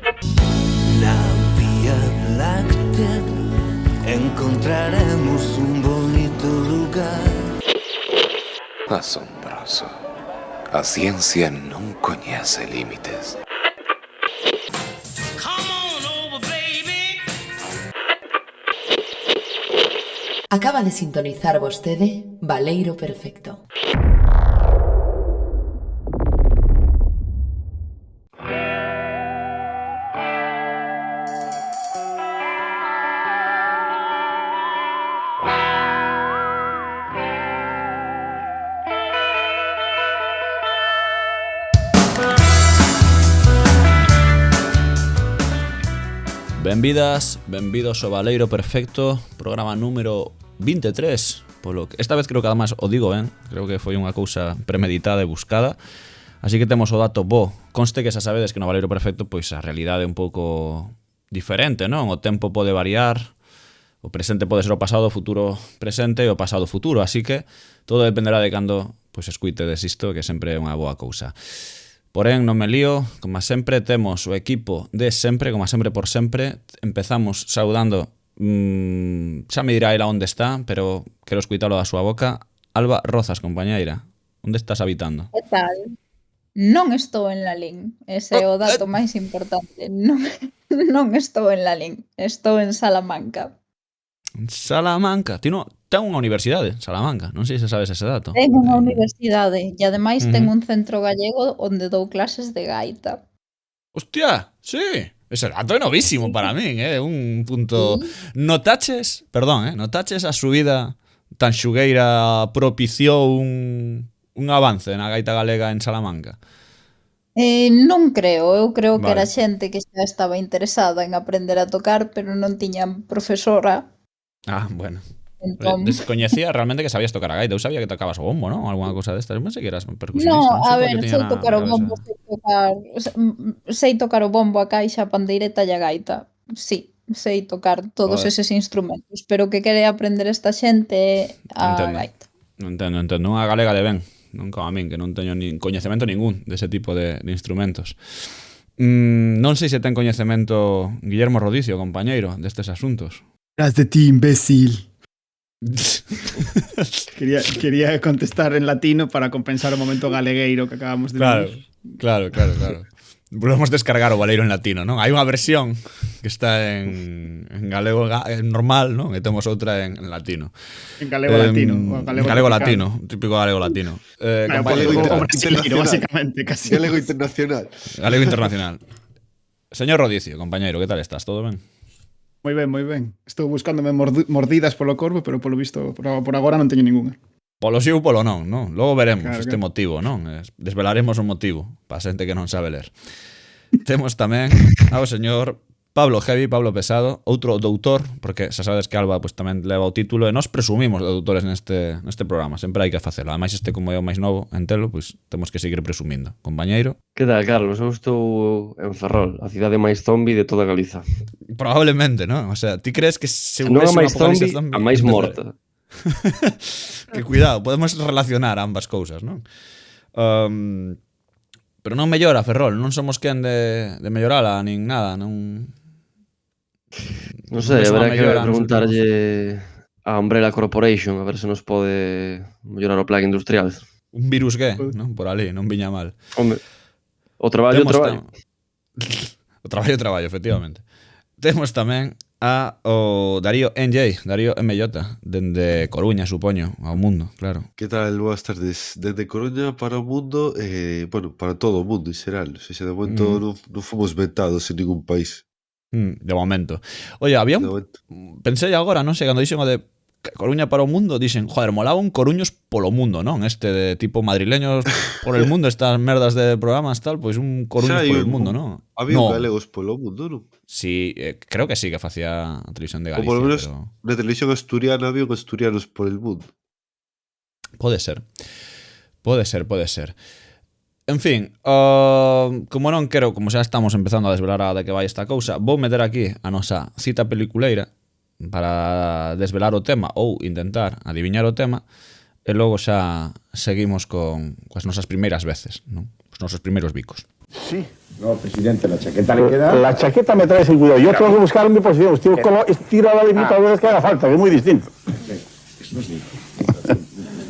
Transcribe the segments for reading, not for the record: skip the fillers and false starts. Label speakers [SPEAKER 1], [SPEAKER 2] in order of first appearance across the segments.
[SPEAKER 1] Na Vía Láctea encontraremos un bonito lugar.
[SPEAKER 2] Asombroso. A ciencia non coñece límites.
[SPEAKER 3] Acaba de sintonizar vostede Baleiro Perfecto.
[SPEAKER 4] Benvidas, benvidos ao Baleiro Perfecto, programa número 23. Polo que esta vez creo que además o digo ben, creo que foi unha cousa premeditada e buscada. Así que temos o dato bo. Conste que xa sabedes que no Baleiro Perfecto pois a realidade é un pouco diferente, non? O tempo pode variar, o presente pode ser o pasado, o futuro presente e o pasado futuro, así que todo dependerá de cando pois escuitedes isto, que sempre é unha boa cousa. Porén, non me lío, como sempre temos o equipo de sempre, como sempre por sempre. Empezamos saudando, xa me dirá ela onde está, pero quero escuitalo da súa boca. Alba Rozas, compañeira, onde estás habitando?
[SPEAKER 5] Que tal? Non estou en Lalín, ese é o dato máis importante. Non estou en Lalín, estou en Salamanca.
[SPEAKER 4] Salamanca, ten unha universidade, Salamanca, non sei se sabes ese dato.
[SPEAKER 5] Ten unha universidade e ademais ten un centro gallego onde dou clases de gaita.
[SPEAKER 4] Hostia, sí, ese dato é novísimo para min, un punto... Notaches a subida tan xugueira propiciou un avance na gaita galega en Salamanca?
[SPEAKER 5] Non creo, eu creo que
[SPEAKER 4] Vale.
[SPEAKER 5] era xente que xa estaba interesada en aprender a tocar, pero non tiñan profesora.
[SPEAKER 4] Ah, bueno.
[SPEAKER 5] Entón...
[SPEAKER 4] Descoñecía realmente que sabías tocar a gaita. Eu sabía que tocabas o bombo, non? Alguna cousa destas. Non sei que eras percusionista.
[SPEAKER 5] No,
[SPEAKER 4] Non
[SPEAKER 5] a
[SPEAKER 4] sei por
[SPEAKER 5] ver,
[SPEAKER 4] que tiña
[SPEAKER 5] sei
[SPEAKER 4] na
[SPEAKER 5] tocar o
[SPEAKER 4] cabeza.
[SPEAKER 5] bombo, sei tocar o bombo, a caixa, a pandeireta e a gaita. Sí, sei tocar todos
[SPEAKER 4] Joder.
[SPEAKER 5] eses instrumentos, pero o que quere aprender esta xente é a gaita.
[SPEAKER 4] Entendo. Unha galega de ben. Non como a min, que non teño nin coñecemento ningún dese tipo de instrumentos. Non sei se ten coñecemento Guillermo Rodicio, compañeiro, destes asuntos.
[SPEAKER 6] Tras de ti, imbécil. Quería contestar en latino para compensar o momento galegueiro que acabamos de vivir.
[SPEAKER 4] Claro. Volvemos descargar o Baleiro en latino, non? Hai unha versión que está en galego normal, non? E temos outra en latino.
[SPEAKER 6] En galego latino.
[SPEAKER 4] Galego latino, típico galego latino.
[SPEAKER 6] Brasileiro, básicamente, casi.
[SPEAKER 7] Galego internacional.
[SPEAKER 4] Galego internacional. Señor Rodicio, compañeiro, que tal estás? Todo ben?
[SPEAKER 6] Moi ben. Estou buscándome mordidas polo corpo, pero polo visto, por agora non teño ningunha.
[SPEAKER 4] Polo sí ou polo non, non? Logo veremos
[SPEAKER 6] Claro,
[SPEAKER 4] este motivo, non? Desvelaremos o motivo para xente que non sabe ler. Temos tamén ao señor Pablo Heavy, Pablo Pesado, outro doutor, porque xa sabes que Alba pues, tamén leva o título e nos presumimos de doutores neste programa, sempre hai que facelo. Ademais este como é o máis novo en telo, pues, temos que seguir presumindo. Compañeiro?
[SPEAKER 8] Que tal, Carlos? Eu estou en Ferrol, a cidade máis zombie de toda Galiza.
[SPEAKER 4] Probablemente, non? O sea, ti crees que se
[SPEAKER 8] non a
[SPEAKER 4] houvese
[SPEAKER 8] máis
[SPEAKER 4] un apocalipse
[SPEAKER 8] zombie, a máis morta.
[SPEAKER 4] Que cuidado, podemos relacionar ambas cousas, non? Pero non mellora Ferrol, non somos quen de mellorala nin nada, non...
[SPEAKER 8] Non sei, haberá que preguntarlle a Umbrella Corporation a ver se nos pode mellorar o plan industrial.
[SPEAKER 4] Un virus que, non? Por ali, non viña mal.
[SPEAKER 8] Home, o traballo.
[SPEAKER 4] O traballo, efectivamente. Temos tamén o Darío NJ, Darío MJ, dende Coruña, supoño, ao mundo, claro.
[SPEAKER 7] Que tal? Boas tardes. Dende Coruña para o mundo, bueno, para todo o mundo en xeral. O sea, de momento non fomos vetados en ningún país.
[SPEAKER 4] De momento. Oye, había pensei agora, non sei, cando dixen o de Coruña para o mundo, dixen, joder, molaba un Coruños polo mundo, non? Este de tipo madrileños por el mundo, estas merdas de programas tal, pois un Coruños por el mundo, non?
[SPEAKER 7] Había galegos polo mundo, non?
[SPEAKER 4] Sí, creo que sí, que facía a televisión de Galicia.
[SPEAKER 7] O polo menos
[SPEAKER 4] pero...
[SPEAKER 7] na televisión asturiana había asturianos por el mundo.
[SPEAKER 4] Pode ser. En fin, como non quero, como xa estamos empezando a desvelar a de que vai esta cousa, vou meter aquí a nosa cita peliculeira para desvelar o tema ou intentar adiviñar o tema e logo xa seguimos con as nosas primeiras veces, non? Os nosos primeiros bicos.
[SPEAKER 9] Sí, No, presidente, la chaqueta le queda.
[SPEAKER 10] La chaqueta me trae sin cuidado. Yo tengo que buscar mi posición. Tiro a la limita veces que haga falta, que es muy distinto.
[SPEAKER 9] Eso sí.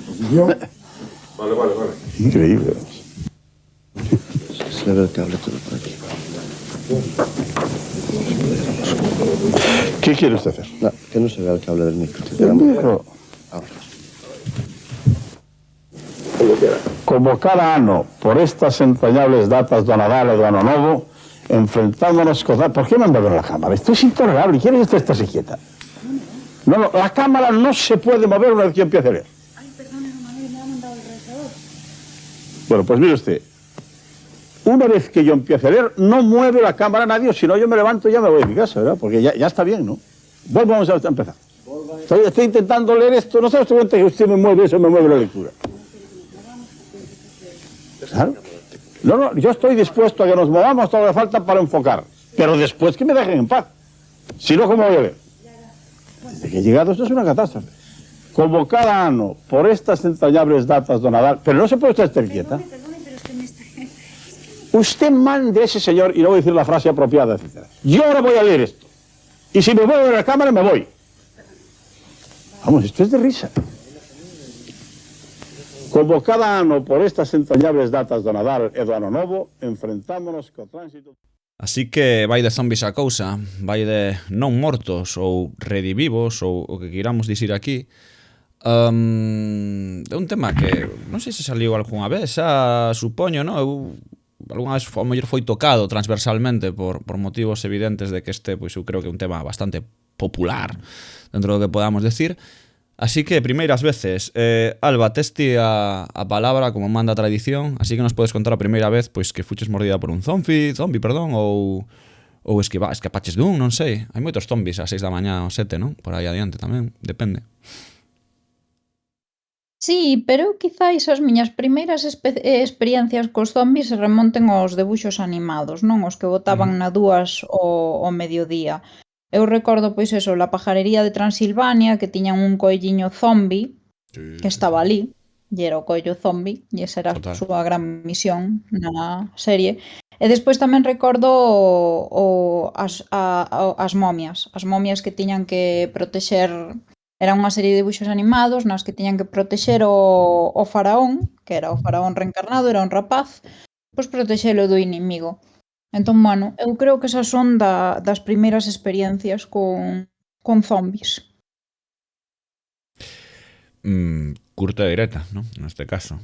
[SPEAKER 9] Posición. Vale.
[SPEAKER 10] Increíble.
[SPEAKER 9] Se ve el cable todo por aquí.
[SPEAKER 10] ¿Qué quiere usted hacer?
[SPEAKER 9] No, que no se vea el cable del micro.
[SPEAKER 10] El micro. Como cada ano, por estas entrañables datas do Nadal e do Ano Novo, enfrentándonos con... ¿Por qué me han dado la cámara? Esto es intolerable. ¿Quiere que usted esté quieta? No, la cámara no se puede mover una vez que yo empiece a leer.
[SPEAKER 11] Ay, perdone, me ha mandado el realizador.
[SPEAKER 10] Bueno, pues mire usted. Una vez que yo empiece a leer, no mueve la cámara nadie, si no yo me levanto y ya me voy a mi casa, ¿verdad? Porque ya está bien, ¿no? Vamos a empezar. Estoy intentando leer esto, no sabe usted que usted me mueve eso, me mueve la lectura. ¿Claro? No, yo estoy dispuesto a que nos movamos todo lo que falta para enfocar, pero después que me dejen en paz. Si no, ¿cómo voy a leer? Desde que he llegado esto es una catástrofe. Como cada ano, por estas entrañables datas do Nadal, pero no se puede usted estar quieta.
[SPEAKER 11] Perdone, pero es que me está...
[SPEAKER 10] Usted mande a ese señor, y no voy a decir la frase apropiada, etc. Yo ahora voy a leer esto. Y si me muevo de la cámara, me voy. Vamos, esto es de risa. Como cada ano, por estas entrañables datas do Nadal e do Ano Novo, enfrentámonos co tránsito...
[SPEAKER 4] Así que vai de zombies a cousa, vai de non mortos ou redivivos ou o que queiramos dicir aquí. É un tema que non sei se saliu algunha vez, xa supoño, non? Eu algunha vez ao mellor foi tocado transversalmente por motivos evidentes de que pois eu creo que é un tema bastante popular dentro do que podamos decir. Así que, primeiras veces, Alba, testi a palabra como manda a tradición, así que nos podes contar a primeira vez pois que fuches mordida por un zombi, ou escapaches dun, non sei. Hai moitos zombis a 6 da mañá ou 7, non? Por aí adiante tamén, depende.
[SPEAKER 5] Sí, pero quizáis as miñas primeiras experiencias cos zombies se remonten aos debuxos animados, non? Os que botaban na 2 o mediodía. Eu recordo, pois eso, La pajarería de Transilvania, que tiñan un coelliño zombi que estaba ali, e era o coello zombi, e esa era a súa gran misión na serie. E despois tamén recordo as momias que tiñan que protexer. Era unha serie de debuxos animados nas que tiñan que protexer o faraón, que era o faraón reencarnado, era un rapaz, pois protexelo do inimigo. Entón, bueno, eu creo que esas son das primeiras experiencias con zombies.
[SPEAKER 4] Curta e directa, ¿no? Neste caso.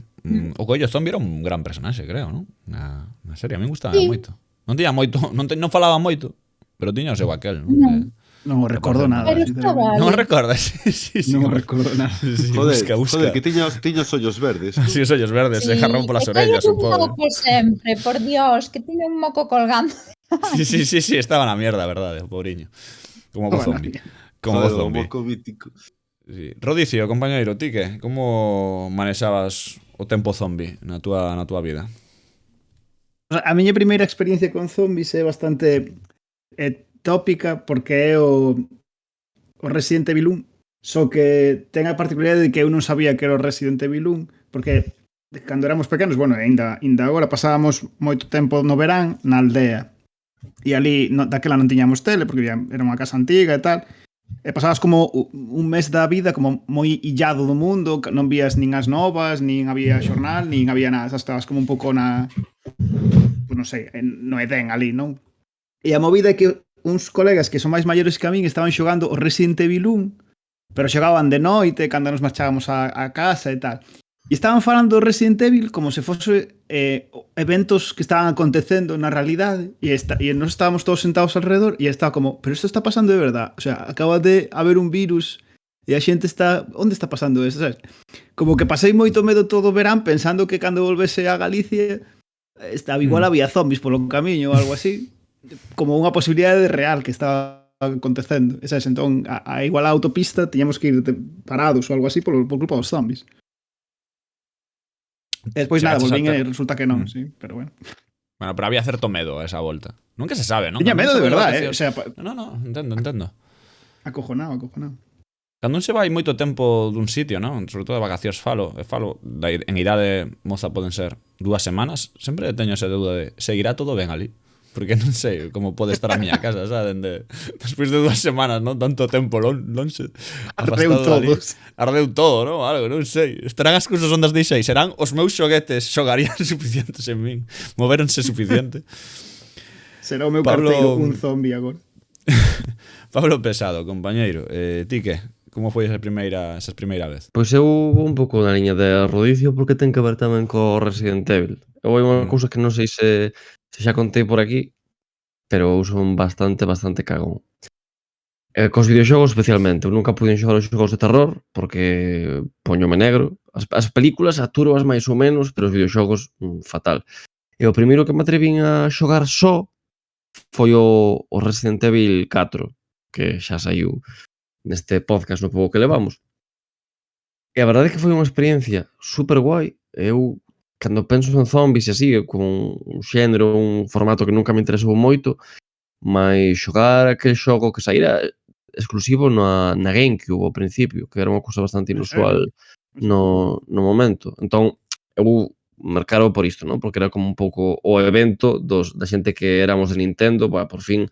[SPEAKER 4] O coello zombi era un gran personaxe, creo, ¿no? Na serie, a mí gustaba moito. Non tiña moito, non falaba moito, pero tiña o seu aquel, ¿no?
[SPEAKER 6] Non recordo nada.
[SPEAKER 4] Non recordas? Sí,
[SPEAKER 6] non recordo nada.
[SPEAKER 4] Sí,
[SPEAKER 7] joder,
[SPEAKER 4] busca.
[SPEAKER 7] que tiña os ollos verdes.
[SPEAKER 4] Sí, os ollos verdes, se jarrón polas orellas, o pobre.
[SPEAKER 5] Moco sempre, por Dios, que tiña un moco colgando.
[SPEAKER 4] Sí, estaba na mierda, verdade, o pobriño. Como bo zombi. Como bo zombi.
[SPEAKER 7] Moco mítico.
[SPEAKER 4] Sí. Rodicio, compañeiro, ti que? Como manexabas o tempo zombi na túa vida?
[SPEAKER 6] A miña primeira experiencia con zombies é bastante tópica porque é o Resident Evil 1, só que ten a particularidade de que eu non sabía que era o Resident Evil 1, porque cando éramos pequenos, bueno, ainda agora pasábamos moito tempo no verán na aldea, e ali daquela non tiñamos tele, porque era unha casa antiga e tal, e pasabas como un mes da vida como moi illado do mundo, non vías nin as novas, nin había xornal, nin había nada, estabas como un pouco non sei, no Edén ali, non? E a movida é que uns colegas que son máis maiores que a min estaban xogando o Resident Evil 1, pero xogaban de noite cando nos marchábamos a casa e tal. E estaban falando do Resident Evil como se fose eventos que estaban acontecendo na realidade e nos estábamos todos sentados alrededor e estaba como, pero isto está pasando de verdad. O sea, acaba de haber un virus e a xente está... Onde está pasando eso? ¿Sabes? Como que pasei moito medo todo o verán pensando que cando volvese a Galicia igual había zombies polo camiño ou algo así. Como unha posibilidade real que estaba acontecendo. Sabes? Entón, igual a autopista tiñamos que ir parados ou algo así por culpa dos zombies. E despois nada, volvín e resulta que non, sí, pero bueno.
[SPEAKER 4] Bueno, pero había certo medo a esa volta. Nunca se sabe, non?
[SPEAKER 6] Tiña medo de verdade, o sea...
[SPEAKER 4] No, entendo.
[SPEAKER 6] Acojonado.
[SPEAKER 4] Cando non se vai moito tempo dun sitio, non? Sobre todo de vacacións falo en idade moza poden ser 2 semanas, sempre teño esa dúda de seguirá todo ben ali. Porque non sei como pode estar a miña casa, sabes? Despois de 2 semanas, non? Tanto tempo lonxe.
[SPEAKER 6] Ardeu todos.
[SPEAKER 4] Ardeu todo, non? Algo, non sei. Estarán as cousas ondas deixei, serán os meus xoguetes xogarían suficientes en min. Movéronse suficiente.
[SPEAKER 6] Será o meu carteiro un zombi agora.
[SPEAKER 4] Pablo Pesado, compañeiro, ti que? Como foi esa primeira vez?
[SPEAKER 8] Pois eu vou un pouco na liña de Rodicio porque ten que ver tamén co Resident Evil. Eu hai unha cousa que non sei se xa contei por aquí, pero eu son bastante cagón. Cos videoxogos especialmente, eu nunca puiden xogar os xogos de terror porque poñome negro. As películas atúroas máis ou menos, pero os videoxogos fatal. E o primeiro que me atrevín a xogar só foi o Resident Evil 4, que xa saiu neste podcast no pouco que levamos. E a verdade é que foi unha experiencia super guai. Eu, cando penso en zombies e así, con un xénero, un formato que nunca me interesou moito, mas xogar aquel xogo que saíra exclusivo na GameCube ao principio, que era unha cousa bastante inusual no momento. Entón, eu marcaro por isto, non? Porque era como un pouco o evento da xente que éramos de Nintendo, por fin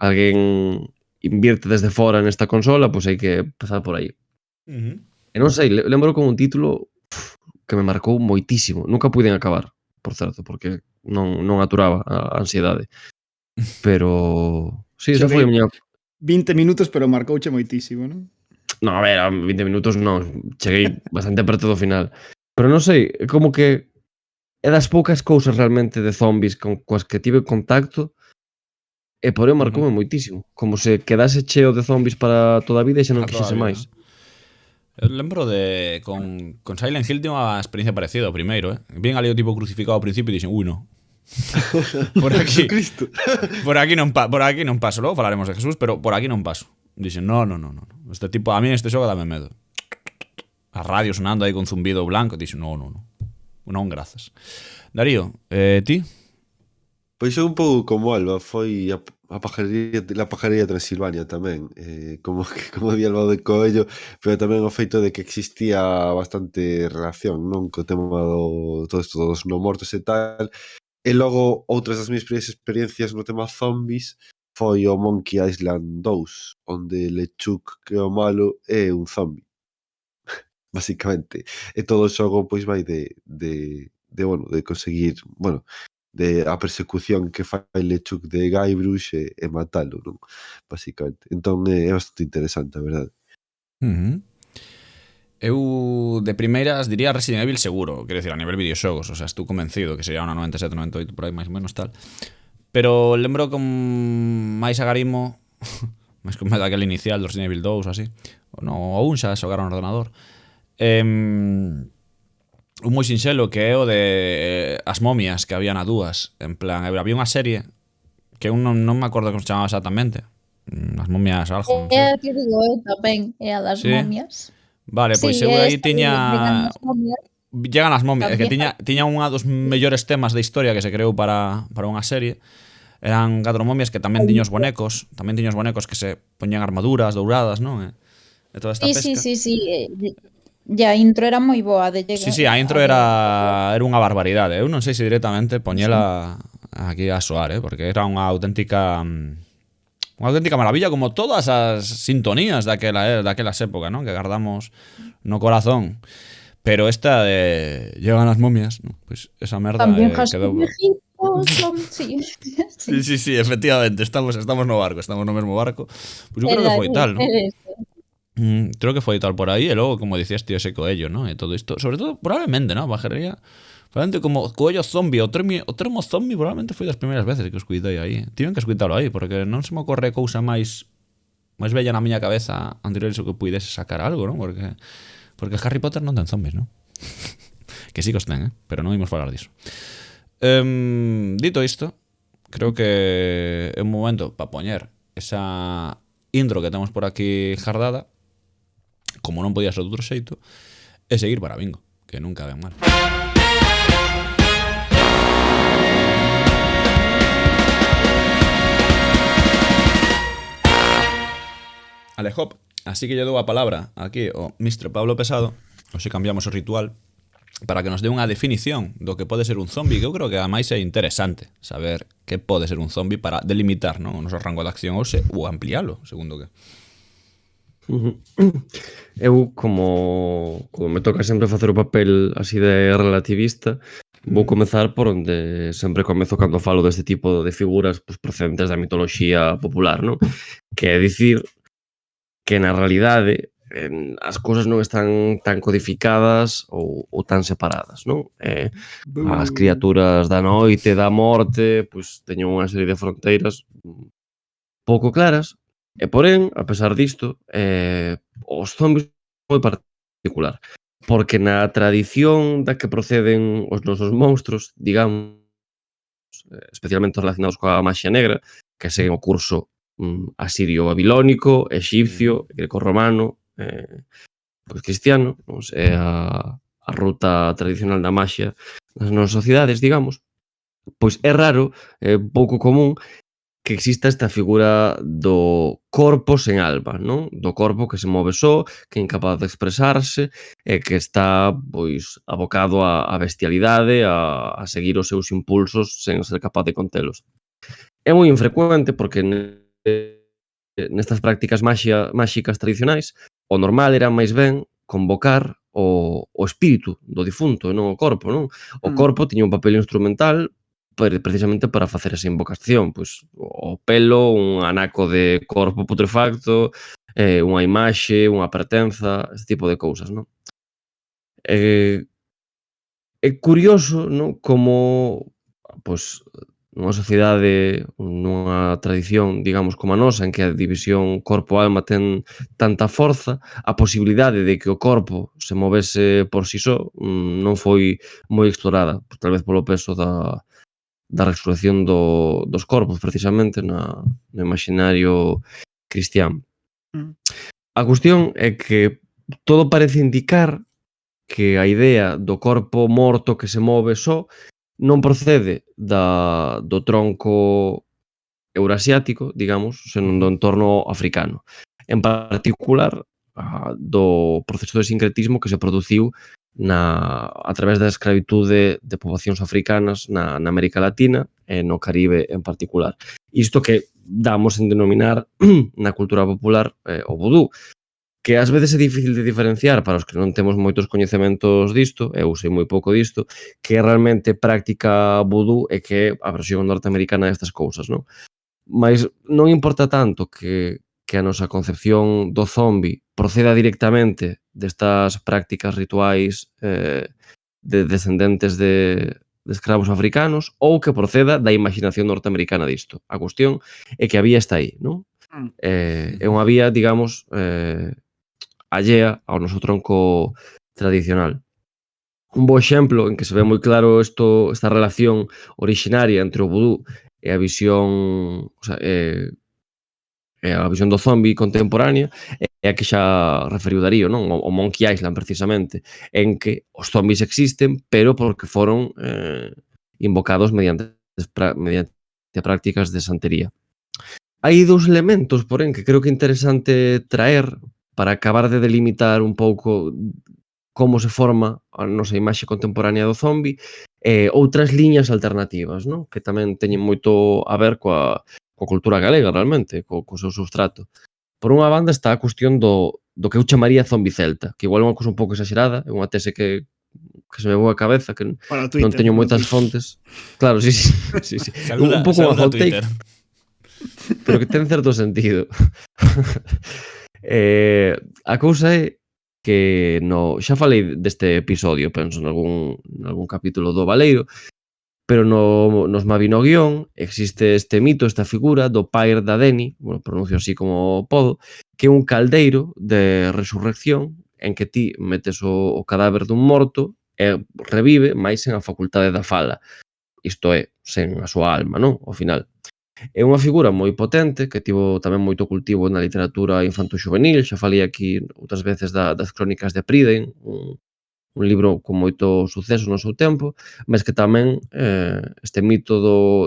[SPEAKER 8] alguén invierte desde fora nesta consola, pois hai que empezar por aí. E non sei, lembro como un título que me marcou moitísimo. Nunca puiden acabar, por certo, porque non aturaba a ansiedade. Pero sí, esa foi a miña...
[SPEAKER 6] 20 minutos, pero marcouche moitísimo, non?
[SPEAKER 8] Non, a ver, 20 minutos non. Cheguei bastante perto do final. Pero non sei, é como que é das poucas cousas realmente de zombies coas que tive contacto. E por aí marcoume moitísimo. Como se quedase cheo de zombies para toda a vida e xa non quixese máis.
[SPEAKER 4] Eu lembro de... Con Silent Hill tiene unha experiencia parecida ao primeiro, Vin ali o tipo crucificado ao principio e dixen, no. Por aquí... por aquí non paso. Logo falaremos de Jesús, pero por aquí non paso. Dixen, no. Este tipo, a mí este xogo dame medo. A radio sonando aí con zumbido blanco. Dixen, no. Non, grazas. Darío, ti?
[SPEAKER 7] Pois é un pouco como Alba, foi a pajarería de Transilvania tamén, como di Alba de Coello, pero tamén o feito de que existía bastante relación, non, co tema todo isto dos non mortos e tal. E logo, outras das minhas experiencias no tema zombies foi o Monkey Island 2, onde LeChuck, que é o malo, é un zombie. Basicamente. E todo o xogo pois vai de conseguir, de a persecución que fai LeChuck de Guybrush e matalo, non? Basicamente. Entón é bastante interesante, a verdade.
[SPEAKER 4] Eu de primeiras diría Resident Evil seguro, quero dicir, a nivel videoxogos, o sea, estou convencido que sería unha 97, 98 por aí máis ou menos tal. Pero lembro con máis agarimo, máis como daquele inicial do Resident Evil 2 ou así, o un xa xogaron no ordenador. Un moi sinxelo que é o de as momias que había na dúas. En plan, había unha serie que eu non me acordo como se chamaba exactamente. As momias algo, non sei.
[SPEAKER 5] É a que digo eu tamén, é a das momias.
[SPEAKER 4] Vale, pois eu aí tiña... Llegan as momias, que tiña unha dos mellores temas de historia que se creou para unha serie. Eran 4 momias que tamén tiña os bonecos, que se poñían armaduras douradas, non? E toda esta pesca.
[SPEAKER 5] Sí. E a intro era moi boa de llegar.
[SPEAKER 4] Sí, a intro era unha barbaridade. Eu non sei se directamente poñela aquí a soar, porque era unha auténtica maravilla, como todas as sintonías daquelas épocas, ¿no? Que guardamos no corazón. Pero esta de llegan as momias, ¿no? Pues esa merda quedou... Sí, efectivamente, estamos no barco, estamos no mesmo barco. Pues eu creo que foi tal, ¿no? Creo que foi tal por aí. E logo, como dicías tío, ese Coello, ¿no? E todo isto, sobre todo, probablemente, ¿no? Bajaría, probablemente como Coello zombie, o termo zombie probablemente foi das primeiras veces que os cuidei aí. Tiven que escuitalo aí, porque non se me ocorre cousa máis bella na miña cabeza anterior iso que puidese sacar algo, ¿no? Porque Harry Potter non ten zombies, ¿no? Que sí que os ten, pero non imos falar diso. Dito isto, creo que é un momento para poñer esa intro que temos por aquí jardada, como non podía ser de outro xeito, e seguir para bingo, que nunca ven mal. Ale, hop. Así que lle dou a palabra aquí ao Mr. Pablo Pesado, hoxe cambiamos o ritual, para que nos dé unha definición do que pode ser un zombi, que eu creo que a máis é interesante saber que pode ser un zombi para delimitar, non, o noso rango de acción ou ampliálo, segundo que.
[SPEAKER 8] Eu, como me toca sempre facer o papel así de relativista, vou comezar por onde sempre comezo cando falo deste tipo de figuras procedentes da mitoloxía popular, non? Que é dicir que na realidade as cousas non están tan codificadas ou tan separadas, non? As criaturas da noite, da morte, pois teñen unha serie de fronteiras pouco claras, e porén, a pesar disto, os zombies son moi particular, porque na tradición da que proceden os nosos monstros, digamos, especialmente relacionados coa maxia negra, que seguen o curso asirio-babilónico, exipcio, greco-romano, pois cristiano, pois é a ruta tradicional da maxia nas nosas sociedades, digamos, pois é raro, é pouco común que exista esta figura do corpo sen alma, non? Do corpo que se move só, que é incapaz de expresarse e que está, pois, abocado á bestialidade, a seguir os seus impulsos sen ser capaz de contelos. É moi infrecuente porque nestas prácticas máxicas tradicionais o normal era máis ben convocar o espírito do difunto e non o corpo, non? O corpo tiña un papel instrumental precisamente para facer esa invocación, pois o pelo, un anaco de corpo putrefacto, unha imaxe, unha pertenza, este tipo de cousas, non? É curioso, non, como pois nunha sociedade, nunha tradición, digamos, como a nosa, en que a división corpo-alma ten tanta forza, a posibilidade de que o corpo se movese por si só non foi moi explorada, tal vez polo peso da resurrección dos corpos, precisamente, no imaginario cristián. A cuestión é que todo parece indicar que a idea do corpo morto que se move só non procede do tronco eurasiático, digamos, senón do entorno africano. En particular, do proceso de sincretismo que se produciu a través da escravitude de poboacións africanas na América Latina e no Caribe en particular. Isto que damos en denominar na cultura popular o vudú, que ás veces é difícil de diferenciar para os que non temos moitos coñecementos disto, eu sei moi pouco disto, que é realmente práctica vudú e que é a versión norteamericana destas cousas, non? Mas non importa tanto que a nosa concepción do zombi proceda directamente destas prácticas rituais de descendentes de escravos africanos ou que proceda da imaginación norteamericana disto. A cuestión é que a vía está aí, non? É unha vía, digamos, allea ao noso tronco tradicional. Un bo exemplo en que se ve moi claro esta relación originaria entre o vudú e a visión, a visión do zombi contemporánea é a que xa referiu Darío, non? O Monkey Island, precisamente, en que os zombis existen, pero porque foron invocados mediante prácticas de santería. Hai dous elementos, porén, que creo que é interesante traer para acabar de delimitar un pouco como se forma a nosa imaxe contemporánea do zombi e outras liñas alternativas, non? Que tamén teñen moito a ver coa cultura galega, realmente, co seu substrato. Por unha banda está a cuestión do que eu chamaría zombi celta, que igual é unha cousa un pouco exagerada, é unha tese que se me voa a cabeza, que non teño moitas fontes. Claro, sí. Un pouco unha hot take, pero que ten certo sentido. A cousa é que xa falei deste episodio, penso, en algún capítulo do Baleiro, pero nos Mabinogión existe este mito, esta figura do Pair da Deni, bueno, pronuncio así como podo, que é un caldeiro de resurrección en que ti metes o cadáver dun morto e revive, máis sen a facultade da fala. Isto é, sen a súa alma, non? Ao final. É unha figura moi potente que tivo tamén moito cultivo na literatura infanto-xuvenil, xa falei aquí outras veces das crónicas de Priden, un libro con moito suceso no seu tempo, mas que tamén este mito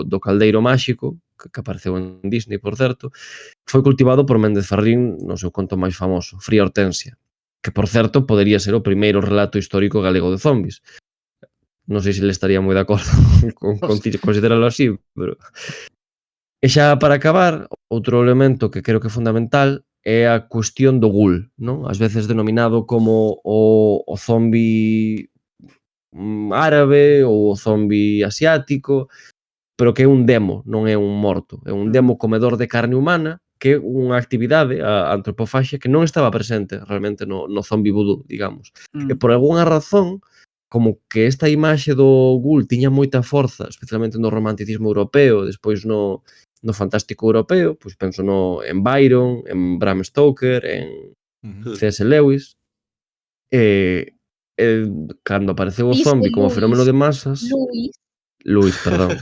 [SPEAKER 8] do caldeiro máxico que apareceu en Disney, por certo, foi cultivado por Méndez Ferrín no seu conto máis famoso, Fría Hortensia, que, por certo, podería ser o primeiro relato histórico galego de zombies. Non sei se ele estaría moi de acordo con considerarlo así, pero... E xa para acabar, outro elemento que creo que é fundamental é a cuestión do ghoul, non? Ás veces denominado como o zombi árabe ou o zombi asiático, pero que é un demo, non é un morto. É un demo comedor de carne humana, que é unha actividade, a antropofaxia, que non estaba presente realmente no zombi vudú, digamos. E por algunha razón, como que esta imaxe do ghoul tiña moita forza, especialmente no romanticismo europeo, despois no fantástico europeo, pois penso en Byron, en Bram Stoker, en C.S. Lewis, cando apareceu o zombi como fenómeno de masas... Luis, perdón.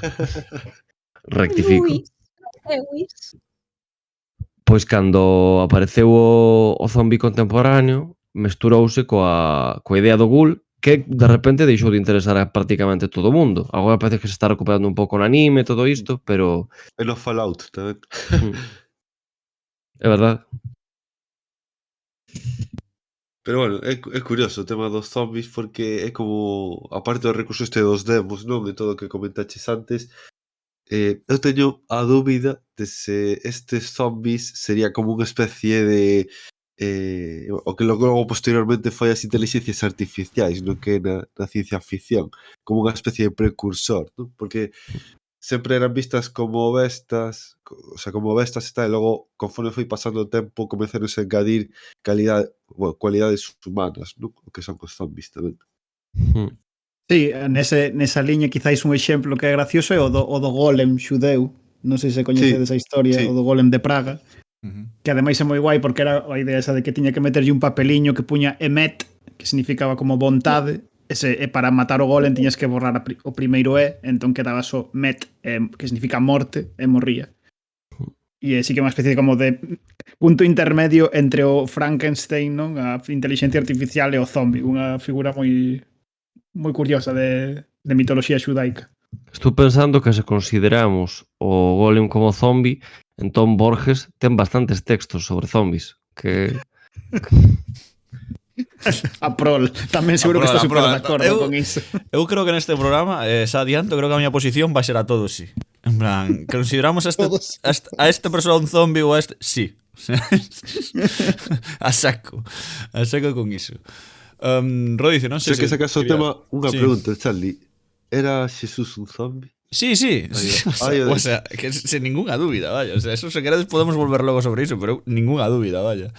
[SPEAKER 8] Rectifico.
[SPEAKER 5] Lewis.
[SPEAKER 8] Pois cando apareceu o zombi contemporáneo, mesturouse coa idea do ghoul, que de repente deixou de interesar a prácticamente todo o mundo. Agora parece que se está recuperando un pouco no anime, todo isto, pero...
[SPEAKER 7] E no Fallout tamén.
[SPEAKER 8] É verdade.
[SPEAKER 7] Pero bueno, é curioso o tema dos zombies porque é como, aparte do recurso este dos demos, non? E todo o que comentaches antes, eu teño a dúbida de se estes zombies sería como unha especie de o que logo posteriormente foi as inteligencias artificiais, non? Que é na ciencia ficción, como unha especie de precursor, non? Porque sempre eran vistas como bestas, o sea, como bestas e tal, e logo, conforme foi pasando o tempo, comenzaron a engadir cualidades humanas, non? O que son os zombies tamén.
[SPEAKER 6] Sí, nesa liña quizáis un exemplo que é gracioso é o do golem xudeu. Non sei se coñecedes a historia, o do golem de Praga, que ademais é moi guai porque era a idea esa de que tiña que meterlle un papeliño que puña emet, que significaba como vontade, e para matar o golem tiñas que borrar o primeiro entón quedaba só met, que significa morte, e morría. E sí que é unha especie como de punto intermedio entre o Frankenstein, non? A inteligencia artificial e o zombie, unha figura moi curiosa de mitoloxía xudaica.
[SPEAKER 8] Estou pensando que se consideramos o golem como zombi, entón Borges ten bastantes textos sobre zombies, que...
[SPEAKER 6] A prol, tamén seguro que está super de acordo con iso.
[SPEAKER 4] Eu creo que neste programa, xa adianto, creo que a miña posición vai ser a todos sí. En plan, consideramos a este persoa un zombie ou a este... Sí. A saco con iso. Rodicio, non sei
[SPEAKER 7] se... que sacas o tema, unha pregunta, Charlie. Era Xesús un zombi?
[SPEAKER 4] Sí. O sea, que sen ninguna dúbida, vaya. O sea, eso se queredes podemos volver logo sobre iso, pero ninguna dúbida, vaya.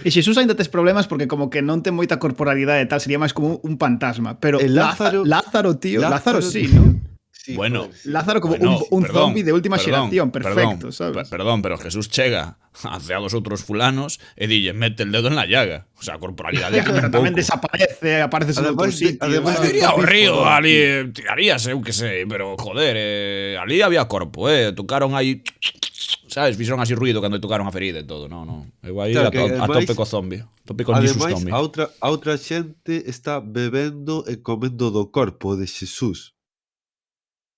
[SPEAKER 6] E Xesús ainda tes problemas porque como que non ten moita corporalidade e tal, sería máis como un fantasma. Pero Lázaro, tío, Lázaro sí, ¿no?
[SPEAKER 4] Sí, bueno,
[SPEAKER 6] Lázaro como un zombi de última xeración, perfecto, sabes?
[SPEAKER 4] Perdón, pero Jesús chega hacia dos outros fulanos e dille, mete el dedo en la llaga. O sea, corporalidade que
[SPEAKER 6] pero tamén desaparece, aparece en outro sitio.
[SPEAKER 4] Además, diría o río, ali tirarías, eu que sei, pero joder, ali había corpo, tocaron aí, sabes, fixeron así ruido cando tocaron a ferida e todo, non. Eu aí a tope co zombie, a tope con Jesus zombie.
[SPEAKER 7] Ademais, a outra xente está bebendo e comendo do corpo de Xesús.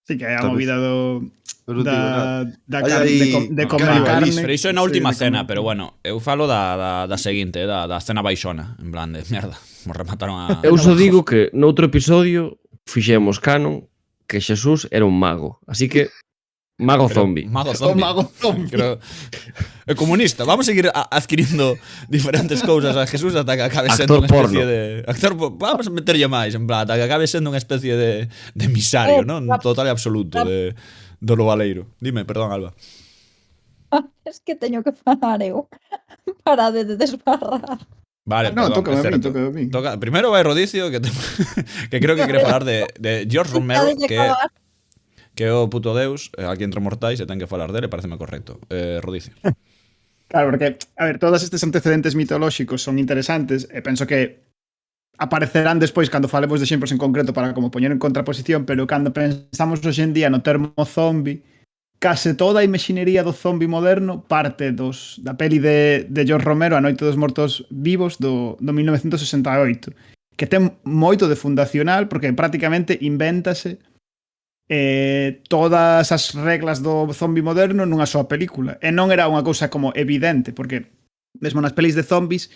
[SPEAKER 6] Sí, que é a movida da carne, de comer carne.
[SPEAKER 4] Pero iso é na última cena, pero bueno, eu falo da seguinte, da cena baixona, en plan de mierda, nos remataron a...
[SPEAKER 8] Eu só digo que noutro episodio fixemos canon que Xesús era un mago, así que mago zombi.
[SPEAKER 4] Mago zombi. Creo... É comunista. Vamos a seguir adquirindo diferentes cousas a Jesús ata que acabe sendo unha especie de... Vamos a meterlle máis, en plan, ata que acabe sendo unha especie de emisario, non? Total e absoluto do Lobaleiro. Dime, perdón, Alba.
[SPEAKER 5] Es que teño que falar eu. Parade de desbarrar.
[SPEAKER 4] Vale, no,
[SPEAKER 6] perdón, toca a mí.
[SPEAKER 4] Primero vai Rodicio, que creo que quere falar de George Romero, que é o puto deus aquí entre mortais e ten que falar dele, pareceme correcto. Rodicio.
[SPEAKER 6] Claro, porque, a ver, todos estes antecedentes mitolóxicos son interesantes e penso que aparecerán despois cando falemos de exemplos en concreto para como poñer en contraposición, pero cando pensamos hoxe en día no termo zombie, case toda a imaxinería do zombie moderno parte da peli de George Romero, A noite dos mortos vivos, do 1968, que ten moito de fundacional porque prácticamente invéntase todas as reglas do zombi moderno nunha soa película. E non era unha cousa como evidente, porque mesmo nas pelis de zombies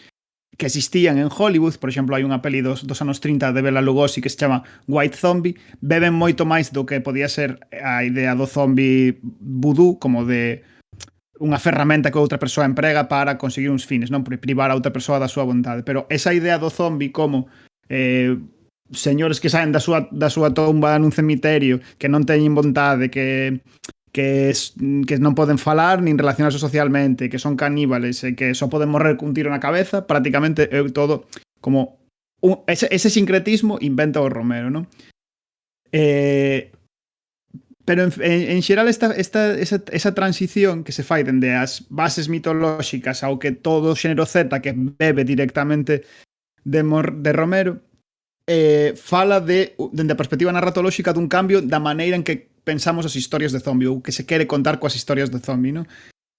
[SPEAKER 6] que existían en Hollywood, por exemplo, hai unha peli dos anos 30 de Bela Lugosi que se chama White Zombie, beben moito máis do que podía ser a idea do zombi vudú, como de unha ferramenta que outra persoa emprega para conseguir uns fines, non privar a outra persoa da súa vontade. Pero esa idea do zombi como señores que saen da súa tomba nun cemiterio, que non teñen vontade, que non poden falar nin relacionarse socialmente, que son caníbales e que só poden morrer cun tiro na cabeza, prácticamente é todo como ese sincretismo inventa o Romero, non? Pero en xeral esa transición que se fai dende as bases mitolóxicas ao que todo o xénero Z que bebe directamente de Romero, fala dende a perspectiva narratolóxica dun cambio da maneira en que pensamos as historias de zombi ou que se quere contar coas historias de zombi, non?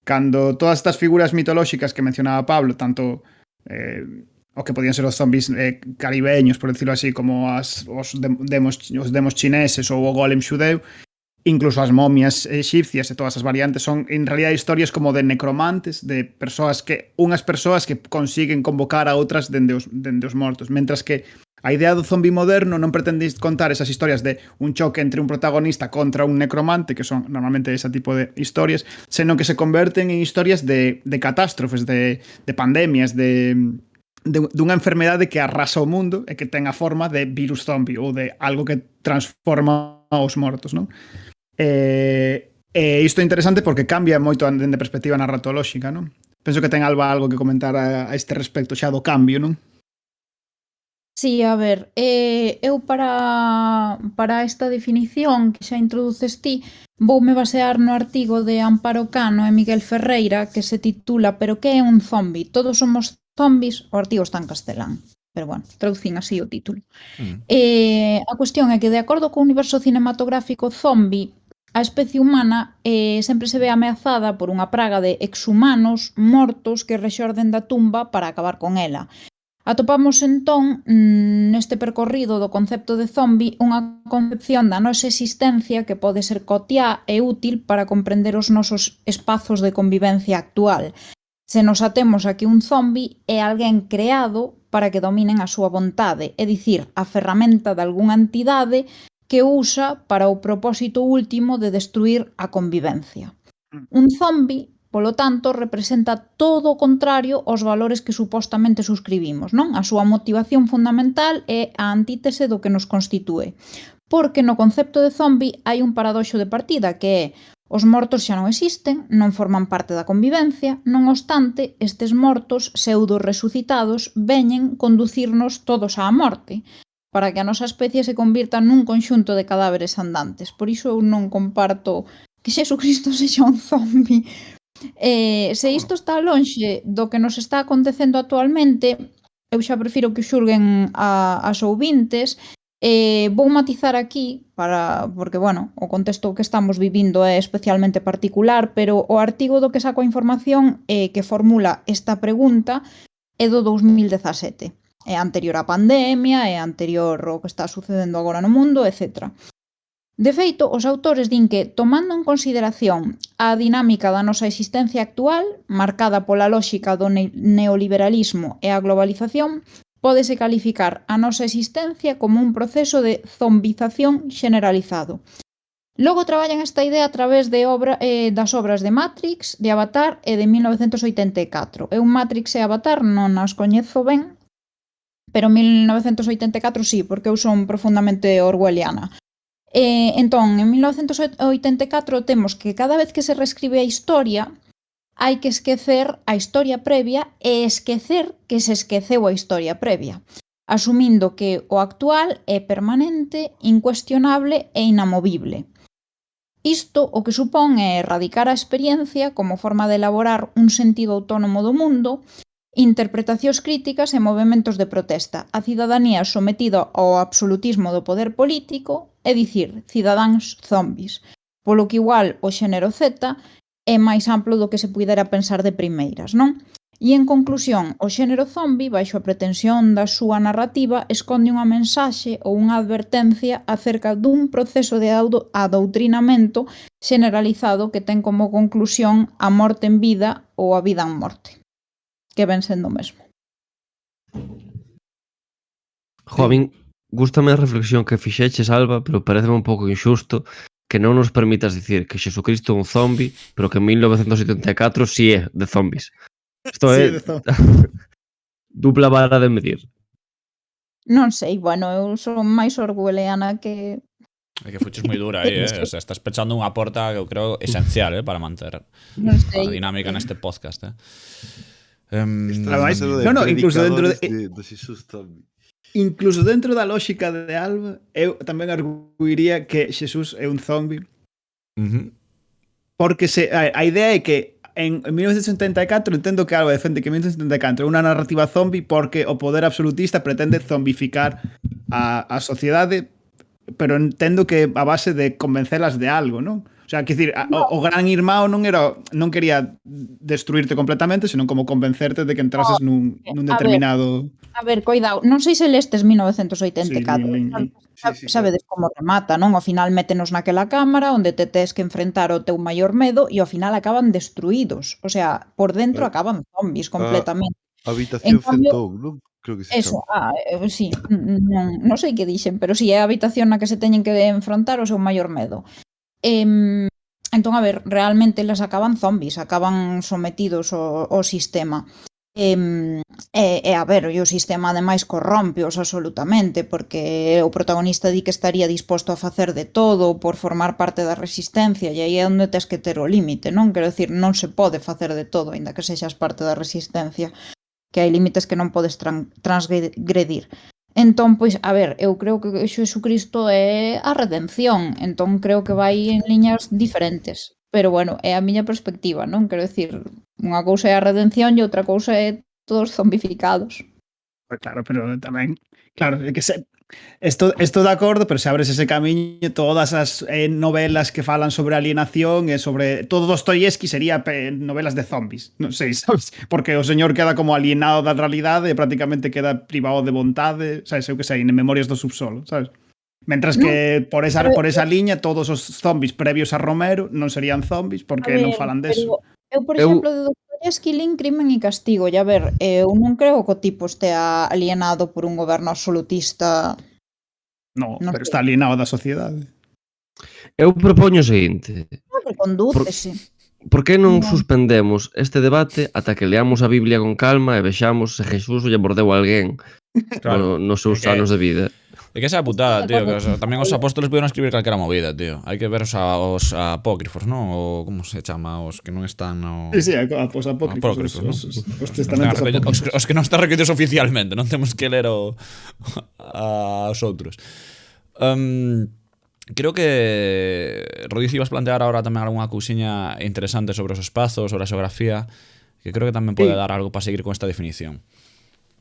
[SPEAKER 6] Cando todas estas figuras mitolóxicas que mencionaba Pablo, tanto o que podían ser os zombis caribeños, por decirlo así, como os demos chineses ou o golem xudeu, incluso as momias egipcias e todas as variantes son en realidad historias como de necromantes, de unhas persoas que consiguen convocar a outras dende os mortos, mentras que a idea do zombi moderno non pretende contar esas historias de un choque entre un protagonista contra un necromante, que son normalmente ese tipo de historias, senón que se converten en historias de catástrofes, de pandemias, dunha enfermedade que arrasa o mundo e que ten a forma de virus zombi ou de algo que transforma os mortos, non? Isto é interesante porque cambia moito dende perspectiva narratolóxica, non? Penso que ten Alba algo que comentar a este respecto xa do cambio, non?
[SPEAKER 5] Sí, a ver, eu para esta definición que xa introduces ti, voume basear no artigo de Amparo Cano e Miguel Ferreira que se titula "Pero que é un zombi? Todos somos zombis?" O artigo está en castelán, pero bueno, traducín así o título. A cuestión é que, de acordo co universo cinematográfico zombi, a especie humana sempre se ve ameazada por unha praga de exhumanos mortos que rexorden da tumba para acabar con ela. Atopamos entón neste percorrido do concepto de zombi unha concepción da nosa existencia que pode ser cotiá e útil para comprender os nosos espazos de convivencia actual. Se nos atemos a que un zombi é alguén creado para que dominen a súa vontade, é dicir, a ferramenta de algunha entidade que usa para o propósito último de destruir a convivencia. Un zombi, polo tanto, representa todo o contrario aos valores que supostamente suscribimos, non? A súa motivación fundamental é a antítese do que nos constitúe. Porque no concepto de zombi hai un paradoxo de partida que é os mortos xa non existen, non forman parte da convivencia, non obstante, estes mortos pseudo-resucitados veñen conducirnos todos á morte, para que a nosa especie se convirta nun conxunto de cadáveres andantes. Por iso eu non comparto que Xesucristo sexa un zombi. Se isto está lonxe do que nos está acontecendo actualmente, eu xa prefiro que o xulguen as ouvintes. Vou matizar aquí, porque, bueno, o contexto que estamos vivindo é especialmente particular, pero o artigo do que saco a información que formula esta pregunta é do 2017. É anterior á pandemia, é anterior ao que está sucedendo agora no mundo, etc. De feito, os autores din que, tomando en consideración a dinámica da nosa existencia actual, marcada pola lóxica do neoliberalismo e a globalización, pódese calificar a nosa existencia como un proceso de zombización generalizado. Logo traballan esta idea a través das obras de Matrix, de Avatar e de 1984. Eu Matrix e Avatar non as coñezo ben, pero 1984 sí, porque eu son profundamente orwelliana. Entón, en 1984 temos que cada vez que se reescribe a historia hai que esquecer a historia previa e esquecer que se esqueceu a historia previa, asumindo que o actual é permanente, incuestionable e inamovible. Isto o que supón é erradicar a experiencia como forma de elaborar un sentido autónomo do mundo, interpretacións críticas e movementos de protesta, a cidadanía sometida ao absolutismo do poder político, é dicir, cidadáns zombis, polo que igual o xénero Z é máis amplo do que se puidera pensar de primeiras, non? E en conclusión, o xénero zombie, baixo a pretensión da súa narrativa, esconde unha mensaxe ou unha advertencia acerca dun proceso de adoutrinamento generalizado que ten como conclusión a morte en vida ou a vida en morte, que ven sendo o mesmo.
[SPEAKER 8] Jo, a min gústame a reflexión que fixeches, Alba, pero pareceme un pouco injusto que non nos permitas dicir que Xesucristo é un zombi, pero que en 1974 si é de zombies. Isto
[SPEAKER 6] Sí,
[SPEAKER 8] é
[SPEAKER 6] de zo-
[SPEAKER 8] dupla vara de medir.
[SPEAKER 5] Non sei, bueno, eu son máis orwelliana que...
[SPEAKER 4] É que fuches moi dura aí, O sea, estás pechando unha porta que eu creo esencial, para manter
[SPEAKER 5] Non
[SPEAKER 4] a
[SPEAKER 5] sei.
[SPEAKER 4] dinámica neste podcast,
[SPEAKER 6] Ademais,
[SPEAKER 7] Eso de
[SPEAKER 6] no, incluso dentro
[SPEAKER 7] predicadores de Xesús zombie.
[SPEAKER 6] Incluso dentro da lógica de Alba, eu tamén arguiría que Xesús é un zombie, porque a idea é que en 1974 entendo que Alba defende que 1974 é unha narrativa zombie porque o poder absolutista pretende zombificar a sociedade, pero entendo que a base de convencelas de algo, non? O sea, que decir, o gran irmão non quería destruirte completamente, senón como convencerte de que entrases nun determinado...
[SPEAKER 5] A ver, coidado, non sei se lestes 1984,
[SPEAKER 7] Sí,
[SPEAKER 5] sabedes como remata, non? Ao final métenos naquela cámara onde te tes que enfrentar o teu maior medo e ao final acaban destruídos, o sea, por dentro acaban zombies completamente.
[SPEAKER 7] Habitación
[SPEAKER 5] En cambio,
[SPEAKER 7] 101, non? Creo que se
[SPEAKER 5] eso,
[SPEAKER 7] chama.
[SPEAKER 5] sí, non sei que dixen, pero si é a habitación na que se teñen que enfrontar o seu maior medo. Entón, a ver, realmente eles acaban zombies, acaban sometidos ao sistema. A ver, o sistema ademais corrompeos absolutamente, porque o protagonista di que estaría disposto a facer de todo por formar parte da resistencia, e aí é onde tes que ter o límite, non? Quero dicir, non se pode facer de todo, aínda que sexas parte da resistencia, que hai límites que non podes transgredir. Entón, pois, a ver, eu creo que Xesucristo é a redención, entón creo que vai en liñas diferentes. Pero, bueno, é a miña perspectiva, non? Quero dicir, unha cousa é a redención e outra cousa é todos zombificados.
[SPEAKER 6] Pues claro, pero tamén, claro, é que estou de acordo, pero se abres ese camiño, todas as novelas que falan sobre alienación e sobre todo Dostoievski sería novelas de zombies, non sei, sabes? Porque o señor queda como alienado da realidade e prácticamente queda privado de vontade, sabes, eu que sei, en Memorias do subsolo, sabes? Mentras que por esa liña todos os zombies previos a Romero non serían zombies porque non falan deso.
[SPEAKER 5] Eu, por exemplo, de Dostoievski lín Crimen e Castigo, e a ver, eu non creo que o tipo estea alienado por un goberno absolutista.
[SPEAKER 6] No,
[SPEAKER 5] Non
[SPEAKER 6] pero
[SPEAKER 5] sei.
[SPEAKER 6] está alienado da sociedade.
[SPEAKER 8] Eu propoño o seguinte,
[SPEAKER 5] Recondúcese.
[SPEAKER 8] por que non
[SPEAKER 5] Non.
[SPEAKER 8] suspendemos este debate ata que leamos a Biblia con calma e vexamos se Jesús lle mordeu a alguén nos seus anos de vida?
[SPEAKER 4] É que esa é a putada, tío, que tamén os apóstoles pudieron escribir calquera movida, tío. Hai que ver os apócrifos, non? Ou como se chama, os que non están no...
[SPEAKER 6] Sí, os apócrifos,
[SPEAKER 4] non?
[SPEAKER 6] os testamentos apócrifos.
[SPEAKER 4] Os que non están recoñecidos oficialmente, non temos que ler aos outros. Creo que Rodicio ibas plantear ahora tamén algunha cousiña interesante sobre os espazos, sobre a xeografía, que creo que tamén pode dar algo para seguir con esta definición.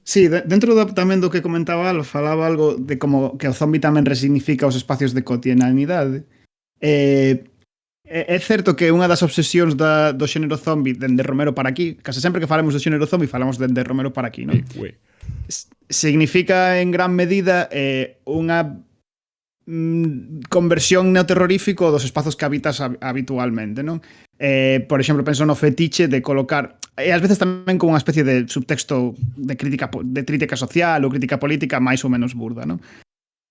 [SPEAKER 6] Sí, dentro tamén do que comentaba Al, falaba algo de como que o zombie tamén resignifica os espacios de cotidianidade. É certo que unha das obsesións do xénero zombie dende Romero para aquí, case sempre que falamos do xénero zombie falamos dende Romero para aquí, non? Significa en gran medida unha conversión neoterrorífico dos espazos que habitas habitualmente, non? Por exemplo, penso no fetiche de colocar, e ás veces tamén con unha especie de subtexto de crítica social ou crítica política máis ou menos burda, non?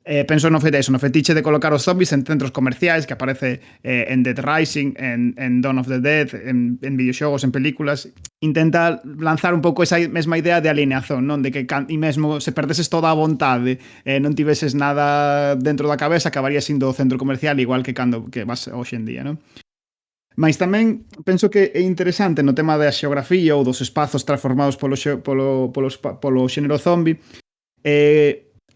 [SPEAKER 6] Penso no fetiche de colocar os zombies en centros comerciais, que aparece en Dead Rising, en Dawn of the Dead, en videoxogos, en películas. Intenta lanzar un pouco esa mesma idea de alienación, non? De que e mesmo se perdeses toda a vontade, non tiveses nada dentro da cabeza, acabaría sindo o centro comercial igual que cando que vas hoxe en día, non? Mais tamén penso que é interesante no tema da xeografía ou dos espazos transformados polo xénero zombie,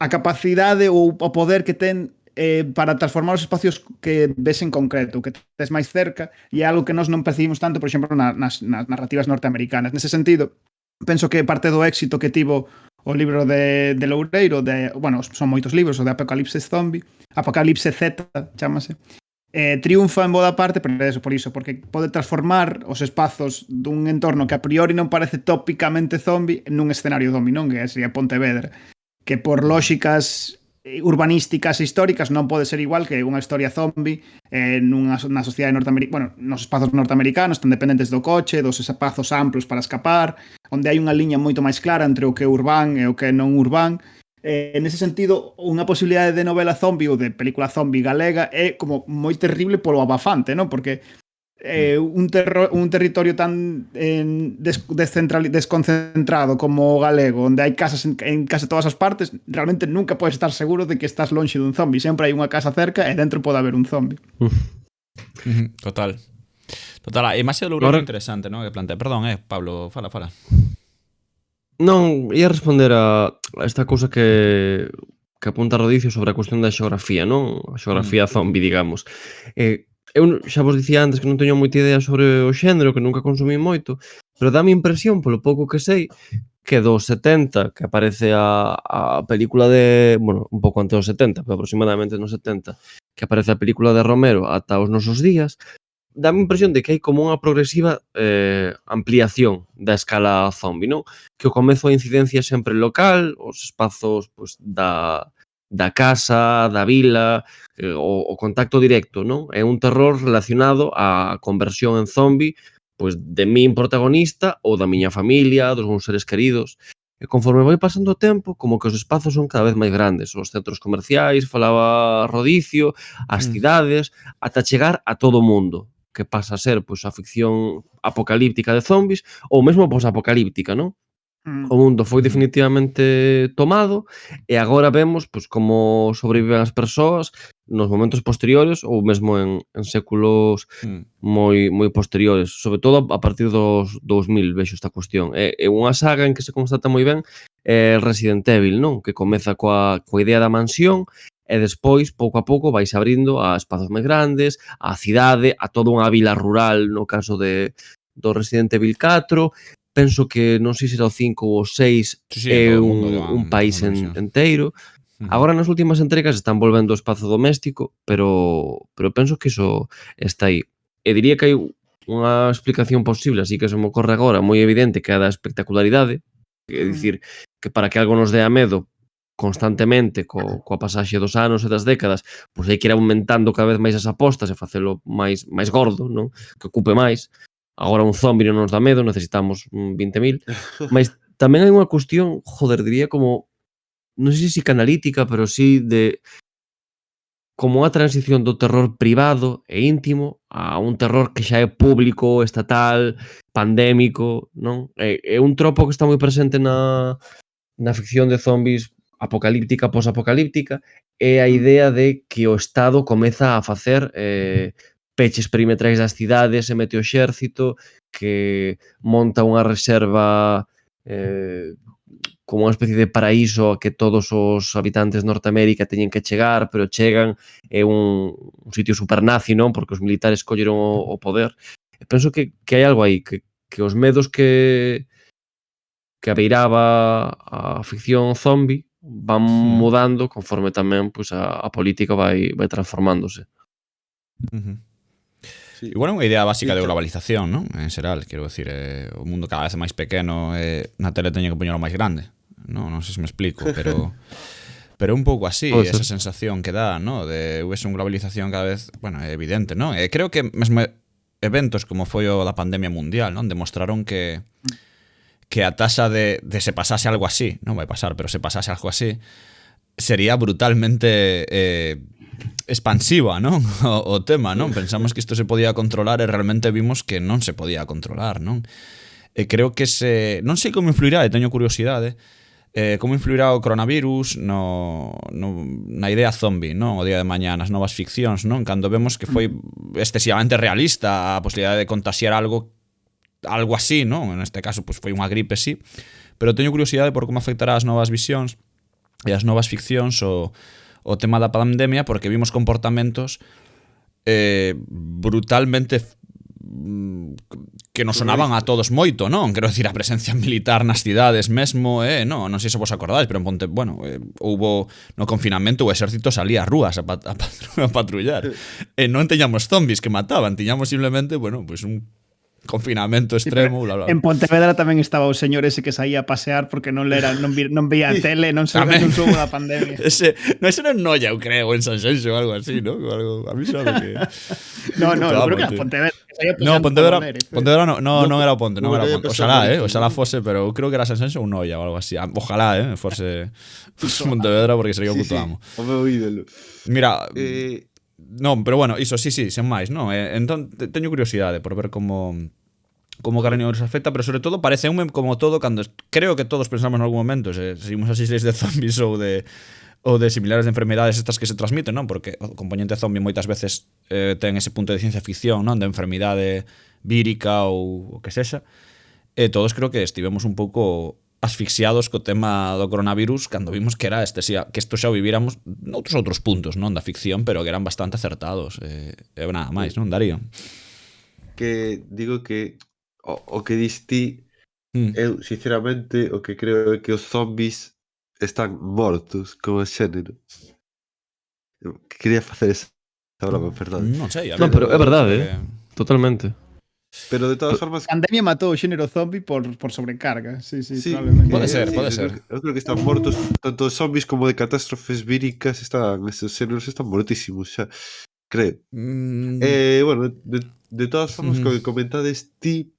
[SPEAKER 6] a capacidade ou o poder que ten para transformar os espacios que ves en concreto, que tes máis cerca, e é algo que nós non percibimos tanto, por exemplo, nas narrativas norteamericanas. Nese sentido, penso que parte do éxito que tivo o libro de Loureiro, bueno, son moitos libros, o de Apocalipse Zombie, Apocalipse Z, chámase, triunfa en boa parte, pero é por iso, porque pode transformar os espazos dun entorno que a priori non parece tópicamente zombie nun escenario zombie, non? Que sería Pontevedra, que por lóxicas urbanísticas e históricas non pode ser igual que unha historia zombie na sociedade norteamericana, bueno, nos espazos norteamericanos tan dependentes do coche, dos espazos amplos para escapar, onde hai unha liña moito máis clara entre o que é urbán e o que é non urbán. Nese sentido, unha posibilidade de novela zombie ou de película zombie galega é como moi terrible polo abafante, non? Porque un territorio tan desconcentrado como o galego, onde hai casas en case todas as partes, realmente nunca podes estar seguro de que estás lonxe dun zombie. Sempre hai unha casa cerca e dentro pode haber un zombie.
[SPEAKER 4] Total. E máis é o logro interesante, non? Que plantea. Perdón, Pablo, fala.
[SPEAKER 8] Non, ia responder a esta cousa que apunta Rodicio sobre a cuestión da xeografía, non? A xeografía zombie, digamos. Eu xa vos dicía antes que non teño moita idea sobre o xénero, que nunca consumí moito, pero dame impresión, polo pouco que sei, que dos 70, que aparece a película de... Bueno, un pouco antes dos 70, pero aproximadamente nos 70, que aparece a película de Romero ata os nosos días, dame impresión de que hai como unha progresiva ampliación da escala zombie, non? Que o comezo a incidencia sempre local, os espazos pues, da casa, da vila, o contacto directo, non? É un terror relacionado á conversión en zombie pues, de min protagonista ou da miña familia, dos meus seres queridos. E conforme vai pasando o tempo, como que os espazos son cada vez máis grandes. Os centros comerciais, falaba Rodicio, as cidades, ata chegar a todo o mundo, que pasa a ser pois, a ficción apocalíptica de zombies ou mesmo posapocalíptica, non? O mundo foi definitivamente tomado e agora vemos pois, como sobreviven as persoas nos momentos posteriores ou mesmo en séculos moi posteriores. Sobre todo a partir dos 2000 vexo esta cuestión. É unha saga en que se constata moi ben Resident Evil, non? Que comeza coa idea da mansión e despois, pouco a pouco, vais abrindo a espazos máis grandes, a cidade, a toda unha vila rural no caso do Resident Evil 4. Penso que non sei se era o 5 ou o 6 é un país enteiro. Agora nas últimas entregas están volvendo ao espazo doméstico, pero penso que iso está aí. E diría que hai unha explicación posible, así que se me ocorre agora, moi evidente, que é a da espectacularidade, é dicir, que para que algo nos dea medo constantemente coa pasaxe dos anos e das décadas, pois hai que ir aumentando cada vez máis as apostas e facelo máis gordo, non? Que ocupe máis. Agora un zombie non nos dá medo, necesitamos 20.000. Mas tamén hai unha cuestión, diría como, non sei se psicanalítica, pero sí de como unha transición do terror privado e íntimo a un terror que xa é público, estatal, pandémico, non? É un tropo que está moi presente na ficción de zombies apocalíptica, posapocalíptica, é a idea de que o Estado comeza a facer peches perimetrais das cidades e mete o exército, que monta unha reserva como unha especie de paraíso a que todos os habitantes de Norteamérica teñen que chegar, pero chegan, é un sitio supernazi, non? Porque os militares colleron o poder. E penso que hai algo aí, que os medos que abeiraba a ficción zombie van mudando conforme tamén pues, a política vai transformándose.
[SPEAKER 4] Igual é unha idea básica de globalización, non? En xeral, quero decir, o mundo cada vez é máis pequeno e na tele teño que poñelo máis grande. Non sei se me explico, pero un pouco así, esa sensación que dá, non? De esa globalización cada vez, bueno, é evidente, non? E creo que mesmo eventos como foi o da pandemia mundial, non? Demostraron que a taxa de se pasase algo así, non vai pasar, pero se pasase algo así, sería brutalmente expansiva, non? O tema, non? Pensamos que isto se podía controlar e realmente vimos que non se podía controlar, non? E creo que non sei como influirá, e teño curiosidade, como influirá o coronavirus na idea zombie, non? O día de mañá, nas novas ficcións, non? Cando vemos que foi excesivamente realista a posibilidade de contaxiar algo así, non? Neste caso, pues, foi unha gripe, sí, pero teño curiosidade por como afectará as novas visións e as novas ficcións o tema da pandemia, porque vimos comportamentos brutalmente que nos sonaban a todos moito, non? Quero dicir, a presencia militar nas cidades mesmo, non sei se vos acordáis, pero en Ponte, bueno, houbo no confinamento o exército salía ás rúas a patrullar. E non teñamos zombies que mataban, tiñamos simplemente, bueno, pues un confinamento extremo, bla, bla.
[SPEAKER 6] En Pontevedra tamén estaba o señor ese que saía a pasear porque non veía a tele, non soubo da pandemia.
[SPEAKER 4] Ese non Noia, eu creo, en Sanxenxo ou algo así, ¿no? Algo, a mí sabe que...
[SPEAKER 6] No, eu creo que era Pontevedra.
[SPEAKER 4] No, Pontevedra non era o Ponte, non era o Ponte. Oxalá fose, pero eu creo que era Sanxenxo ou Noia ou algo así. Ojalá, fose Pontevedra porque sería o puto amo.
[SPEAKER 7] O meu ídolo.
[SPEAKER 4] Mira, non, pero bueno, iso sí, sen máis, non? Entón, teño curiosidade por ver como Carnívoro se afecta, pero sobre todo pareceume como todo cando creo que todos pensamos en algún momento se seguimos así seis de zombies ou de similares de enfermedades estas que se transmiten, non? Porque o componente zombie moitas veces ten ese punto de ciencia ficción, non? De enfermidade vírica ou o que sexa. E todos creo que estivemos un pouco asfixiados co tema do coronavirus cando vimos que era que isto xa o vivíramos noutros outros puntos, non, da ficción, pero que eran bastante acertados. E nada máis, non, Darío?
[SPEAKER 7] Que digo que o que diste eu, sinceramente, o que creo é que os zombies están mortos como xénero. Quería facer esa broma, perdón.
[SPEAKER 4] Non sei,
[SPEAKER 8] Non, pero é verdade, totalmente.
[SPEAKER 7] Pero de todas formas...
[SPEAKER 6] A pandemia matou o xénero zombie por sobrecarga. Sí,
[SPEAKER 4] Pode
[SPEAKER 6] probablemente.
[SPEAKER 4] ser.
[SPEAKER 7] Eu creo que están mortos, tanto os zombies como de catástrofes víricas, esos xéneros están mortísimos xa, creo. Bueno, de todas formas, co que comentades ti,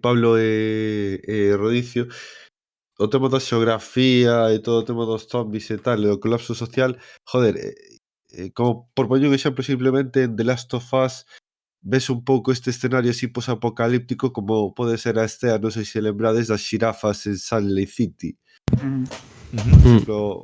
[SPEAKER 7] Pablo e Rodicio, o tema da xeografía e todo o tema dos zombies e tal, e o colapso social, joder, como por poñer un exemplo simplemente en The Last of Us, ves un pouco este escenario así posapocalíptico como pode ser a estea, non sei se lembrades, das xirafas en Salt Lake City. Pero,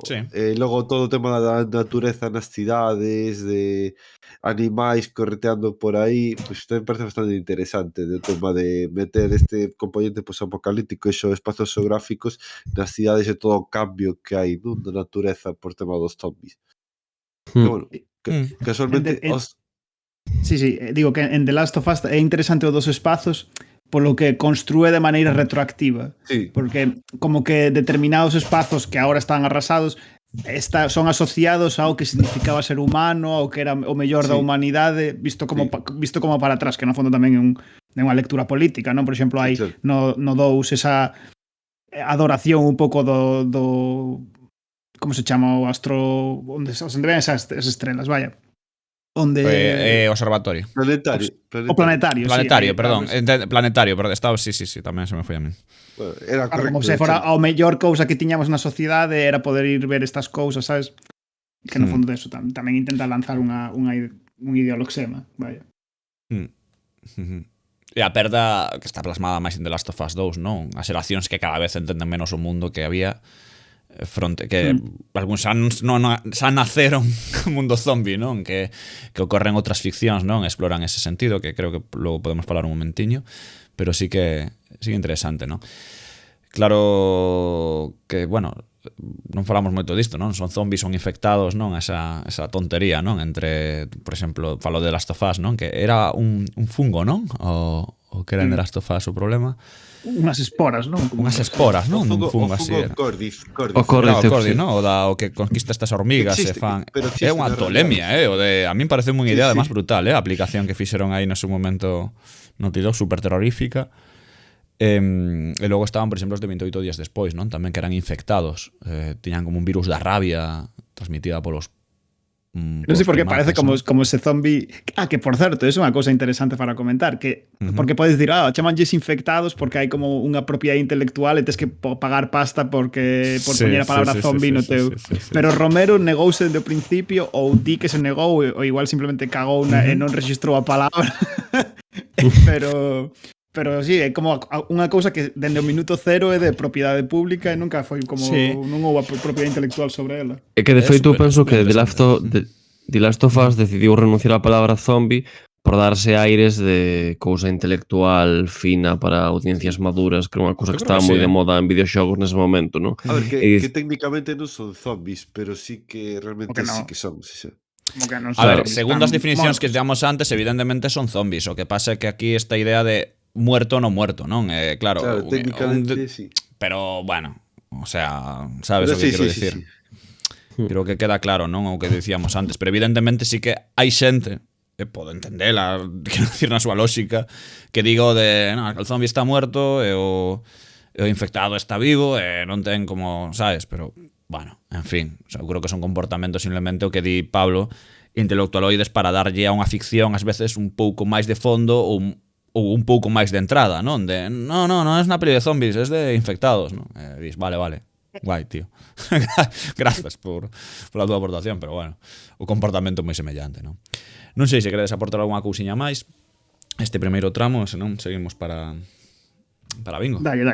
[SPEAKER 7] logo todo o tema da natureza nas cidades, de animais correteando por aí, pois tamén parece bastante interesante o tema de meter este componente posapocalíptico e xo espazos xeográficos nas cidades e todo o cambio que hai, non, da natureza por tema dos zombies. Pero bueno, casualmente
[SPEAKER 6] Sí, digo que en The Last of Us é interesante o dos espazos polo que construe de maneira retroactiva.
[SPEAKER 7] Sí.
[SPEAKER 6] Porque como que determinados espazos que agora están arrasados son asociados ao que significaba ser humano, ao que era o mellor da humanidade, visto como para atrás, que no fondo tamén é unha lectura política, non? Por exemplo, hai no 2 esa adoración un pouco do como se chama o astro onde ven esas estrelas, vaya.
[SPEAKER 4] Observatorio.
[SPEAKER 7] Planetario.
[SPEAKER 6] O planetario,
[SPEAKER 4] perdón. Planetario, perdón. Estaba, sí, tamén se me foi a mí.
[SPEAKER 7] Bueno, era correcto.
[SPEAKER 6] Como se fora a mellor cousa que tiñamos na sociedade era poder ir ver estas cousas, sabes? Que no fondo deso tamén intenta lanzar un ideoloxema, vaya.
[SPEAKER 4] E a perda que está plasmada máis en The Last of Us 2, non? As xeracións que cada vez entenden menos o mundo que había que algúns xa naceron o mundo zombie, non? Que ocorren outras ficcións, non? Exploran ese sentido, que creo que logo podemos falar un momentiño, pero sí que interesante, non? Claro que, bueno, non falamos moito disto, non? Son zombies, son infectados, non? Esa tontería, non? Entre, por exemplo, falo de Last of Us, non? Que era un fungo, non? O que era en The Last of Us o problema.
[SPEAKER 6] Unhas esporas, non?
[SPEAKER 4] Unhas esporas, non? Un fungo así era.
[SPEAKER 7] O
[SPEAKER 4] Cordyceps, non? O que conquista estas hormigas e fan. É unha tolemia, a min parece unha idea además brutal, a aplicación que fixeron aí no seu momento Naughty Dog, super terrorífica. E logo estaban, por exemplo, os de 28 días despois, non? Tamén que eran infectados, tiñan como un virus da rabia transmitida polos
[SPEAKER 6] non sei por que parece como ese zombie. Que por certo, é unha cousa interesante para comentar, que porque podes dicir, chamanlles infectados porque hai como unha propiedade intelectual e tes que pagar pasta por poñer a palabra zombie no teu. Pero Romero negouse desde o principio, ou di que se negou, ou igual simplemente cagou e non registrou a palabra. Pero sí, é como unha cousa que dende o minuto cero é de propiedade pública e nunca foi como non houve propiedade intelectual sobre ela.
[SPEAKER 8] É que de feito penso que The Last of Us decidiu renunciar á palabra zombie por darse aires de cousa intelectual fina para audiencias maduras, que é unha cousa que estaba moi de moda en videoxogos nese momento, non?
[SPEAKER 7] A ver, que técnicamente non son zombies, pero sí que realmente sí que son, sí.
[SPEAKER 6] Como que non
[SPEAKER 4] A ver,
[SPEAKER 6] son,
[SPEAKER 4] segundo as
[SPEAKER 6] están
[SPEAKER 4] definicións que
[SPEAKER 6] mortos.
[SPEAKER 4] damos antes, evidentemente son zombies. O que pasa é que aquí esta idea de muerto o non muerto, non? Claro,
[SPEAKER 7] Claro, técnicamente, sí.
[SPEAKER 4] pero bueno, o sea, sabes
[SPEAKER 7] Pero
[SPEAKER 4] o que
[SPEAKER 7] sí,
[SPEAKER 4] quero
[SPEAKER 7] sí, sí,
[SPEAKER 4] dicir.
[SPEAKER 7] sí.
[SPEAKER 4] Creo que queda claro, non? O que dicíamos antes, pero evidentemente sí que hai xente, podo entendela, quero dicir na súa lógica, que digo de, no, el zombie está muerto e o infectado está vivo e non ten como, sabes, pero bueno, en fin, o sea, eu creo que son comportamentos simplemente o que di Pablo, intelectualoides para darlle a unha ficción ás veces un pouco máis de fondo ou un pouco máis de entrada, non? De, non é unha peli de zombies, es de infectados, non? Dis, vale, guai, tío. Grazas pola túa aportación, pero bueno, o comportamento é moi semellante, non? Non sei se queredes aportar algunha cousiña máis este primeiro tramo, senón seguimos para bingo.
[SPEAKER 6] Dalle.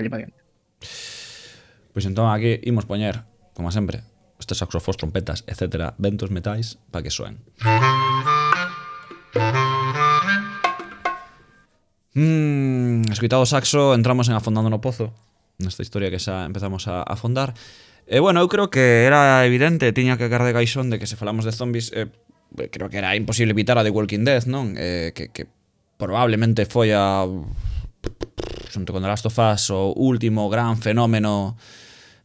[SPEAKER 4] Pois entón aquí imos poñer, como sempre, estes saxofóns, trompetas, etcétera, ventos metais para que soen. Escoitado o saxo, entramos en Afondando no Pozo, nesta historia que xa empezamos a afondar. E bueno, eu creo que era evidente, tiña que caer de gaixón de que se falamos de zombies, creo que era imposible evitar a The Walking Dead, non? Que probablemente foi a xunto con The Last of Us o último gran fenómeno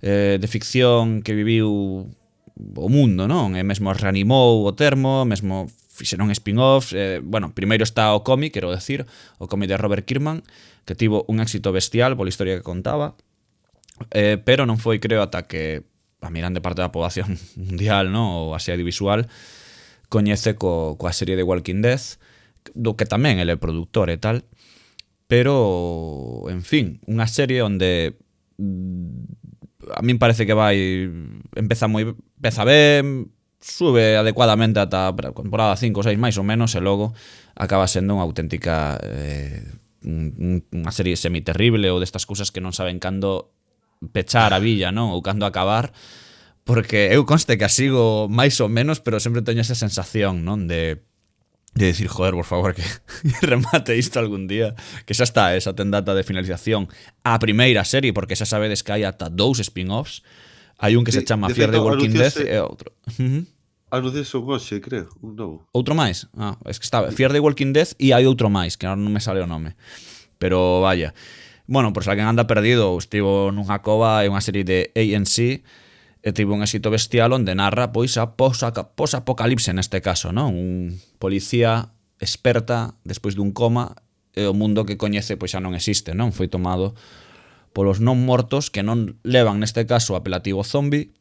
[SPEAKER 4] de ficción que viviu o mundo, non? E mesmo reanimou o termo, mesmo fixeron spin-offs, bueno, primeiro está o cómic, quero decir, o cómic de Robert Kirkman, que tivo un éxito bestial pola historia que contaba, pero non foi, creo, ata que a mirande parte da poboación mundial, non? Ou así audiovisual, coñece coa serie de Walking Dead, do que tamén ele é produtor e tal, pero, en fin, unha serie onde a min parece que empeza ben, sube adecuadamente ata a temporada 5 ou 6 máis ou menos, e logo acaba sendo unha auténtica unha serie semiterrible ou destas cousas que non saben cando pechar a villa, non? Ou cando acabar, porque eu conste que a sigo máis ou menos, pero sempre teño esa sensación, non? De decir, joder, por favor, que remate isto algún día, que xa está, esa ten data de finalización a primeira serie, porque xa sabedes que hai ata 2 spin-offs. Hai un que se chama Fear the Walking Dead e outro.
[SPEAKER 7] Anuncios un hoxe, creo, un novo.
[SPEAKER 4] Outro máis? Es que estaba Fear the Walking Dead e hai outro máis, que agora non me sale o nome. Pero vaya. Bueno, por se alguén anda perdido, estivo nunha cova, é unha serie de ANC, e tivo un éxito bestial onde narra pois a post-apocalipse neste caso, non? Un policía experta despois dun coma e o mundo que coñece pois xa non existe, non? Foi tomado polos non mortos que non levan neste caso o apelativo zombie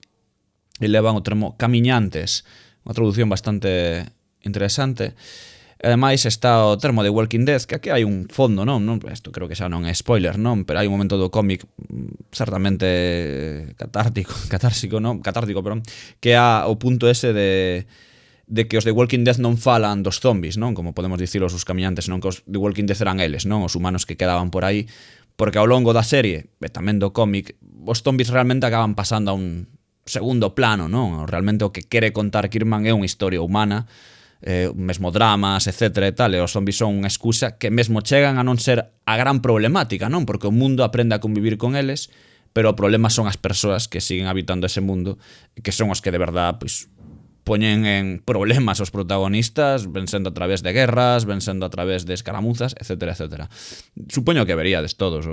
[SPEAKER 4] e levan o termo camiñantes, unha traducción bastante interesante. E ademais está o termo de Walking Dead, que aquí hai un fondo, non? Isto creo que xa non é spoiler, non? Pero hai un momento do cómic certamente catártico, que é o punto ese de que os de Walking Dead non falan dos zombies, non? Como podemos dicir os camiñantes, non? Que os de Walking Dead eran eles, non? Os humanos que quedaban por aí, porque ao longo da serie, e tamén do cómic, os zombies realmente acaban pasando a un segundo plano, non? Realmente o que quere contar Kirkman é unha historia humana, mesmo dramas, etcétera e tal, e os zombies son unha excusa que mesmo chegan a non ser a gran problemática, non? Porque o mundo aprende a convivir con eles, pero o problema son as persoas que siguen habitando ese mundo, que son os que de verdad, pois, poñen en problemas os protagonistas, ven sendo a través de guerras, ven sendo a través de escaramuzas, etcétera, etcétera. Supoño que veríades todos,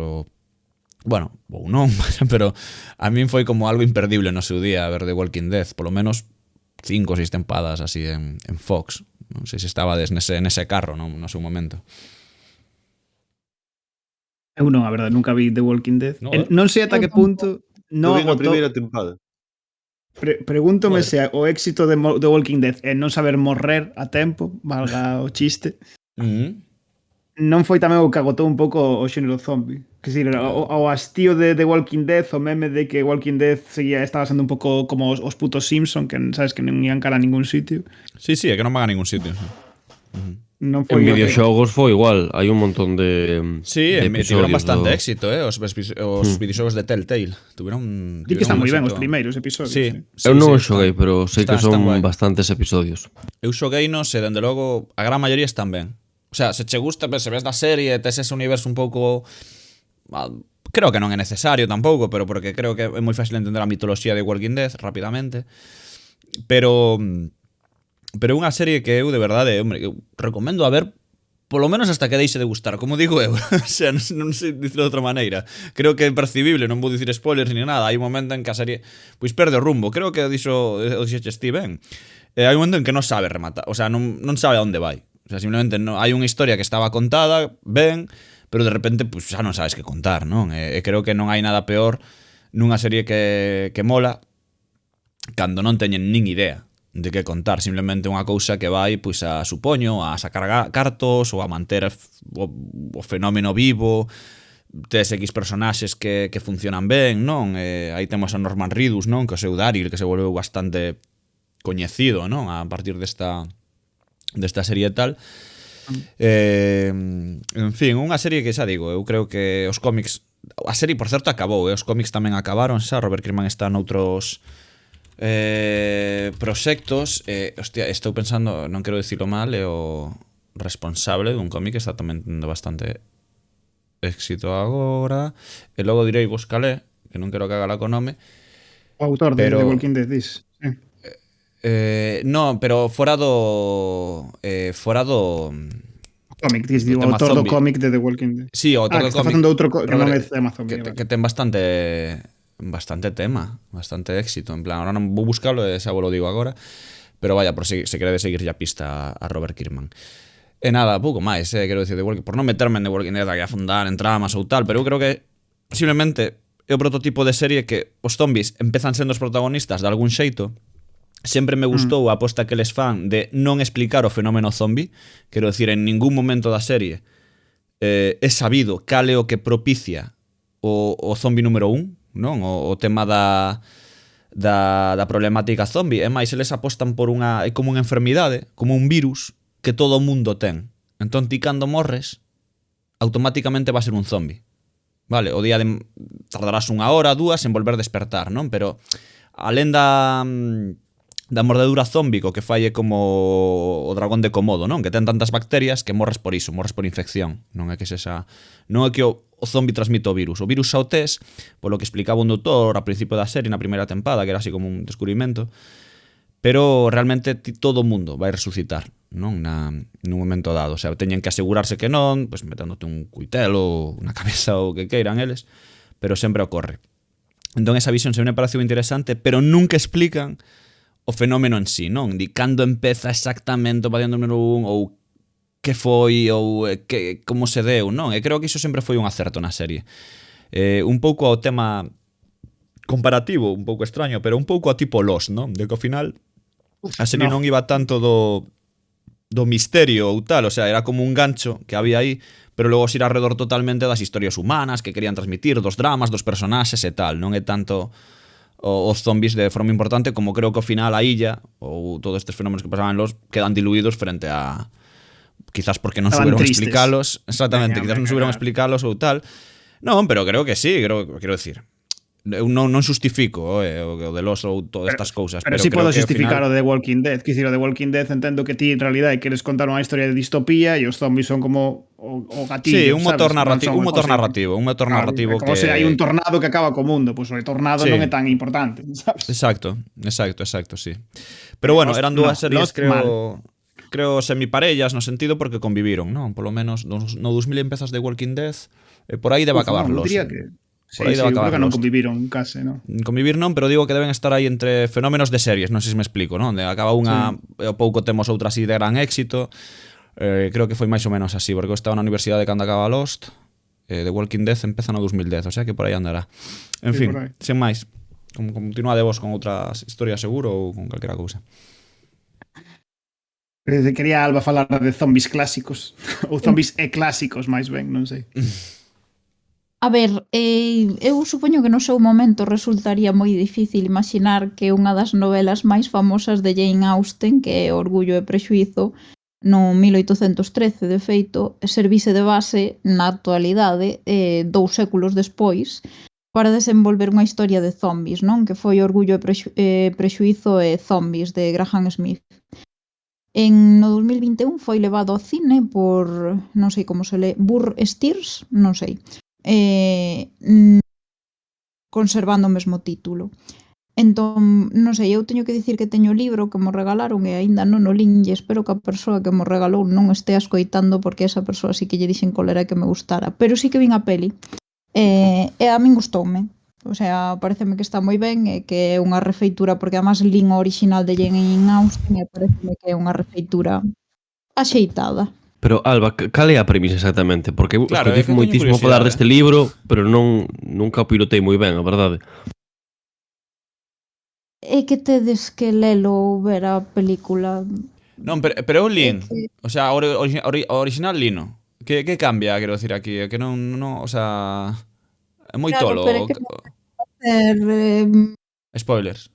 [SPEAKER 4] bueno, ou non, pero a min foi como algo imperdible no seu día ver The Walking Dead, polo menos 5 ou 6 tempadas así en Fox. Non sei se estabades nese carro, non, no seu momento.
[SPEAKER 6] Eu non, a verdade, nunca vi The Walking Dead.
[SPEAKER 4] No,
[SPEAKER 6] Non sei ata que punto non
[SPEAKER 7] Eu vi a
[SPEAKER 6] agotou.
[SPEAKER 7] primeira tempada.
[SPEAKER 6] Pregúntome se o éxito de The Walking Dead é non saber morrer a tempo, valga o chiste. Non foi tamén o que agotou un pouco o xénero zombie. Que si, o hastío de The Walking Dead, o meme de que Walking Dead estaba sendo un pouco como os putos Simpson, que sabes que non ian cara a ningún sitio.
[SPEAKER 4] Sí, é que non van a ningún sitio.
[SPEAKER 6] Non foi
[SPEAKER 8] En videoxogos foi igual, hai un montón de
[SPEAKER 4] sí,
[SPEAKER 8] de
[SPEAKER 4] tiveron
[SPEAKER 8] episodios
[SPEAKER 4] bastante
[SPEAKER 8] do...
[SPEAKER 4] éxito, os videoxogos de Telltale. Tuvieron
[SPEAKER 6] Di que están
[SPEAKER 4] un
[SPEAKER 6] moi ben
[SPEAKER 4] éxito.
[SPEAKER 6] os primeiros episodios.
[SPEAKER 4] Sí.
[SPEAKER 8] Eu non os xoguei, pero sei que
[SPEAKER 4] están
[SPEAKER 8] son
[SPEAKER 4] guai.
[SPEAKER 8] bastantes episodios.
[SPEAKER 4] Eu xogueinos e, dende logo, a gran maioría están ben. O sea, se che gusta, se ves da serie, tes ese universo un pouco... Creo que non é necesario tampouco, pero porque creo que é moi fácil entender a mitoloxía de Walking Dead rapidamente. Pero Pero é unha serie que eu, de verdade, hombre, eu recomendo a ver polo menos hasta que deixe de gustar, como digo eu. O sea, non sei dicirlo de outra maneira. Creo que é percibible, non vou dicir spoilers ni nada. Hai un momento en que a serie pois perde o rumbo. Creo que o dixeche Steve, hai un momento en que non sabe rematar, o sea, non sabe a onde vai. O sea, simplemente hai unha historia que estaba contada, ben, pero de repente pues, xa non sabes que contar, non? E creo que non hai nada peor nunha serie que mola cando non teñen nin idea de que contar, simplemente unha cousa que vai pois a supoño, a sacar cartos ou a manter o fenómeno vivo, tes X personaxes que funcionan ben, non? Aí temos a Norman Reedus, non? Que o seu Daryl, que se volveu bastante coñecido, non? A partir desta serie e tal. En fin, unha serie que xa digo, eu creo que os cómics, a serie por certo acabou, os cómics tamén acabaron, xa Robert Kirkman está noutros proxectos. Hostia, estou pensando, non quero dicilo mal, é o responsable dun cómic que está tamén tendo bastante éxito agora, e logo direi vos calé, que non quero cagala co nome.
[SPEAKER 6] O autor de The Walking Dead, dis.
[SPEAKER 4] Non, pero fora do
[SPEAKER 6] cómic, dis, o autor do cómic de The Walking Dead.
[SPEAKER 4] Sí, o autor do
[SPEAKER 6] está
[SPEAKER 4] cómic
[SPEAKER 6] facendo outro que non é tema zombie.
[SPEAKER 4] que ten bastante tema, bastante éxito. En plan, ahora non vou buscalo e xa vos lo digo agora, pero vaya, por se queredes seguir a pista a Robert Kirkman. E nada, pouco máis, quero dicir, por non meterme en The Walking Dead aquí a fundar en tramas ou tal, pero eu creo que posiblemente é o prototipo de serie que os zombies empezan sendo os protagonistas de algún xeito. Sempre me gustou a aposta que les fan de non explicar o fenómeno zombie. Quero dicir, en ningún momento da serie é sabido cal é o que propicia o zombie número 1, non? O tema da problemática zombie. É máis, eles apostan por é como unha enfermidade, como un virus que todo o mundo ten. Entón, ti cando morres, automáticamente va a ser un zombie. Vale, o día tardarás 1 hora, 2 en volver a despertar, non? Pero alén da mordedura zómbico que falle como o dragón de Komodo, non? Que ten tantas bacterias que morres por iso, morres por infección. Non é que o zombi transmite o virus. O virus xa o tes, polo que explicaba un doutor ao principio da serie, na primeira tempada, que era así como un descubrimento, pero realmente todo o mundo vai resucitar, non? Nun momento dado. O sea, teñen que asegurarse que non, pois metándote un cuitelo, unha cabeza ou que queiran eles, pero sempre ocorre. Entón esa visión sempre me pareceu interesante, pero nunca explican o fenómeno en sí, non? Di cando empeza exactamente o paciente número 1 ou que foi ou como se deu, non? E creo que iso sempre foi un acerto na serie. Un pouco ao tema comparativo, un pouco extraño, pero un pouco a tipo Lost, non? De que ao final a serie non iba tanto do misterio ou tal, o sea, era como un gancho que había aí, pero logo xira alrededor totalmente das historias humanas que querían transmitir, dos dramas, dos personaxes e tal. Non é tanto os zombies de forma importante como creo que ao final a illa ou todos estes fenómenos que pasaban en Lost quedan diluídos frente a quizás porque non souberon explicalos. Exactamente, quizás non souberon explicalos ou tal. Non, pero creo que sí, quero decir. Eu non xustifico o de Lost ou todas estas cousas,
[SPEAKER 6] pero si podo xustificar o de The Walking Dead. Quisir, o de Walking Dead entendo que ti en realidade queres contar unha historia de distopía e os zombies son como o gatillo.
[SPEAKER 4] Sí, un motor narrativo,
[SPEAKER 6] como se hai un tornado que acaba co mundo, pois o tornado non é tan importante, sabes?
[SPEAKER 4] Exacto, sí. Pero bueno, eran dúas series creo semiparellas no sentido porque conviviron, non? Polo menos no 2000 empezas The Walking Dead, por aí debe acabar Lost.
[SPEAKER 6] Diría que por aí debe acabar. Non conviviron case, non?
[SPEAKER 4] Convivir non, pero digo que deben estar aí entre fenómenos de series, non sei se me explico, non? De acaba unha e ao pouco temos outra así de gran éxito. Creo que foi máis ou menos así, porque eu estaba na universidade cando acaba Lost, The Walking Dead empeza no 2010, o sea que por aí andará. En fin, sen máis, continuade vos con outras historias seguro ou con calquera cousa.
[SPEAKER 6] Quería Alba falar de zombies clásicos ou zombies clásicos, máis ben, non sei.
[SPEAKER 5] A ver, eu supoño que no seu momento resultaría moi difícil imaginar que unha das novelas máis famosas de Jane Austen, que é Orgullo e Prexuízo, no 1813, de feito, servise de base na actualidade, 2 séculos despois, para desenvolver unha historia de zombies, non? Que foi Orgullo e Prexuízo e Zombies, de Graham Smith. No 2021 foi levado ao cine por, non sei como se lee, Burr Steers, non sei, conservando o mesmo título. Entón, non sei, eu teño que dicir que teño o libro que mo regalaron e aínda non o lin e espero que a persoa que mo regalou non estea escoitando porque esa persoa sí que lle dixen coller que me gustara. Pero sí que vin a peli e a min gustoume. O sea, pareceme que está moi ben e que é unha refeitura porque además lin o original de Jane Austen e pareceme que é unha refeitura axeitada.
[SPEAKER 8] Pero, Alba, cal é a premisa exactamente? Porque eu
[SPEAKER 4] Claro, é
[SPEAKER 8] escoitei
[SPEAKER 4] que teño
[SPEAKER 8] moitísimo
[SPEAKER 4] curiosidade.
[SPEAKER 8] falar deste libro, pero nunca o pilotei moi ben, a verdade.
[SPEAKER 5] É que tedes que lelo ou ver a película.
[SPEAKER 4] Non, pero eu lin.
[SPEAKER 5] que-
[SPEAKER 4] O sea, o original lino. Que cambia, quero decir aquí? É que non, o sea, é moi
[SPEAKER 5] Claro,
[SPEAKER 4] tolo.
[SPEAKER 5] pero é que non ser
[SPEAKER 4] Spoilers.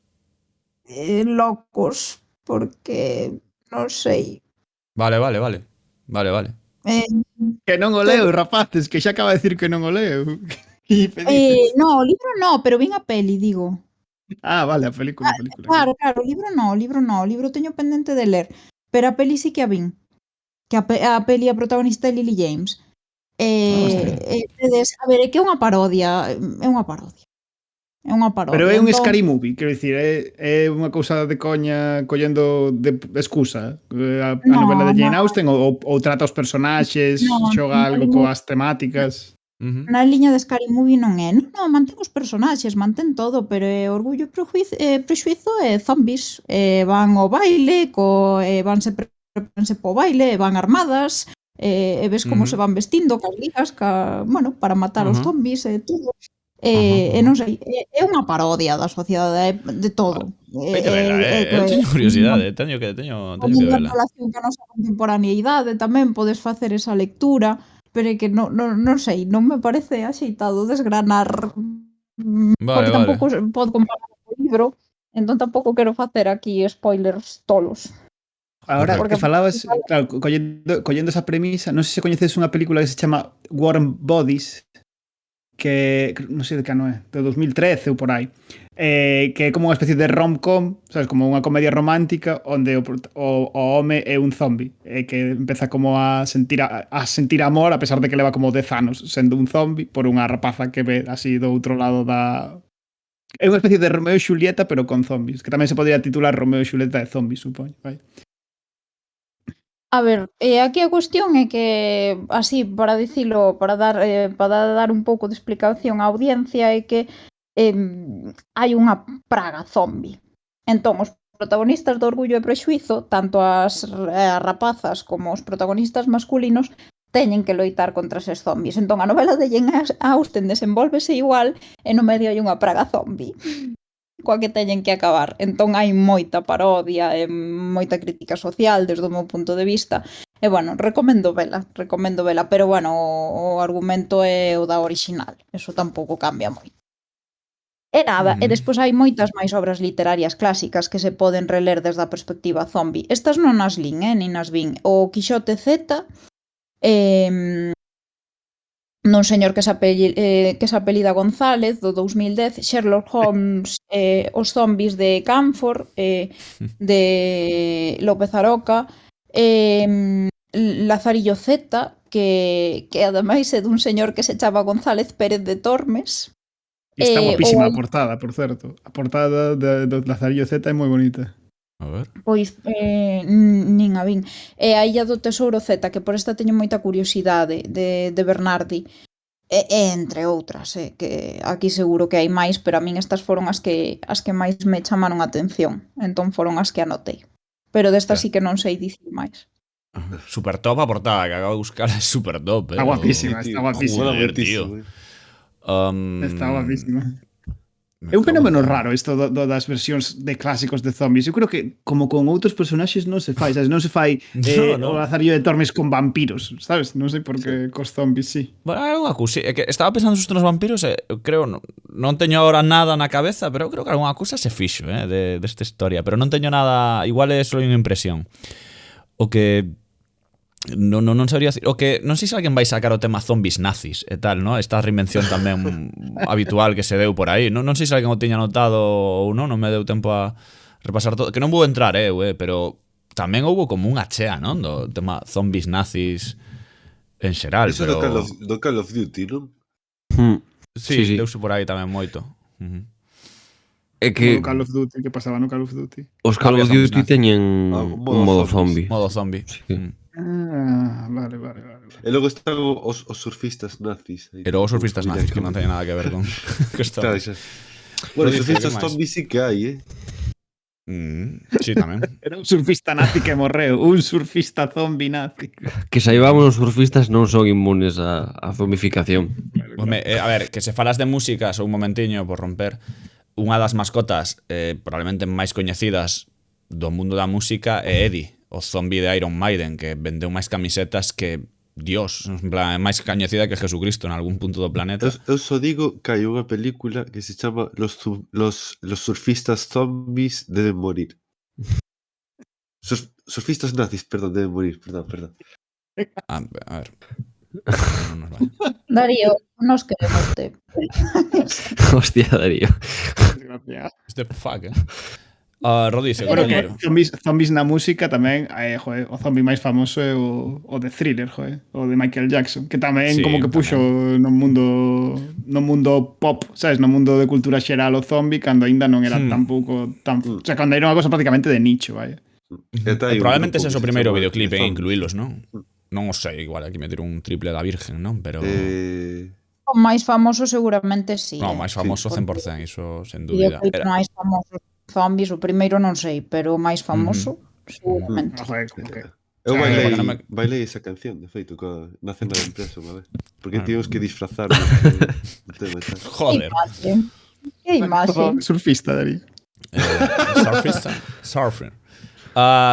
[SPEAKER 5] locos porque non sei.
[SPEAKER 4] Vale.
[SPEAKER 5] Eh,
[SPEAKER 6] Que non o leo, rapaces, que xa acaba de decir que non o leo. Que pedides?
[SPEAKER 5] no, o libro no, pero vin a peli, digo.
[SPEAKER 6] Vale, a película.
[SPEAKER 5] Claro, o libro no, o libro teño pendente de ler, pero a peli sí que a vin. Que a peli a protagonista é Lily James. Tedes, a ver, é que é unha parodia, é unha parodia. É unha parodia.
[SPEAKER 6] Pero é un
[SPEAKER 5] entón-
[SPEAKER 6] scary movie, quero dicir, é unha cousa de coña collendo de excusa a novela de Jane Austen ou trata os personaxes,
[SPEAKER 5] No,
[SPEAKER 6] xoga
[SPEAKER 5] no,
[SPEAKER 6] algo
[SPEAKER 5] no.
[SPEAKER 6] coas temáticas.
[SPEAKER 5] Na liña de Scary Movie non é. Non, mantén os personaxes, mantén todo, pero é Orgullo e Prexuizo e zombies. Van ao baile, vanse po baile, van armadas, e ves como se van vestindo, cas ligas, bueno, para matar os zombies e todo. E non sei, é unha parodia da sociedade, de todo.
[SPEAKER 4] Hai que vela, eu teño curiosidade, teño que
[SPEAKER 5] Poñendo en
[SPEAKER 4] vela.
[SPEAKER 5] relación ca nosa contemporaneidade tamén podes facer esa lectura, pero é que non sei, non me parece axeitado desgranar porque tampouco podo comparar co libro, entón tampouco quero facer aquí spoilers tolos.
[SPEAKER 6] Ahora
[SPEAKER 5] Porque-
[SPEAKER 6] que falabas, claro, collendo esa premisa, non sei se coñeces unha película que se chama Warm Bodies, que non sei de que ano é, de 2013 ou por aí, que é como unha especie de rom-com, sabes, como unha comedia romántica onde o home é un zombi, que empeza como a sentir amor a pesar de que leva como 10 anos sendo un zombi por unha rapaza que ve así do outro lado da... É unha especie de Romeo e Xulieta pero con zombis, que tamén se podría titular Romeo e Xulieta de zombies, supoño, vai.
[SPEAKER 5] A ver, aquí a cuestión é que, así, para dicilo, para dar un pouco de explicación á audiencia, é que hai unha praga zombi. Entón, os protagonistas do Orgullo e Prexuizo, tanto as rapazas como os protagonistas masculinos, teñen que loitar contra eses zombies. Entón, a novela de Jane Austen desenvolvese igual e no medio hai unha praga zombi coa que teñen que acabar. Entón hai moita parodia e moita crítica social desde o meu punto de vista. E bueno, recomendo vela, pero bueno, o argumento é o da original. Eso tampouco cambia moito. E nada, e despois hai moitas máis obras literarias clásicas que se poden reler desde a perspectiva zombi. Estas non as lin, nin as vin. O Quixote Z, non señor que se apelida González, do 2010, Sherlock Holmes, os zombies de Camford, de López Aroca, Lazarillo Z, que ademais é dun señor que se chama González Pérez de Tormes.
[SPEAKER 6] E está guapísima
[SPEAKER 5] ou
[SPEAKER 6] a portada, por certo. A portada do Lazarillo Z é moi bonita.
[SPEAKER 4] A ver.
[SPEAKER 5] Pois nin a vin. E a Illa do Tesouro Z, que por esta teño moita curiosidade de Bernardi. E entre outras, que aquí seguro que hai máis, pero a min estas foron as que máis me chamaron a atención. Entón foron as que anotei. Pero destas sí que non sei dicir máis.
[SPEAKER 4] Super top a portada, que acabo de buscar, é super top.
[SPEAKER 6] Está guapísima, está guapísima.
[SPEAKER 4] Joder, tío.
[SPEAKER 6] Está guapísima. É un fenómeno raro isto das versións de clásicos de zombies. Eu creo que, como con outros personaxes, non se fai, sabes? Non se fai
[SPEAKER 4] No.
[SPEAKER 6] o Lazarillo de Tormes con vampiros, sabes? Non sei por que cos zombies, sí.
[SPEAKER 4] Bueno, hai unha cousa, é que estaba pensando xusto nos vampiros e eu creo, non teño agora nada na cabeza, pero eu creo que algunha cousa se fixo, desta historia, pero non teño nada, igual é só unha impresión. O que non sabría decir, o que non sei se alguén vai sacar o tema zombies nazis e tal, ¿no? Esta reinvención tamén habitual que se deu por aí. Non sei se alguén o tiña notado ou non me deu tempo a repasar todo, que non vou entrar pero tamén houbo como unha chea, non? Do tema zombies nazis en xeral,
[SPEAKER 7] Eso
[SPEAKER 4] pero...
[SPEAKER 7] do Call of Duty, non?
[SPEAKER 4] Sí, deuse por aí tamén moito.
[SPEAKER 8] É
[SPEAKER 6] Que...
[SPEAKER 8] que
[SPEAKER 6] Call of Duty, que pasaba no Call of Duty.
[SPEAKER 8] os Call of
[SPEAKER 4] Había zombies
[SPEAKER 8] Duty
[SPEAKER 4] nazis.
[SPEAKER 8] teñen
[SPEAKER 7] Un
[SPEAKER 8] un modo zombie.
[SPEAKER 4] Modo zombie.
[SPEAKER 8] Sí.
[SPEAKER 6] Vale.
[SPEAKER 7] E logo están os surfistas nazis.
[SPEAKER 4] E logo os surfistas nazis, que non teñen nada que ver con que esto.
[SPEAKER 7] Claro, xa. Bueno,
[SPEAKER 4] Rodicio,
[SPEAKER 7] surfistas
[SPEAKER 4] que máis?
[SPEAKER 7] zombies sí que hai,
[SPEAKER 4] Sí, tamén.
[SPEAKER 6] Era un surfista nazi que morreu. Un surfista zombie nazi.
[SPEAKER 8] Que saibamos, os surfistas non son inmunes á zombificación.
[SPEAKER 4] Home, a ver, que se falas de música, só un momentiño por romper, unha das mascotas probablemente máis coñecidas do mundo da música é Eddie, o zombie de Iron Maiden, que vendeu máis camisetas que Dios, en plan, é máis coñecida que Jesucristo en algún punto do planeta.
[SPEAKER 7] Eu só digo que hai unha película que se chama Los surfistas zombies deben morir. Surfistas nazis, perdón, deben morir, perdón.
[SPEAKER 4] A ver. Non nos vale.
[SPEAKER 5] Darío, nos queremos te.
[SPEAKER 8] Hostia, Darío.
[SPEAKER 6] Desgraciado.
[SPEAKER 4] Este fuck, Rodicio,
[SPEAKER 6] Bueno,
[SPEAKER 4] compañero.
[SPEAKER 6] zombies na música tamén, joder, o zombie máis famoso é o de Thriller, joder, o de Michael Jackson, que tamén
[SPEAKER 4] Sí,
[SPEAKER 6] como que puxo no mundo pop, sabes, no mundo de cultura xeral o zombie cando aínda non era tampouco tan, o sea, cando era unha cosa prácticamente de nicho, vaya.
[SPEAKER 4] Probablemente ese é o primeiro
[SPEAKER 7] videoclip
[SPEAKER 4] videoclip en incluílos, non? Non o sei, igual aquí meter un triple da Virgen, non? Pero
[SPEAKER 5] O máis famoso seguramente sí.
[SPEAKER 4] no, máis famoso 100%, iso sen
[SPEAKER 5] E
[SPEAKER 4] dúbida.
[SPEAKER 5] o máis famoso zombies, o primeiro non sei, pero o máis famoso seguramente.
[SPEAKER 6] Joder, como que
[SPEAKER 7] Eu
[SPEAKER 4] porque non me-
[SPEAKER 7] bailei esa canción, de feito, na cena de empresa unha vez. Porque tíamos que disfrazar o tema, tal.
[SPEAKER 4] Joder.
[SPEAKER 5] Que imaxe.
[SPEAKER 6] surfista, Darío.
[SPEAKER 4] Surfista. Surfer.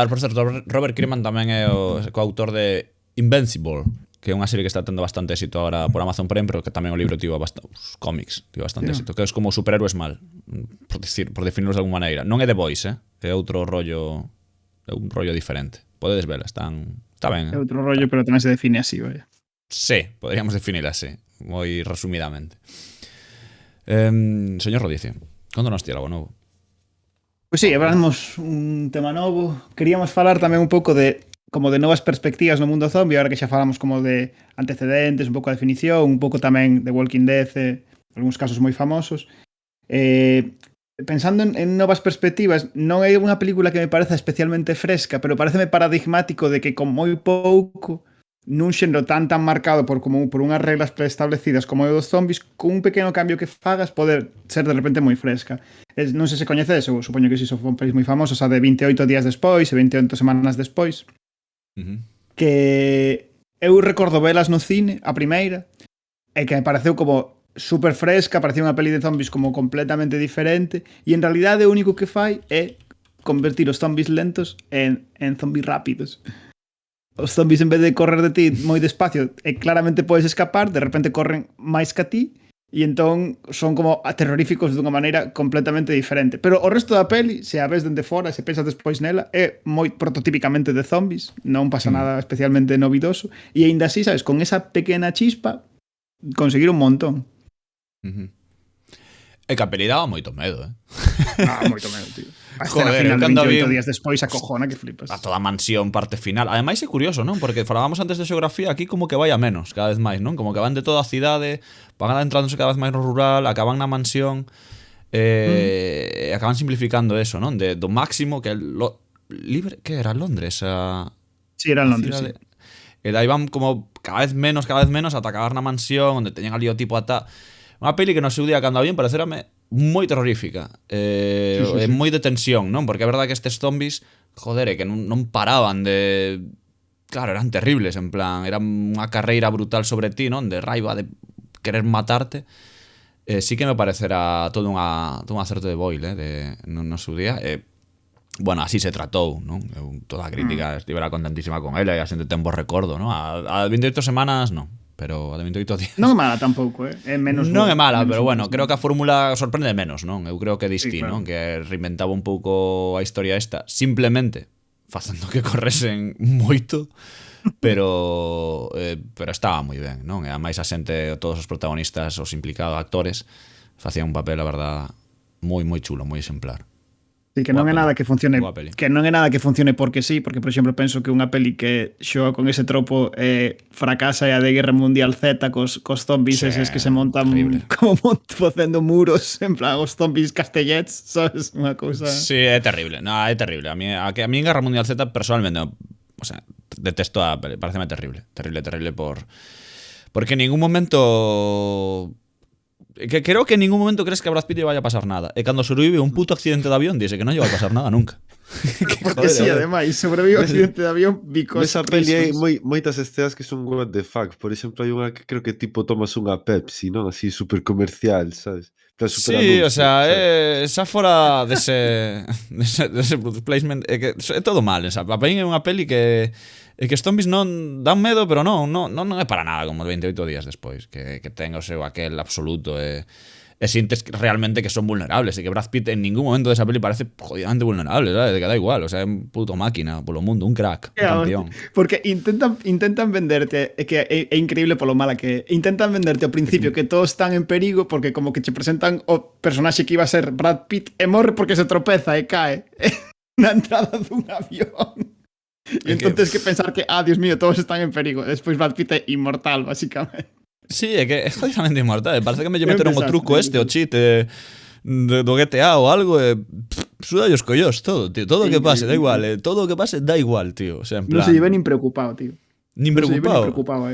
[SPEAKER 4] Por certo, Robert Kirkman tamén é o coautor de Invincible, que é unha serie que está tendo bastante éxito agora por Amazon Prime, pero que tamén o libro tivo bastante, os cómics tivo bastante éxito, que é como superhéroes mal, por definirlos de alguma maneira. Non é The Boys, é outro rollo, é un rollo diferente. Podedes vela, está ben.
[SPEAKER 6] É outro rollo, pero tamén se define así, vaya.
[SPEAKER 4] Sí, podríamos definir así, moi resumidamente. Señor Rodicio, cando nos tira algo novo?
[SPEAKER 6] Pois sí, hablamos un tema novo. Queríamos falar tamén un pouco de como de novas perspectivas no mundo zombie, ahora que xa falamos como de antecedentes, un pouco a definición, un pouco tamén de Walking Dead, algúns casos moi famosos. Pensando en novas perspectivas, non é unha película que me pareza especialmente fresca, pero pareceme paradigmático de que con moi pouco nun xenero tan marcado por unhas reglas preestablecidas como é dos zombies, con un pequeno cambio que fagas poder ser de repente moi fresca. Non sei se coñecedes, eu supoño que si son pelis moi famosos, a de 28 días despois e 28 semanas despois, que eu recordo velas no cine, a primeira, e que me pareceu como super fresca, parecía unha peli de zombies como completamente diferente, e en realidade o único que fai é convertir os zombies lentos en zombies rápidos. Os zombies, en vez de correr de ti moi despacio e claramente podes escapar, de repente corren máis que a ti e entón son como terroríficos dunha maneira completamente diferente. Pero o resto da peli, se a ves dende fora, se pensas despois nela, é moi prototípicamente de zombies, non pasa nada especialmente novidoso, e aínda así, sabes, con esa pequena chispa conseguir un montón.
[SPEAKER 4] É que a peli daba moito medo,
[SPEAKER 6] Moito medo, tío. A escena
[SPEAKER 4] Joder,
[SPEAKER 6] final de
[SPEAKER 4] cando
[SPEAKER 6] 28
[SPEAKER 4] vi
[SPEAKER 6] días despois acojona que flipas.
[SPEAKER 4] a toda a mansión, parte final. Ademais é curioso, non? Porque falábamos antes de xeografía, aquí como que vai a menos cada vez máis, non? Como que van de toda a cidade, van adentrándose cada vez máis no rural, acaban na mansión, e acaban simplificando eso, non? Do máximo que libre, que era Londres,
[SPEAKER 6] Sí, era en Londres, sí.
[SPEAKER 4] E dai van como cada vez menos ata acabar na mansión, onde teñen ali o tipo ata unha peli que no seu día cando a bien parecerame moi terrorífica, sí. Moi de tensión, non? Porque é verdade que estes zombies, joder, que non paraban de... Claro, eran terribles, en plan, era unha carreira brutal sobre ti, non? De raiva, de querer matarte. Sí que me parecerá todo un acerto de Boyle, no seu día. Bueno, así se tratou, non? Toda a crítica estivera contentísima con ela e a xente ten bo recordo, non? A 28 semanas, non. Pero a de 28 días...
[SPEAKER 6] Non é mala tampouco, é menos...
[SPEAKER 4] Non é mala, pero bueno, creo que a fórmula sorprende menos, non? Eu creo que distí,
[SPEAKER 6] claro.
[SPEAKER 4] non? Que reinventaba un pouco a historia esta, simplemente facendo que corresen moito, pero estaba moi ben, non? E ademais a xente, todos os protagonistas, os implicados actores, facían un papel, a verdad, moi chulo, moi exemplar.
[SPEAKER 6] Sí, que non é nada que funcione,
[SPEAKER 4] Boa peli.
[SPEAKER 6] que non é nada que funcione porque sí, porque por exemplo penso que unha peli que xoga con ese tropo fracasa é a de Guerra Mundial Z cos zombies
[SPEAKER 4] Sí,
[SPEAKER 6] eses que se montan
[SPEAKER 4] terrible.
[SPEAKER 6] como facendo muros, en plan os zombies castellets, sabes, unha cousa.
[SPEAKER 4] Sí, é terrible. No, é terrible. A mí en Guerra Mundial Z personalmente, o sea, detesto a peli, pareceme terrible, terrible porque en ningún momento que creo que en ningún momento crees que a Brad Pitt lle vaya a pasar nada. E cando sobrevive un puto accidente de avión, dice que non lle vai a pasar nada nunca.
[SPEAKER 6] Porque sí, ademais, sobrevive o accidente de avión because
[SPEAKER 7] Nesa peli hai
[SPEAKER 6] reasons.
[SPEAKER 7] moitas escenas que son what the fuck. Por exemplo, hai unha que creo que tipo tomas unha Pepsi, non? Así super comercial, sabes? Plan super
[SPEAKER 4] Sí, o
[SPEAKER 7] anuncio,
[SPEAKER 4] sea,
[SPEAKER 7] sabes?
[SPEAKER 4] xa fora dese product placement, é que é todo mal, esa. A mí é unha peli que os zombies non dan medo, pero non é para nada como 28 días despois, que ten o seu aquel absoluto e sintes realmente que son vulnerables e que Brad Pitt en ningún momento desa peli parece jodidamente vulnerable, ¿sabes? De que da igual, o sea, é un puto máquina polo mundo, un crack, un campeón.
[SPEAKER 6] Porque intentan venderte, que é increíble polo mala que é, intentan venderte ao principio que todos están en perigo porque como que che presentan o personaxe que iba a ser Brad Pitt e morre porque se tropeza e cae na entrada dun avión. E entonces que pensar que, Dios mío, todos están en perigo. Despois Brad Pitt é inmortal, basicamente.
[SPEAKER 4] Sí, é que é jodidamente inmortal. Parece que me lle meteron o
[SPEAKER 6] Desastre,
[SPEAKER 4] truco este, o cheat do GTA ou algo e suda os collos todo, tío. Todo o que pase, da igual, todo o que pase da igual, tío. O sea, en plan,
[SPEAKER 6] Non se lleve nin preocupado, tío.
[SPEAKER 4] nin
[SPEAKER 6] Non se lleve
[SPEAKER 4] preocupado.
[SPEAKER 6] nin preocupado,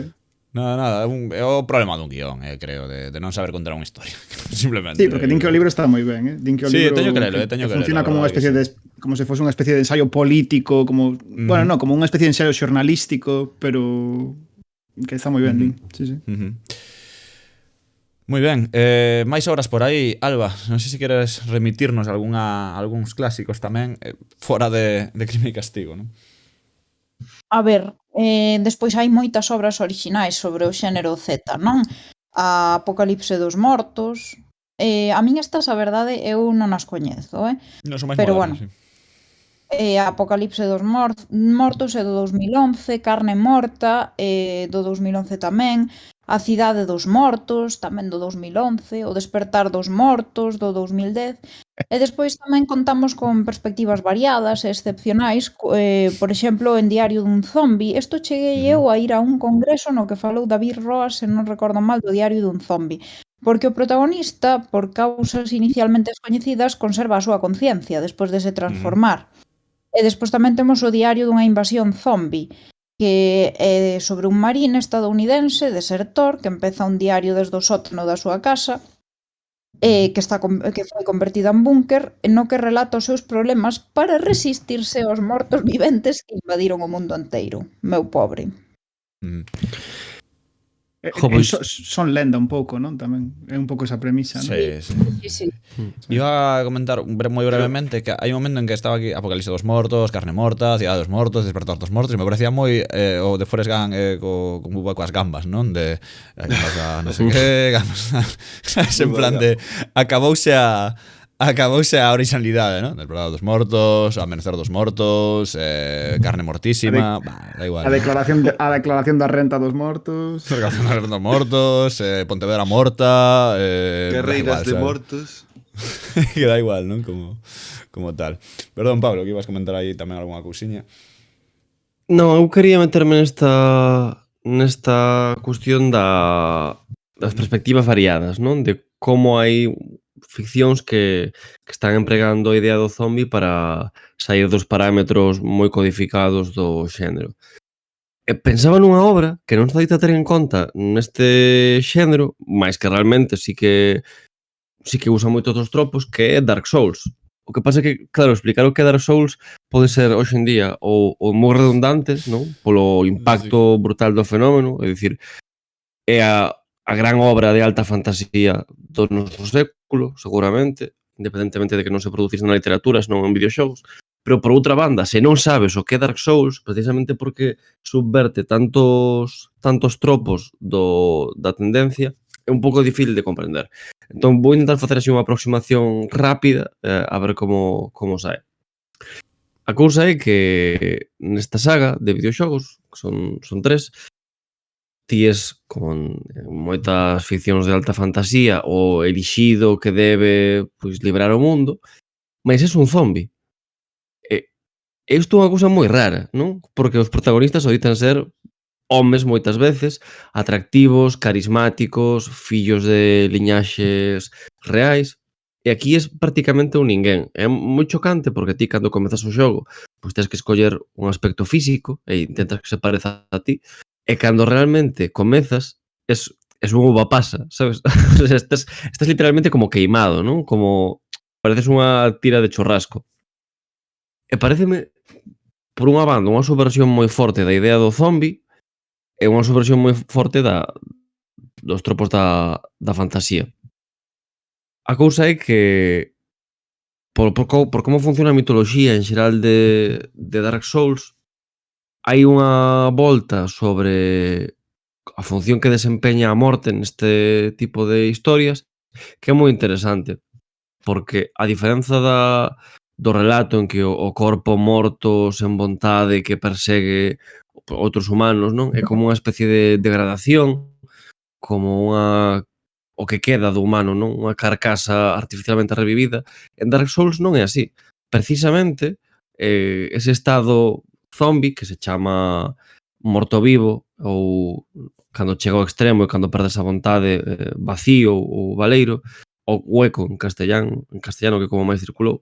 [SPEAKER 4] Nada, é o problema dun guión, creo, de non saber contar unha historia. Simplemente.
[SPEAKER 6] Sí, porque din que o libro está moi ben, Din que o
[SPEAKER 4] Sí,
[SPEAKER 6] libro
[SPEAKER 4] teño que lelo, teño que
[SPEAKER 6] funciona
[SPEAKER 4] lelo,
[SPEAKER 6] como
[SPEAKER 4] a
[SPEAKER 6] unha
[SPEAKER 4] verdade
[SPEAKER 6] especie de como se fose unha especie de ensayo político, como, bueno, no, como unha especie de ensayo xornalístico, pero que está moi ben, din. Sí, sí.
[SPEAKER 4] Moi ben, máis obras por aí, Alba, non sei se queres remitirnos algúns clásicos tamén, fora de Crime e Castigo, non?
[SPEAKER 5] A ver, despois hai moitas obras orixinais sobre o xénero Z, non? A Apocalipse dos Mortos. A min estas, a verdade, eu non as coñezo,
[SPEAKER 4] Non son máis
[SPEAKER 5] pero
[SPEAKER 4] modernas,
[SPEAKER 5] bueno.
[SPEAKER 4] sí.
[SPEAKER 5] Apocalipse dos Mortos é do 2011, Carne Morta do 2011 tamén, A Cidade dos Mortos tamén do 2011, O Despertar dos Mortos do 2010, e despois tamén contamos con perspectivas variadas e excepcionais, por exemplo, en Diario dun Zombi. Isto cheguei eu a ir a un congreso no que falou David Roas, se non recordo mal, do Diario dun Zombi, porque o protagonista, por causas inicialmente descoñecidas, conserva a súa conciencia despois de se transformar. E despois tamén temos o Diario dunha invasión zombi, que é sobre un marín estadounidense, desertor, que empeza un diario desde o sótano da súa casa, que foi convertida en búnker, no que relata os seus problemas para resistirse aos mortos viventes que invadiron o mundo enteiro. Meu pobre.
[SPEAKER 6] Son lenda un pouco, non? Tamén é un pouco esa premisa, non?
[SPEAKER 4] Sí. Iba a comentar moi brevemente que hai un momento en que estaba aquí Apocalipse dos Mortos, Carne Morta, Cidade dos Mortos, Despertar dos Mortos, e me parecía moi o de Forrest Gump coas gambas, non? De gambas a non sei que, gambas sabes, en plan de acabouse a originalidade, non? Despertar dos Mortos, Amanecer dos Mortos, Carne Mortísima, da igual.
[SPEAKER 6] A declaración da renta dos mortos.
[SPEAKER 4] Declaración da renta dos mortos, Pontevedra morta,
[SPEAKER 7] Carreiras de mortos.
[SPEAKER 4] Que da igual, non? Como tal. Perdón, Pablo, que ibas a comentar aí tamén algunha cousiña.
[SPEAKER 8] Non, eu quería meterme nesta cuestión das perspectivas variadas, non? De como hai ficcións que están empregando a idea do zombi para sair dos parámetros moi codificados do xénero. E pensaba nunha obra que non está dita ter en conta neste xénero, máis que realmente sí que usa moito outros tropos, que é Dark Souls. O que pasa é que, claro, explicar o que é Dark Souls pode ser hoxe en día ou moi redundante, non? Polo impacto brutal do fenómeno, é dicir, é a gran obra de alta fantasía do noso século, seguramente, independentemente de que non se producise na literatura, senón en videoxogos. Pero, por outra banda, se non sabes o que é Dark Souls, precisamente porque subverte tantos tropos da tendencia, é un pouco difícil de comprender. Entón, vou intentar facer así unha aproximación rápida a ver como sae. A cousa é que nesta saga de videoxogos, que son 3, tíes con moitas ficcións de alta fantasía o elixido que debe librar o mundo, mas é un zombi. E isto é unha cousa moi rara, non? Porque os protagonistas oitan ser homes moitas veces, atractivos, carismáticos, fillos de liñaxes reais, e aquí é prácticamente un ninguén. É moi chocante porque ti cando comezas o xogo, pois tens que escoller un aspecto físico e intentas que se pareza a ti, e cando realmente comezas, es un uva pasa, sabes? O sea, estás literalmente como queimado, non? Como pareces unha tira de churrasco. E paréceme, por unha banda, unha subversión moi forte da idea do zombi, é unha subversión moi forte dos tropos da fantasía. A cousa é que por como funciona a mitoloxía en xeral de Dark Souls, hai unha volta sobre a función que desempeña a morte neste tipo de historias que é moi interesante, porque a diferenza do relato en que o corpo morto sen vontade que persegue outros humanos, non? É como unha especie de degradación, como o que queda do humano, non? Unha carcasa artificialmente revivida. En Dark Souls non é así. Precisamente, ese estado zombi que se chama morto vivo ou cando chega ao extremo e cando perdes a vontade, vacío ou baleiro, ou hueco en castellano que como máis circulou,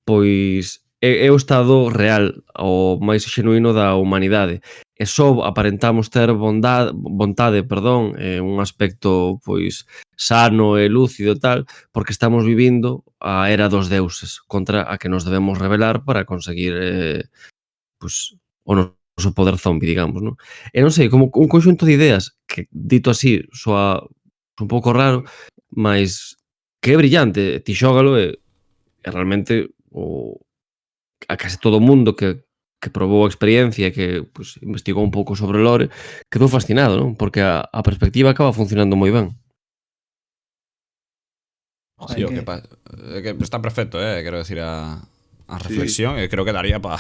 [SPEAKER 8] pois é o estado real, o máis xenuíno da humanidade. E só aparentamos ter vontade, un aspecto pois sano e lúcido e tal, porque estamos vivindo a era dos deuses, contra a que nos debemos rebelar para conseguir pois o noso poder zombi, digamos, non? E non sei, como un conxunto de ideas que, dito así, soa un pouco raro, mas que é brillante. Ti xógalo e realmente a case todo o mundo que probou a experiencia e que pues, investigou un pouco sobre o lore quedou fascinado, non? Porque a perspectiva acaba funcionando moi ben.
[SPEAKER 4] Sí, o que está perfecto, quero decir a reflexión, e creo que daría pa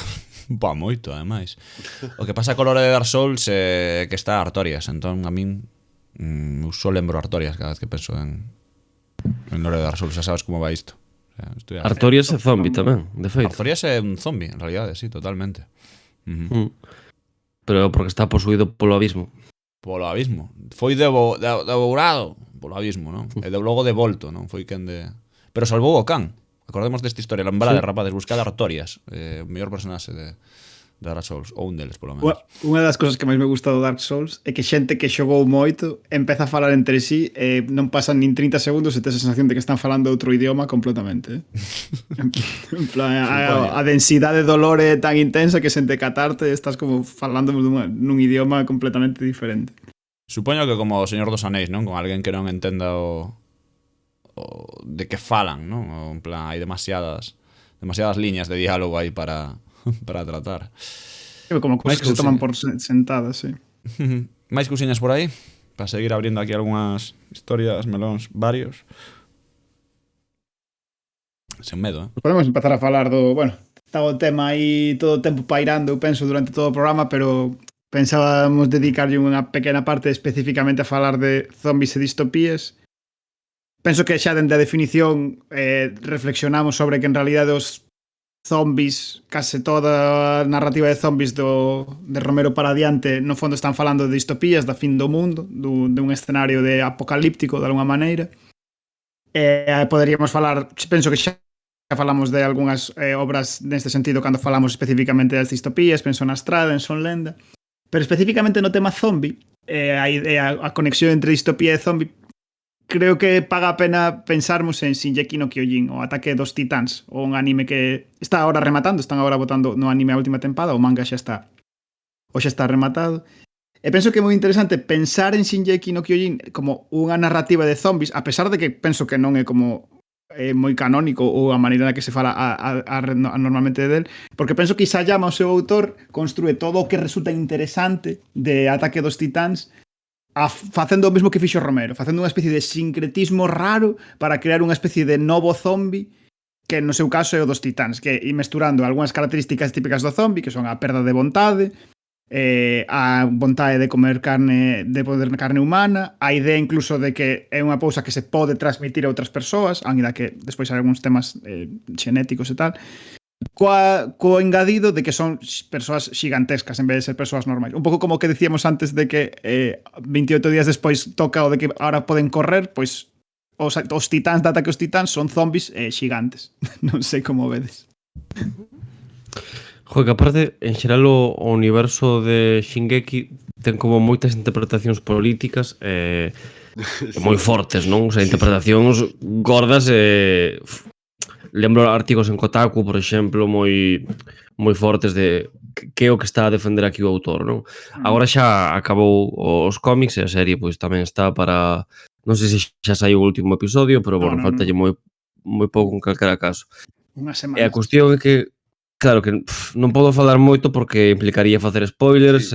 [SPEAKER 4] moito, ademais. O que pasa co lore de Dark Souls é que está Artorias, entón a min só lembro Artorias cada vez que penso en lore de Dark Souls, xa sabes como vai isto.
[SPEAKER 8] Artorias é zombi tamén, de feito.
[SPEAKER 4] Artorias é un zombi, en realidade, sí, totalmente.
[SPEAKER 8] Pero porque está posuído polo abismo.
[SPEAKER 4] Polo abismo. Foi devorado polo abismo, non? E logo devolto, non? Foi quen de... Pero salvou o can. Acordemos desta historia, lembrade, rapazes, buscade Artorias, o mellor personaxe de Dark Souls, ou un deles, polo menos.
[SPEAKER 6] Unha das cosas que máis me gusta do Dark Souls é que xente que xogou moito empeza a falar entre sí e non pasan nin 30 segundos e tes a sensación de que están falando outro idioma completamente. En plan, a densidade do lore é tan intensa que sen decatarte estás como falando nun idioma completamente diferente.
[SPEAKER 4] Supoño que como o Señor dos Anéis, non? Con alguén que non entenda o de que falan, non? En plan, hai demasiadas liñas de diálogo aí para tratar.
[SPEAKER 6] Como cosas que se toman por sentadas, sí.
[SPEAKER 4] Máis cousiñas por aí? Para seguir abrindo aquí algunhas historias, melóns varios. Sen medo,
[SPEAKER 6] Podemos empezar a falar do... Bueno, está o tema aí todo o tempo pairando, eu penso, durante todo o programa, pero pensábamos dedicarlle unha pequena parte especificamente a falar de zombies e distopías. Penso que xa dende a definición reflexionamos sobre que en realidade os zombies, case toda a narrativa de zombies de Romero para adiante, no fondo están falando de distopías, da fin do mundo, dun escenario de apocalíptico de alguma maneira. Poderíamos falar, penso que xa falamos de algunhas obras neste sentido cando falamos especificamente das distopías, penso na Estrada, en Sonlenda, pero especificamente no tema zombie, a conexión entre distopía e zombie, creo que paga a pena pensarmos en Shingeki no Kyojin, o Ataque dos Titans, o un anime que está agora rematando, están agora botando no anime a última tempada, o manga xa está rematado. E penso que é moi interesante pensar en Shingeki no Kyojin como unha narrativa de zombies, a pesar de que penso que non é como moi canónico ou a maneira na que se fala normalmente del, porque penso que Isayama, o seu autor, construe todo o que resulta interesante de Ataque dos Titans facendo o mesmo que fixo Romero, facendo unha especie de sincretismo raro para crear unha especie de novo zombi que no seu caso é o dos titans, que mesturando algunhas características típicas do zombi, que son a perda de vontade, a vontade de comer carne, de poder carne humana, a idea incluso de que é unha cousa que se pode transmitir a outras persoas, aínda que despois hai algúns temas xenéticos e tal, co engadido de que son persoas xigantescas en vez de ser persoas normais. Un pouco como o que decíamos antes de que 28 días despois toca o de que ahora poden correr, pois os titáns de Ataque aos Titáns son zombies xigantes. Non sei como vedes.
[SPEAKER 8] Joder, que aparte, en xeral o universo de Shingeki ten como moitas interpretacións políticas moi fortes, non? O sea, interpretacións gordas lembro artigos en Kotaku, por exemplo, moi fortes de que é o que está a defender aquí o autor, non? Agora xa acabou os cómics e a serie pois tamén está para... Non sei se xa saiu o último episodio, pero bueno, faltalle moi pouco en calquera caso.
[SPEAKER 6] Unha semana.
[SPEAKER 8] E a cuestión é que claro que non podo falar moito porque implicaría facer spoilers,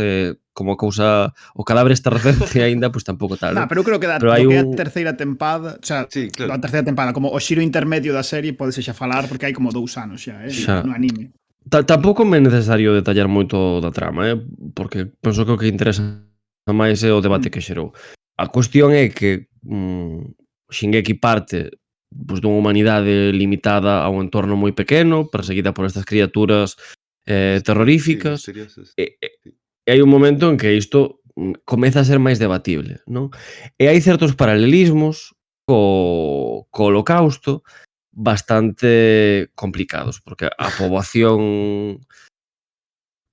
[SPEAKER 8] como a cousa o cadáver está recente aínda, pois tampouco tal, non?
[SPEAKER 6] Pero eu creo que do que é a terceira tempada, o sea, a terceira tempada, como o xiro intermedio da serie, podese xa falar porque hai como 2 anos xa, no anime.
[SPEAKER 8] Tampouco me é necesario detallar moito da trama, porque penso que o que interesa máis é o debate que xerou. A cuestión é que Shingeki parte pois dunha humanidade limitada a un entorno moi pequeno, perseguida por estas criaturas terroríficas, e hai un momento en que isto comeza a ser máis debatible, non? E hai certos paralelismos co Holocausto bastante complicados, porque a poboación...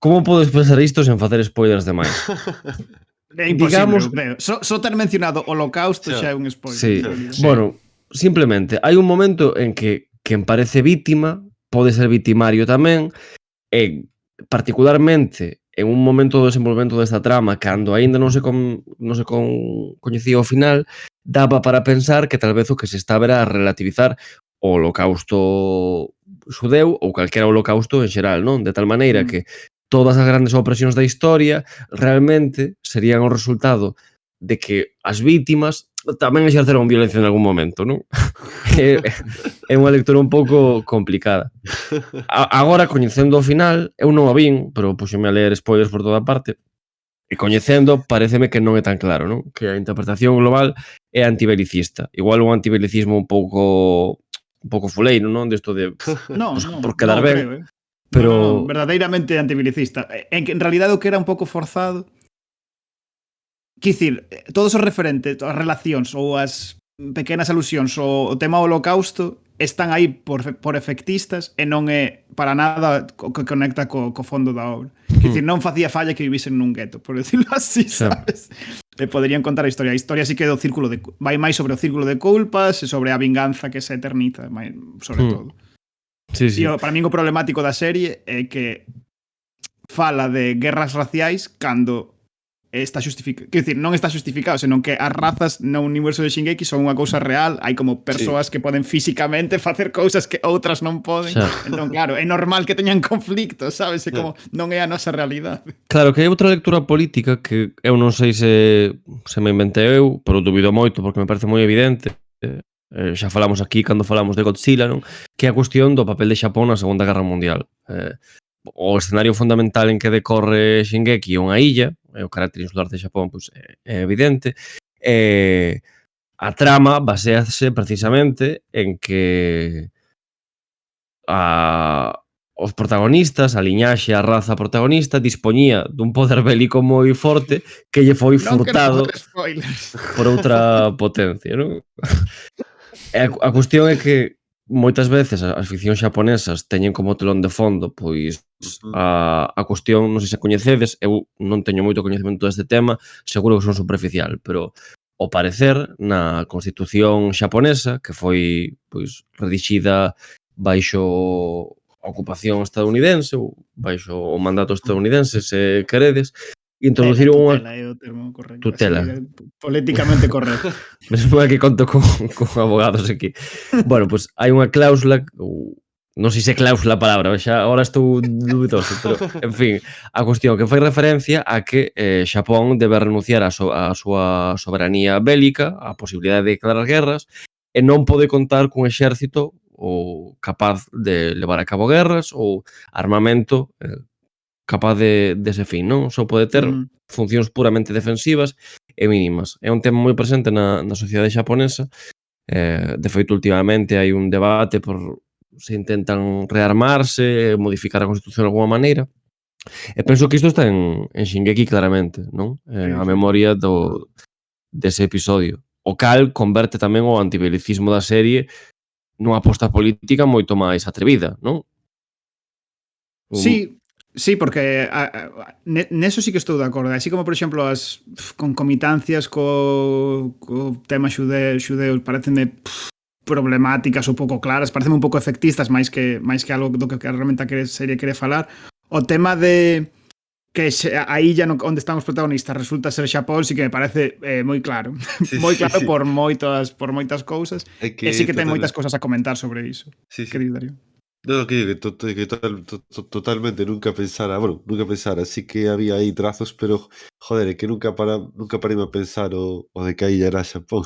[SPEAKER 8] Como podo expresar isto sen facer spoilers demais?
[SPEAKER 6] É imposible, creo. Só ter mencionado Holocausto xa é un spoiler.
[SPEAKER 8] Sí, bueno... Simplemente, hai un momento en que quen parece vítima pode ser vitimario tamén, e particularmente en un momento do desenvolvemento desta trama, cando aínda non se coñecía o final, daba para pensar que tal vez o que se estaba era a relativizar o holocausto xudeu ou calquera holocausto en xeral, non? De tal maneira que todas as grandes opresións da historia realmente serían o resultado de que as vítimas tamén exerceron violencia en algún momento, non? É unha lectura un pouco complicada. Agora, coñecendo o final, eu non o vin, pero puxeme a ler spoilers por toda parte, e coñecendo, pareceme que non é tan claro, non? Que a interpretación global é antibelicista. Igual un antibelicismo un pouco fuleiro, non? Desto de por quedar ben. Pero
[SPEAKER 6] verdadeiramente antibelicista. En realidad o que era un pouco forzado. Quer dicir, todos os referentes, as relacións ou as pequenas alusións o tema holocausto están aí por efectistas e non é para nada o que conecta co fondo da obra. Quer dicir, non facía falla que vivisen nun gueto, por decirlo así, sabes? E poderían contar a historia. A historia sí que é do círculo de... vai máis sobre o círculo de culpas e sobre a vinganza que se eterniza, sobre todo.
[SPEAKER 8] Sí, sí.
[SPEAKER 6] E para min o problemático da serie é que fala de guerras raciais cando está justificado, quer dicir, non está justificado, senón que as razas no universo de Shingeki son unha cousa real, hai como persoas que poden físicamente facer cousas que outras non poden. Entón, claro, é normal que teñan conflictos, sabes? É como non é a nosa realidade.
[SPEAKER 8] Claro, que hai outra lectura política que eu non sei se me inventei eu, pero dubido moito porque me parece moi evidente. Xa falamos aquí cando falamos de Godzilla, non? Que é a cuestión do papel de Xapón na Segunda Guerra Mundial. O escenario fundamental en que decorre Shingeki é unha illa, o carácter insular de Xapón pois, é evidente, a trama basease precisamente en que os protagonistas, a liñaxe, a raza protagonista dispoñía dun poder bélico moi forte que lle foi furtado por outra potencia, non? A cuestión é que moitas veces as ficcións xaponesas teñen como telón de fondo pois a cuestión, non sei se coñecedes, eu non teño moito coñecemento deste tema, seguro que son superficial, pero ao parecer na Constitución xaponesa, que foi pois redixida baixo a ocupación estadounidense ou baixo o mandato estadounidense, se queredes, introduciron unha
[SPEAKER 6] tutela, é o termo correcto.
[SPEAKER 8] Tutela.
[SPEAKER 6] Políticamente correcto.
[SPEAKER 8] Mesmo que conto con abogados aquí. Bueno, pois hai unha cláusula, non sei se cláusula a palabra, xa agora estou dubidoso, pero, en fin, a cuestión que fai referencia a que Xapón debe renunciar á súa soberanía bélica, á posibilidade de declarar guerras, e non pode contar cun exército ou capaz de levar a cabo guerras ou armamento capaz de ese fin, non? Só pode ter funcións puramente defensivas e mínimas. É un tema moi presente na sociedade xaponesa. De feito, últimamente hai un debate por se intentan rearmarse, modificar a Constitución de alguma maneira. E penso que isto está en Shingeki claramente, non? A memoria dese episodio. O cal converte tamén o antibelicismo da serie nunha aposta política moito máis atrevida, non?
[SPEAKER 6] Sí, sí, porque neso sí que estou de acordo. Así como, por exemplo, as concomitancias co tema xudeus parecenme problemáticas ou pouco claras, parecen un pouco efectistas máis que algo do que realmente a serie quere falar. O tema de que a illa onde están os protagonistas resulta ser Xapón, sí que me parece moi claro. Moi claro por moitas cousas. E sí que ten moitas cousas a comentar sobre iso. Querido Darío.
[SPEAKER 7] No, que totalmente nunca pensara, sí que había aí trazos, pero joder, é que nunca parei a pensar o de que a illa era Xapón.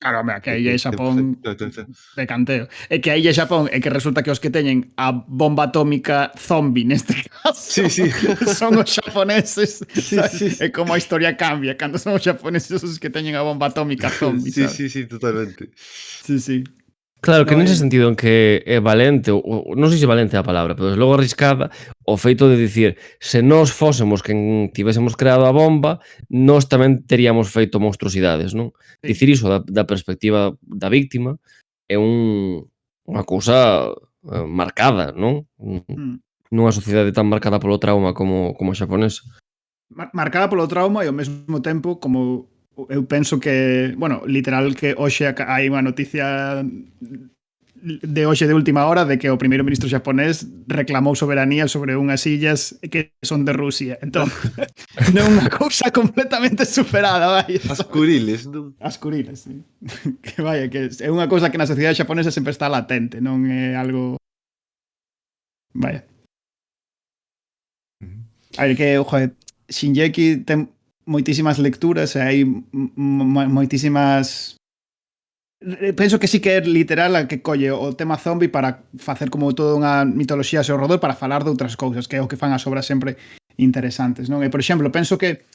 [SPEAKER 6] Claro, home, que a illa é Xapón de canteo. E que a illa é Xapón é que resulta que os que teñen a bomba atómica zombie neste caso son os xaponeses. É como a historia cambia cando son os xaponeses os que teñen a bomba atómica zombie.
[SPEAKER 7] Sí, totalmente.
[SPEAKER 6] Sí.
[SPEAKER 8] Claro, que nese sentido en que é valente, ou non sei se valente é a palabra, pero desde logo arriscada, o feito de dicir, se nós fósemos quen tivésemos creado a bomba, nós tamén teríamos feito monstruosidades, non? Dicir iso da perspectiva da víctima é unha cousa marcada, non? Nunha sociedade tan marcada polo trauma como a xaponesa.
[SPEAKER 6] Marcada polo trauma e ao mesmo tempo como eu penso que, bueno, literal que hoxe hai unha noticia de hoxe de última hora de que o primeiro ministro xaponés reclamou soberanía sobre unhas illas que son de Rusia. Entón, non é unha cousa completamente superada, vai.
[SPEAKER 7] As Kuriles, non?
[SPEAKER 6] As Kuriles, sí. Que vaya, que é unha cousa que na sociedade xaponesa sempre está latente, non é algo... Vaya. A ver, que, joder, Shingeki ten moitísimas lecturas e hai moitísimas... Penso que sí que é literal a que colle o tema zombie para facer como toda unha mitoloxía ao seu redor para falar de outras cousas, que é o que fan as obras sempre interesantes, non? E, por exemplo, penso que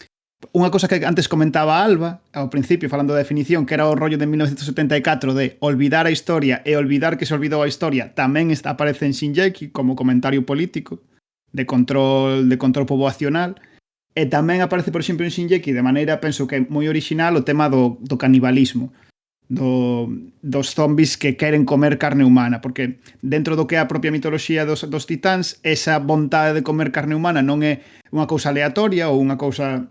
[SPEAKER 6] unha cosa que antes comentaba Alba ao principio, falando da definición, que era o rollo de 1974 de olvidar a historia e olvidar que se olvidou a historia, tamén aparece en Shingeki como comentario político de control poboacional. E tamén aparece, por exemplo, en Shingeki de maneira, penso que moi original, o tema do canibalismo, dos zombies que queren comer carne humana, porque dentro do que é a propia mitoloxía dos titáns, esa vontade de comer carne humana non é unha cousa aleatoria ou unha cousa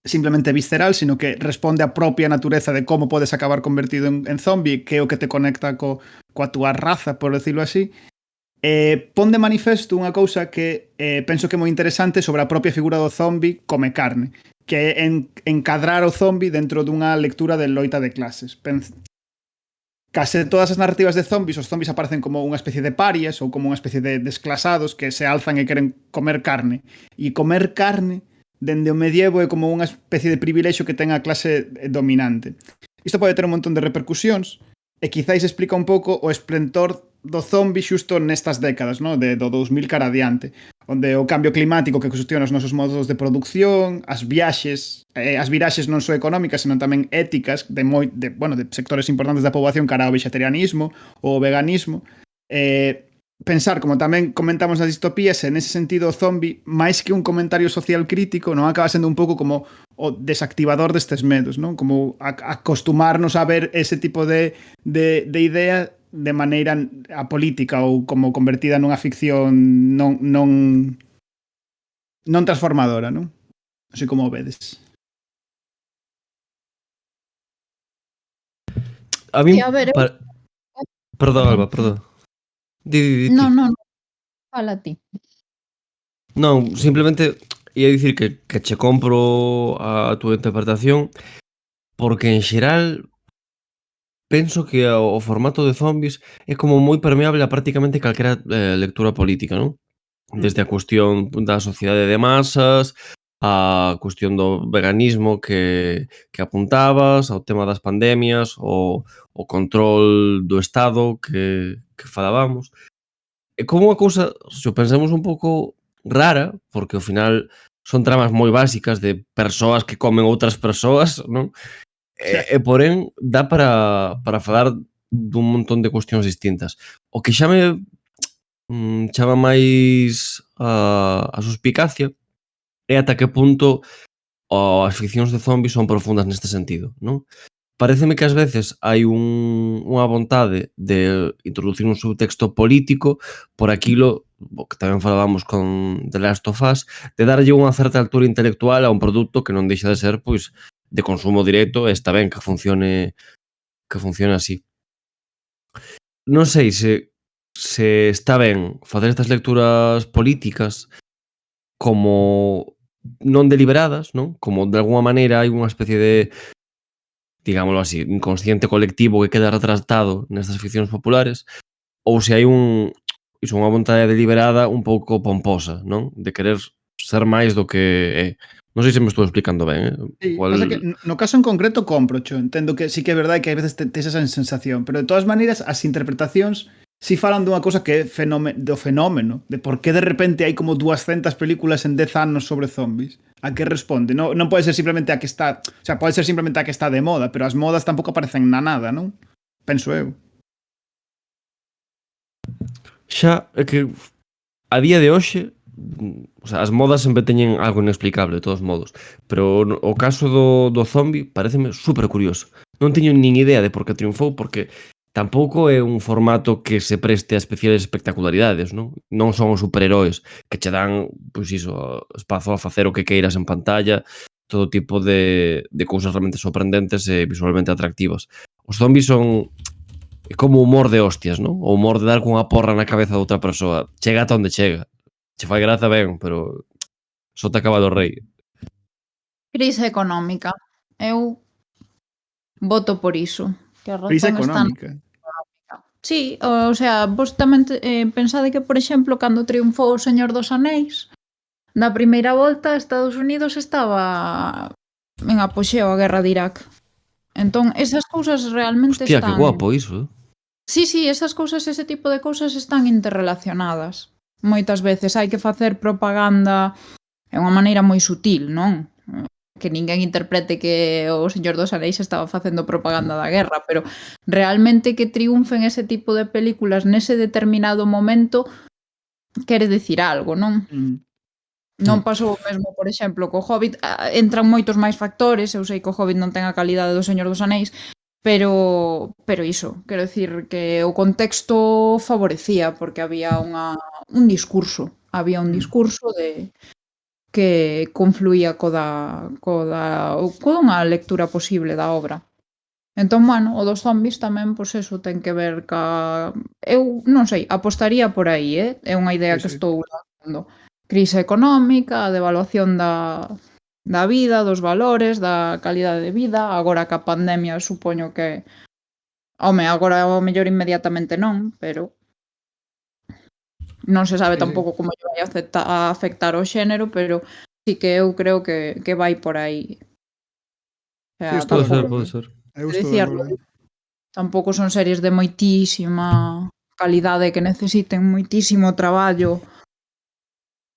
[SPEAKER 6] simplemente visceral, sino que responde á propia natureza de como podes acabar convertido en zombie, que é o que te conecta coa túa raza, por decirlo así. Pon de manifesto unha cousa que penso que é moi interesante sobre a propia figura do zombie come carne, que é encadrar o zombie dentro dunha lectura de loita de clases. Case todas as narrativas de zombies, os zombies aparecen como unha especie de parias ou como unha especie de desclasados que se alzan e queren comer carne. E comer carne, dende o medievo, é como unha especie de privilexio que ten a clase dominante. Isto pode ter un montón de repercusións e quizáis explica un pouco o esplentor do zombi xusto nestas décadas, no? Do 2000 cara adiante, onde o cambio climático que cuestiona os nosos modos de producción, as viraxes non só económicas, senón tamén éticas de sectores importantes da poboación cara ao vegetarianismo ou ao veganismo. Pensar, como tamén comentamos nas distopías, en ese sentido o zombi, máis que un comentario social crítico, non acaba sendo un pouco como o desactivador destes medos, non? Como acostumarnos a ver ese tipo de idea de maneira apolítica ou como convertida nunha ficción non transformadora, non? Así como o vedes.
[SPEAKER 8] A mí...
[SPEAKER 5] A ver,
[SPEAKER 8] Perdón, Alba, perdón. Di.
[SPEAKER 5] Non, fala ti.
[SPEAKER 8] Non, simplemente ia dicir que che compro a túa interpretación porque en xeral penso que o formato de zombies é como moi permeable a prácticamente calquera lectura política, non? Desde a cuestión da sociedade de masas, a cuestión do veganismo que apuntabas, ao tema das pandemias, o control do Estado que falábamos. É como unha cousa, se o pensamos un pouco, rara, porque ao final son tramas moi básicas de persoas que comen outras persoas, non? E porén, dá para falar dun montón de cuestións distintas. O que xa me chama máis a suspicacia é ata que punto as ficcións de zombies son profundas neste sentido, non? Paréceme que ás veces hai unha vontade de introducir un subtexto político por aquilo, o que tamén falábamos con The Last of Us, de darlle unha certa altura intelectual a un produto que non deixa de ser, pois, de consumo directo, e está ben que funcione así. Non sei se está ben facer estas lecturas políticas como non deliberadas, non? Como de alguma maneira hai unha especie de, digámoslo así, inconsciente colectivo que queda retratado nestas ficcións populares, ou se hai unha vontade deliberada un pouco pomposa, non? De querer ser máis do que é. Non sei se me estou explicando ben,
[SPEAKER 6] Sí, pasa que no caso en concreto compro, entendo que sí que é verdade que hai veces tes esa sensación, pero de todas maneiras as interpretacións si falan dunha cosa que é do fenómeno, de por que de repente hai como 200 películas en 10 anos sobre zombies. A que responde? Non pode ser simplemente a que está, o sea, pode ser simplemente a que está de moda, pero as modas tampouco aparecen na nada, non? Penso eu.
[SPEAKER 8] Xa, é que a día de hoxe, o sea, as modas sempre teñen algo inexplicable, de todos modos, pero o caso do zombie pareceme super curioso. Non teño nin idea de por que triunfou, porque tampouco é un formato que se preste a especiales espectacularidades, non? Non son os superheróis que che dan, pois iso, espazo a facer o que queiras en pantalla, todo tipo de cousas realmente sorprendentes e visualmente atractivas. Os zombies son como humor de hostias, non? O humor de dar cunha porra na cabeza de outra persoa. Chega ata onde chega. Che fai graza ben, pero só te acaba do rei.
[SPEAKER 5] Crise económica. Eu voto por iso. Que a
[SPEAKER 6] Crise
[SPEAKER 5] razón está
[SPEAKER 6] económica.
[SPEAKER 5] Sí, o sea, vos tamén pensade que, por exemplo, cando triunfou o Señor dos Anéis, na primeira volta Estados Unidos estaba en apoxeo a guerra de Irak. Entón, esas cousas realmente
[SPEAKER 8] Hostia,
[SPEAKER 5] están...
[SPEAKER 8] que guapo iso,
[SPEAKER 5] Sí, esas cousas, ese tipo de cousas están interrelacionadas. Moitas veces hai que facer propaganda é unha maneira moi sutil, non? Que ninguén interprete que o Señor dos Anéis estaba facendo propaganda da guerra, pero realmente que triunfen ese tipo de películas nese determinado momento quere dicir algo, non? Non pasou o mesmo, por exemplo, co Hobbit. Entran moitos máis factores, eu sei que o Hobbit non ten a calidade do Señor dos Anéis, pero iso, quero dicir que o contexto favorecía porque había un discurso de que confluía co dunha lectura posible da obra. Entón, bueno, o dos zombies tamén, pois eso, ten que ver ca... Eu non sei, apostaría por aí, é unha idea que estou lanzando. Crise económica, a devaluación da vida, dos valores, da calidade de vida, agora ca pandemia supoño que... Home, agora ao mellor inmediatamente non, pero... Non se sabe tampouco como lle vai a afectar o xénero, pero sí que eu creo que vai por aí. O sea,
[SPEAKER 8] Pode ser.
[SPEAKER 5] Tampouco son series de moitísima calidade que necesiten moitísimo traballo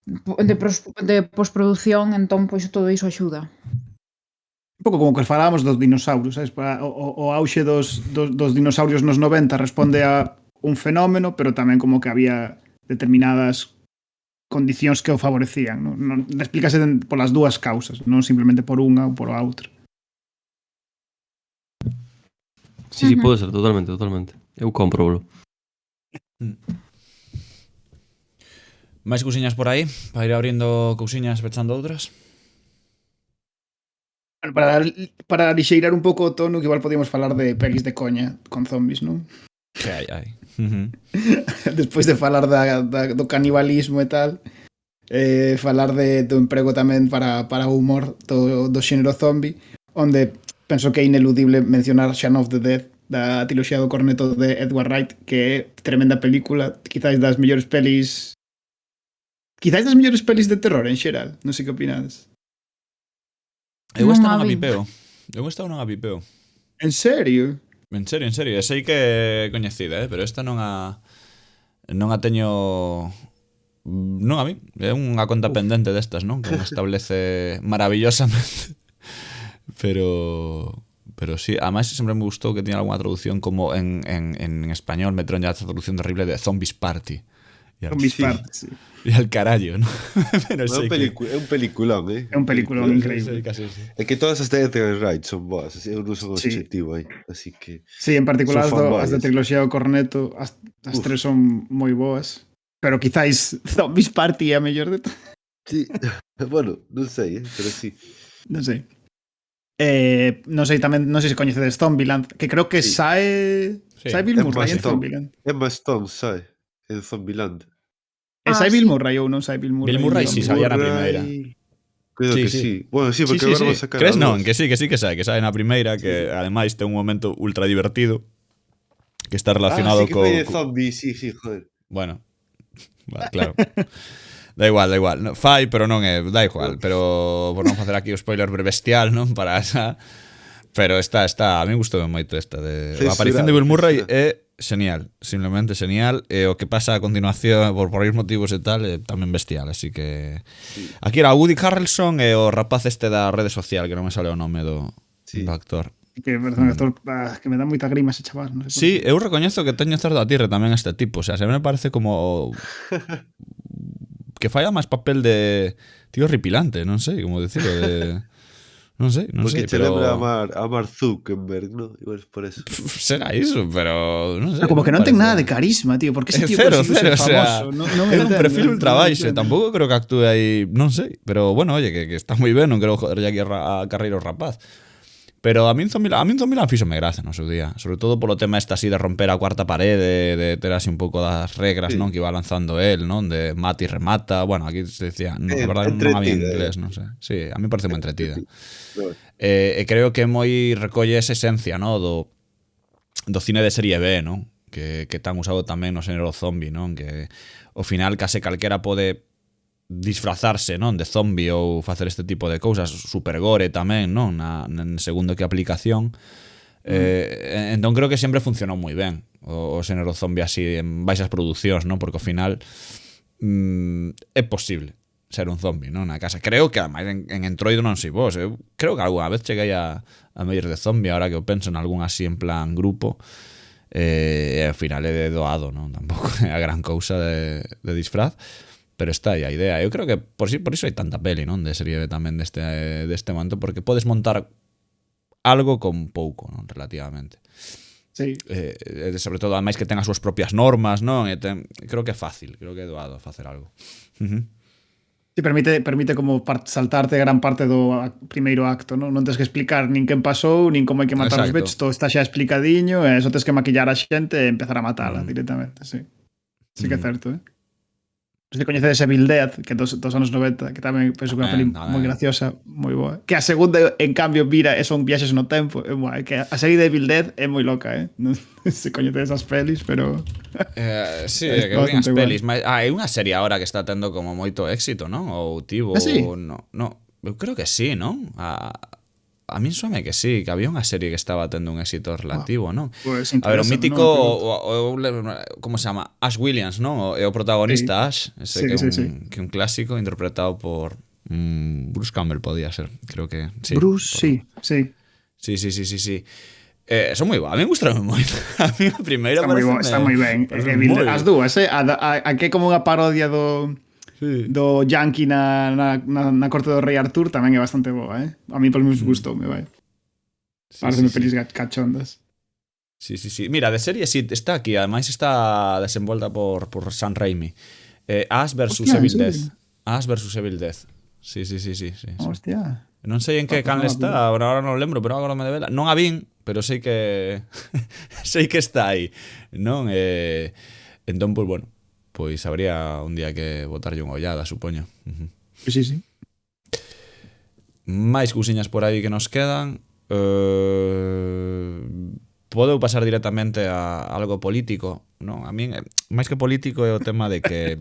[SPEAKER 5] de posproducción, entón pois todo iso axuda.
[SPEAKER 6] Un pouco como que falábamos dos dinosaurios, sabes? O auxe dos dinosaurios nos 90 responde a un fenómeno, pero tamén como que había determinadas condicións que o favorecían, non explícase polas dúas causas, non simplemente por unha ou por a outra.
[SPEAKER 8] Sí, pode ser, totalmente. Eu compro.
[SPEAKER 4] Máis cousiñas por aí? Para ir abrindo cousiñas, pechando outras?
[SPEAKER 6] Para lixeirar un pouco o tono, que igual podíamos falar de pelis de coña con zombies, non?
[SPEAKER 4] Que hai.
[SPEAKER 6] Despois de falar do canibalismo e tal, falar do emprego tamén para o humor do xénero zombie, onde penso que é ineludible mencionar Shaun of the Dead, da triloxía do corneto de Edgar Wright, que é tremenda película, quizáis das mellores pelis de terror en xeral, non sei que opinades.
[SPEAKER 4] Eu esta non a pipeo.
[SPEAKER 6] En serio?
[SPEAKER 4] En serio. Sei que é coñecida, pero esta non a teño Non a mí, é unha conta pendente destas, non? Que me establece maravillosamente. Pero sí, además sempre me gustou que tiña algunha traducción como en español, me traen ya esta traducción terrible de Zombies Party.
[SPEAKER 6] Zombies Party, sí.
[SPEAKER 4] E al carallo, ¿no? Pero
[SPEAKER 7] É un peliculón,
[SPEAKER 6] É un peliculón increíble.
[SPEAKER 7] É que todas as de Edgar Wright son boas, eu non son objetivo aí, así que...
[SPEAKER 6] Sí, en particular
[SPEAKER 7] son
[SPEAKER 6] as de Triloxía do Corneto, as tres son moi boas. Pero quizáis Zombies Party é a mellor de todo.
[SPEAKER 7] Sí, bueno, non sei, pero sí.
[SPEAKER 6] Non sei. Non sei tamén, non sei se coñecedes Zombieland, que creo que sae Bill Murray en Zombieland.
[SPEAKER 7] Emma Stone sae en Zombieland.
[SPEAKER 6] Sae Bill Murray ou non sae Bill Murray?
[SPEAKER 4] Bill Murray sí sabía na primeira.
[SPEAKER 7] Creo que sí. Bueno, sí, porque agora van a sacar.
[SPEAKER 4] Crees non, que sí que sae na primeira, que ademais ten un momento ultra divertido que está relacionado
[SPEAKER 7] sí, que
[SPEAKER 4] co...
[SPEAKER 7] foi de zombie, sí, joder.
[SPEAKER 4] Bueno, vale, claro. Da igual. No, fai, pero non é, da igual, pero por non facer aquí o spoiler bestial, non? Para esa... Pero está, a mí gustou moito esta de a aparición de Bill Murray é genial, simplemente genial, e o que pasa a continuación por varios motivos e tal, é tamén bestial, así que aquí era Woody Harrelson e o rapaz este da rede social, que non me sale o nome do actor.
[SPEAKER 6] Que, perdón, actor, que me dá moita grima ese chaval, non sei.
[SPEAKER 4] Sí, eu recoñezo que teño certo atirre tamén a este tipo, o sea, se me parece como que falla máis papel de tío horripilante, non sei como decirlo, de non sei,
[SPEAKER 7] porque te
[SPEAKER 4] pero...
[SPEAKER 7] lembra a Mark Zuckerberg, ¿no? Igual es por eso.
[SPEAKER 4] Será iso, pero non sei.
[SPEAKER 6] Como que non ten nada de carisma, tío. Porque ese tío
[SPEAKER 4] cero,
[SPEAKER 6] ser
[SPEAKER 4] o sea,
[SPEAKER 6] famoso. Non
[SPEAKER 4] é un perfil ultra baixo. Tampouco creo que actúe aí, non sei. Pero bueno, oye, que está moi ben, non quero joder aquí a carreiro rapaz. Pero a min Zombieland fíxome gracia no seu día, sobre todo polo tema esta así de romper a cuarta parede, de ter así un pouco das regras, non, que iba lanzando él, non, de mata e remata. Bueno, aquí se decía, no, a verdade non había inglés, non sei. Sí, a mí parece moi entretida. E creo que moi recolle esa esencia, non, do cine de serie B, non, que tan usado tamén no xénero zombie, non, que ao final case calquera pode disfrazarse, non, de zombie ou facer este tipo de cousas, super gore tamén, non, en segundo que aplicación. Entón creo que sempre funcionou moi ben o xénero zombie así en baixas producións, non, porque ao final é posible ser un zombie, non, na casa. Creo que ademais en Entroido non sei vos, eu creo que algunha vez cheguei a medir de zombie, ahora que eu penso en algún así en plan grupo, e ao final é de doado, non, tampouco é a gran cousa de disfraz. Pero está aí a idea. Eu creo que por iso hai tanta peli, non, de serie B tamén deste momento, porque podes montar algo con pouco, non, relativamente.
[SPEAKER 6] Sí.
[SPEAKER 4] Sobre todo, ademais que ten as súas propias normas, non? Creo que é fácil, creo que é doado facer algo.
[SPEAKER 6] Sí, permite como saltarte gran parte do primeiro acto, non? Non tens que explicar nin quen pasou, nin como hai que matar os bichos, todo está xa explicadiño, e só tens que maquillar a xente e empezar a matala directamente, sí. Sí que é certo, Non sei se coñecedes Evil Dead, que dos anos 90, que tamén penso que é unha peli moi graciosa, moi boa. Que a segunda, en cambio, vira e son viaxes no tempo. Que a serie de Evil Dead é moi loca, Non se coñecedes as pelis, pero...
[SPEAKER 4] Sí, que hai unhas pelis. Hai unha serie agora que está tendo como moito éxito, non? Ou tivo... No, eu creo que sí, non? A min suame que sí, que había unha serie que estaba tendo un éxito relativo, non?
[SPEAKER 6] Pues
[SPEAKER 4] a ver, o mítico, como se chama? Ash Williams, non? O protagonista Ash, ese que un clásico interpretado por Bruce Campbell podía ser, creo que sí.
[SPEAKER 6] Bruce, sí.
[SPEAKER 4] Sí. Son moi boas, a mí gustaron moito. A mí a primeira
[SPEAKER 6] está moi ben. As dúas, a que é como unha parodia do Yankee na corte do Rei Artur tamén é bastante boa, A mí por menos gustou, vai. Pareceme pelis cachondas.
[SPEAKER 4] Sí. Mira, de serie sí, está aquí, ademais está desenvolta por Sam Raimi. Ash vs Evil Death. Ash vs Evil Death. Sí.
[SPEAKER 6] Hostia.
[SPEAKER 4] Non sei en que canal está, ahora non lembro, pero agora me devela. Non a vin, pero sei que sei que está aí, non? Entón, pois, bueno, pois habría un día que botarlle unha ollada, supoño.
[SPEAKER 6] Sí.
[SPEAKER 4] Máis cousiñas por aí que nos quedan. Podeu pasar directamente a algo político, non? A min, máis que político, é o tema de que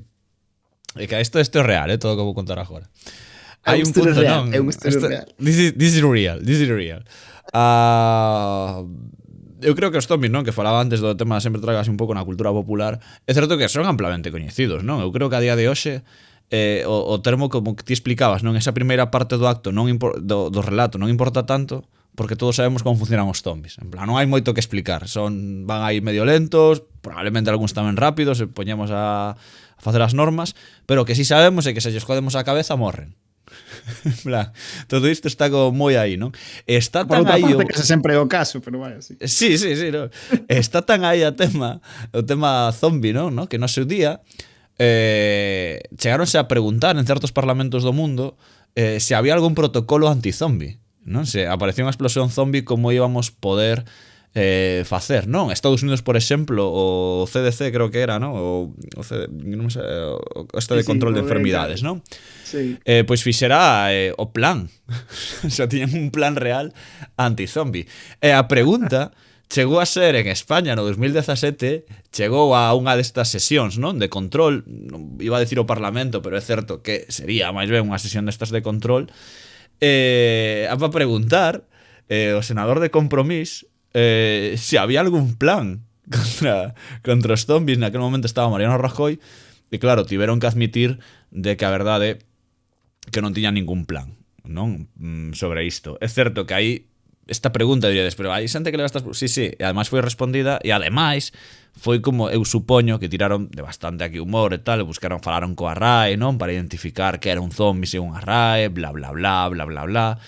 [SPEAKER 4] isto é real, todo o que vou contar agora. Hai un punto, non?
[SPEAKER 6] Real.
[SPEAKER 4] This is real. eu creo que os zombies, non? Que falaba antes do tema sempre tragas un pouco na cultura popular. É certo que son amplamente coñecidos, non? Eu creo que a día de hoxe o termo como que ti explicabas, non? Esa primeira parte do acto do relato non importa tanto porque todos sabemos como funcionan os zombies. En plan, non hai moito que explicar. Van aí medio lentos, probablemente algúns tamén rápidos, se poñemos a facer as normas, pero que si sabemos é que se lles jodemos a cabeza morren. En plan, todo isto está como moi aí, non? Está
[SPEAKER 6] Por
[SPEAKER 4] tan
[SPEAKER 6] outra
[SPEAKER 4] aí
[SPEAKER 6] parte, que ese sempre é o caso, pero vai así.
[SPEAKER 4] Sí, no. Está tan aí o tema zombie, non? ¿No? Que no seu día chegaronse a preguntar en certos parlamentos do mundo se había algún protocolo anti-zombie, non? Se aparecía unha explosión zombie, como íbamos poder facer, non? Estados Unidos, por exemplo, o CDC creo que era, non? O de control de enfermidades, non?
[SPEAKER 6] Sí.
[SPEAKER 4] Pois fixera o plan. O sea, tiñan un plan real anti-zombie. E a pregunta chegou a ser en España no 2017, chegou a unha destas sesións, non? De control, non iba a decir o Parlamento, pero é certo que sería máis ben unha sesión destas de control, a preguntar o senador de Compromís se había algún plan contra os zombies. Naquele momento estaba Mariano Rajoy e claro, tiveron que admitir de que a verdade que non tiña ningún plan, non? Sobre isto. É certo que aí esta pregunta diríades, pero hai xente que leva estas... Sí, e ademais foi respondida e ademais foi como eu supoño que tiraron de bastante aquí humor e tal, falaron coa RAE, non? Para identificar que era un zombie según a RAE, bla bla bla bla bla bla,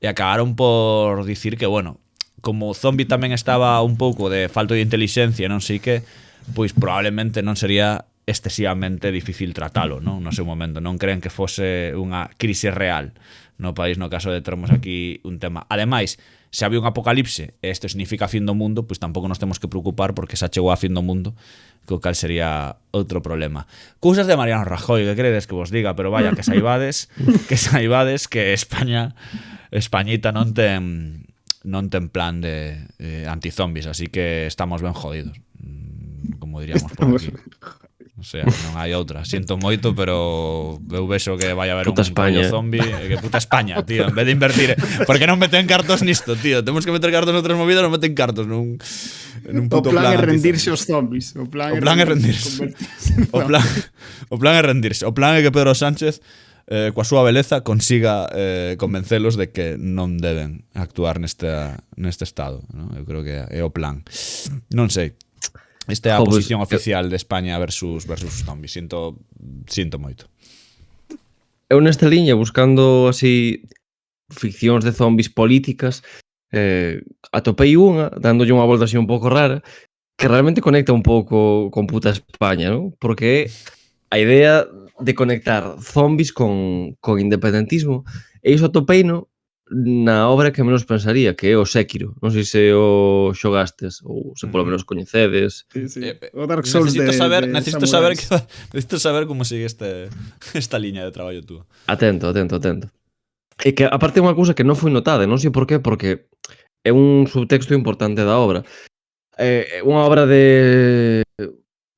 [SPEAKER 4] e acabaron por dicir que, bueno, como o zombie tamén estaba un pouco de falto de inteligencia, non sei que, pois probablemente non sería excesivamente difícil tratalo, non? No seu momento, non creen que fose unha crise real no país, no caso de termos aquí un tema. Ademais, se había un apocalipse e isto significa fin do mundo, pois tampouco nos temos que preocupar porque xa chegou a fin do mundo, co cal sería outro problema. Cousas de Mariano Rajoy, que credes que vos diga, pero vaya, que saibades que Españita non ten plan de anti-zombies, así que estamos ben jodidos, como diríamos por aquí. O sea, non hai outra. Siento moito, pero eu vexo que vai haber
[SPEAKER 8] puta
[SPEAKER 4] un
[SPEAKER 8] España.
[SPEAKER 4] zombie. Que puta España, tío. En vez de invertir... ¿Por que non meten cartos nisto, tío? Temos que meter cartos en outras movidas, non meten cartos en un puto
[SPEAKER 6] O plan é
[SPEAKER 4] anti-zombie.
[SPEAKER 6] rendirse aos zombies. O plan
[SPEAKER 4] é rendirse. O plan é rendirse. O plan é que Pedro Sánchez coa súa beleza consiga convencelos de que non deben actuar neste estado, ¿no? Eu creo que é o plan. Non sei. Esta é a posición oficial de España versus os zombies. Sinto moito.
[SPEAKER 8] Eu nesta liña, buscando así ficcións de zombies políticas, atopei unha, dándolle unha volta así un pouco rara, que realmente conecta un pouco con puta España, ¿no? Porque a idea de conectar zombies con independentismo, e iso atopeino na obra que menos pensaría, que é o Sekiro. Non sei se o xogastes ou se polo menos coñecedes.
[SPEAKER 6] Sí. O Dark Souls
[SPEAKER 4] necesito saber como sigue esta liña de traballo túa.
[SPEAKER 8] Atento. E que aparte é unha cousa que non foi notada, non sei por qué, porque é un subtexto importante da obra. É unha obra de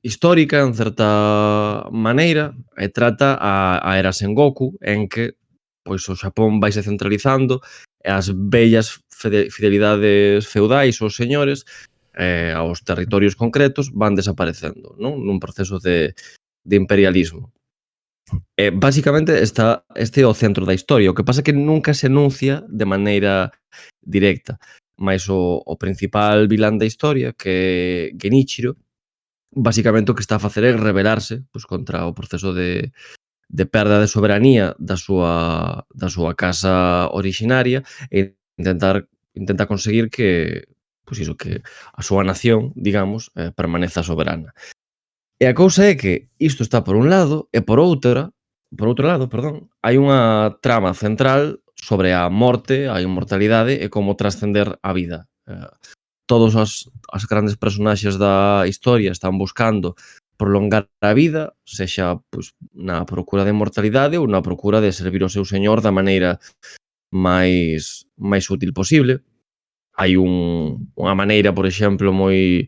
[SPEAKER 8] histórica, en certa maneira, e trata a era Sengoku, en que pois o Xapón vaise centralizando e as bellas fidelidades feudais aos señores aos territorios concretos van desaparecendo, non? Nun proceso de imperialismo. Básicamente este é o centro da historia. O que pasa é que nunca se enuncia de maneira directa, mas o principal vilán da historia, que é Genichiro, basicamente o que está a facer é rebelarse pois, contra o proceso de perda de soberanía da súa casa originaria e intenta conseguir que pois iso, que a súa nación, digamos, permaneza soberana. E a cousa é que isto está por un lado e por outro lado, hai unha trama central sobre a morte, a inmortalidade e como trascender a vida. Todos as grandes personaxes da historia están buscando prolongar a vida, sexa pois, na procura de inmortalidade ou na procura de servir ao seu señor da maneira máis útil posible. Hai unha maneira, por exemplo, moi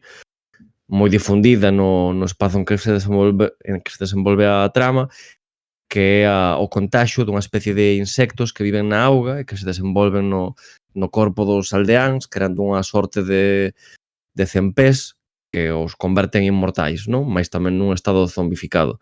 [SPEAKER 8] difundida no espazo en que se desenvolve a trama, que é o contaxio dunha especie de insectos que viven na auga e que se desenvolven no corpo dos aldeáns, creando unha sorte de de cempés que os converten en inmortais, non? Mais tamén nun estado zombificado.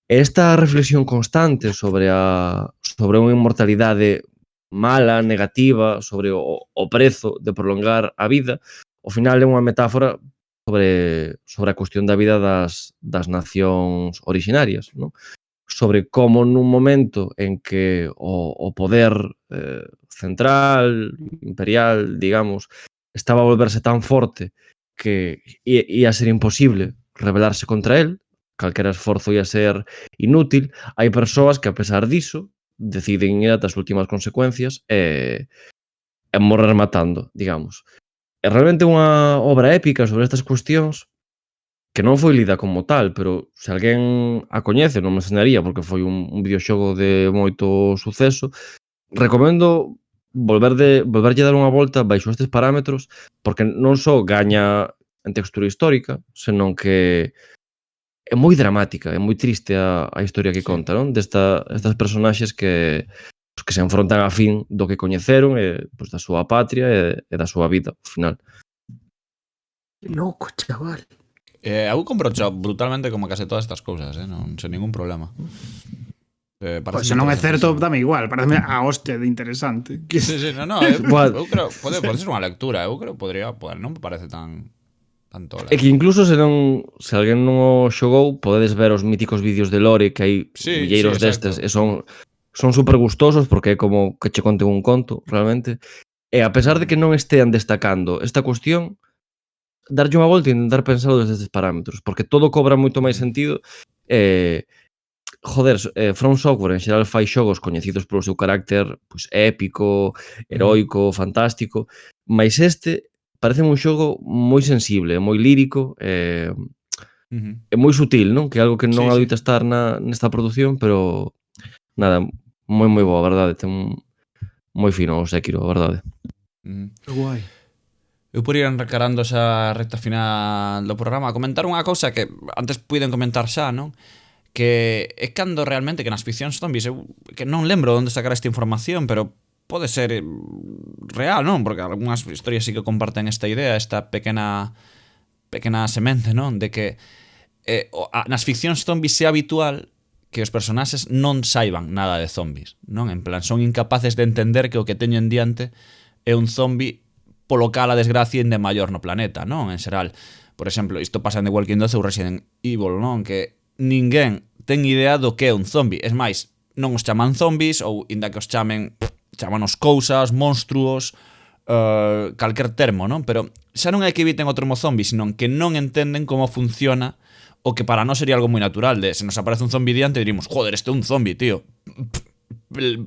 [SPEAKER 8] Esta reflexión constante sobre unha inmortalidade mala, negativa, sobre o prezo de prolongar a vida, ao final é unha metáfora sobre a cuestión da vida das nacións orixinarias, non? Sobre como nun momento en que o poder central, imperial, digamos, estaba a volverse tan forte que ia ser imposible rebelarse contra el, calquera esforzo ia ser inútil, hai persoas que, a pesar diso, deciden ir ata as últimas consecuencias e morrer matando, digamos. É realmente unha obra épica sobre estas cuestións que non foi lida como tal, pero se alguén a coñece, non me enseñaría porque foi un videoxogo de moito suceso, recomendo volverlle dar unha volta baixo estes parámetros, porque non só gaña en textura histórica, senón que é moi dramática, é moi triste a historia que conta, non? Destas personaxes que se enfrontan a fin do que coñeceron e pois, da súa patria e da súa vida, ao final.
[SPEAKER 6] Que loco, chaval.
[SPEAKER 4] Eu compro brutalmente como case todas estas cousas, non sen ningún problema.
[SPEAKER 6] Pois se non é certo, dame igual, parece a hostia de interesante.
[SPEAKER 4] Sí, eu creo, pode ser unha lectura, eu creo que podría, non me parece tan tola.
[SPEAKER 8] É que incluso se alguén non o xogou, podedes ver os míticos vídeos de lore que hai milleiros destes e son super gustosos porque é como que che conte un conto, realmente. E a pesar de que non estean destacando esta cuestión, darlle unha volta e intentar pensalo desde estes parámetros, porque todo cobra moito máis sentido. From Software en xeral fai xogos coñecidos polo seu carácter pois, épico, heroico, fantástico, mais este parece un xogo moi sensible, moi lírico, é moi sutil, non? Que é algo que non adoita estar nesta produción, pero nada, moi boa, a verdade, ten moi fino o Sekiro, a verdade.
[SPEAKER 6] Que guai.
[SPEAKER 4] Eu por ir encarando esa recta final do programa, a comentar unha cousa que antes puiden comentar xa, non? Que é cando realmente que nas ficcións zombies, eu que non lembro onde sacar esta información, pero pode ser real, non? Porque algunhas historias sí que comparten esta idea, esta pequena semente, non? De que nas ficcións zombies é habitual que os personaxes non saiban nada de zombies, non? En plan, son incapaces de entender que o que teñen diante é un zombi polo cal a desgracia inde maior no planeta, non? En xeral, por exemplo, isto pasa en The Walking Dead ou Resident Evil, non? Que ninguén ten idea do que é un zombi. Es máis, non os chaman zombies ou inda que os chamanos cousas, monstruos, calquer termo, non? Pero xa non é que eviten o termo zombi, sino que non entenden como funciona o que para nós sería algo moi natural. Se nos aparece un zombi diante, diríamos, joder, este é un zombi, tío.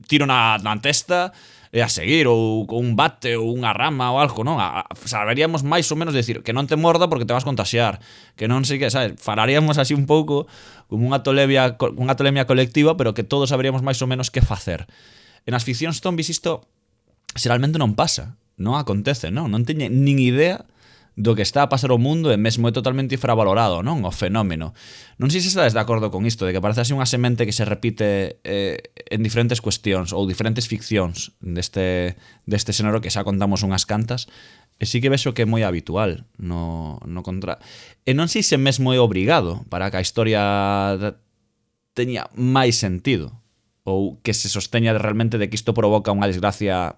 [SPEAKER 4] Tiro na testa e a seguir, ou con un bate ou unha rama ou algo, non? Saberíamos máis ou menos decir que non te morda porque te vas contaxiar, que non sei que, sabes? Falaríamos así un pouco como unha tolemia colectiva, pero que todos saberíamos máis ou menos que facer. En as ficcións zombies isto xeralmente non pasa, non acontece, non? Non teñen nin idea do que está a pasar o mundo e mesmo é totalmente infravalorado, non? O fenómeno. Non sei se estades de acordo con isto, de que parece así unha semente que se repite en diferentes cuestións ou diferentes ficcións deste xénero que xa contamos unhas cantas, e sí que vexo que é moi habitual no contra... E non sei se mesmo é obrigado para que a historia teña máis sentido ou que se sosteña realmente de que isto provoca unha desgracia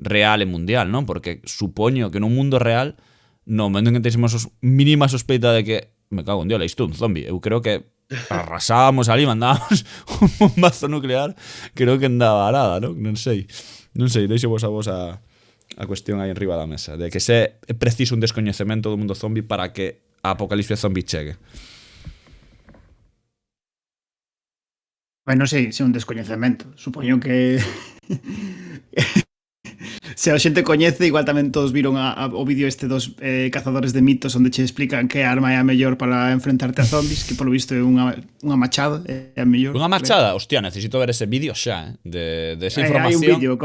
[SPEAKER 4] real e mundial, non? Porque supoño que nun mundo real, no momento en que temos mínima sospeita de que me cago en Dios, isto é un zombi. Eu creo que arrasábamos ali, mandábamos un bombazo nuclear, creo que andaba nada, non? Non sei, deixo vos a cuestión aí enriba da mesa, de que se é preciso un descoñecemento do mundo zombi para que a apocalipse zombi chegue.
[SPEAKER 6] Non sei se é un descoñecemento. Supoño que se a xente coñece, igual tamén todos viron o vídeo este dos cazadores de mitos onde che explican que arma é a mellor para enfrentarte a zombies, que polo visto é unha machada, é a mellor.
[SPEAKER 4] Unha machada? Hostia, necesito ver ese vídeo xa, de esa información.
[SPEAKER 6] Hai un vídeo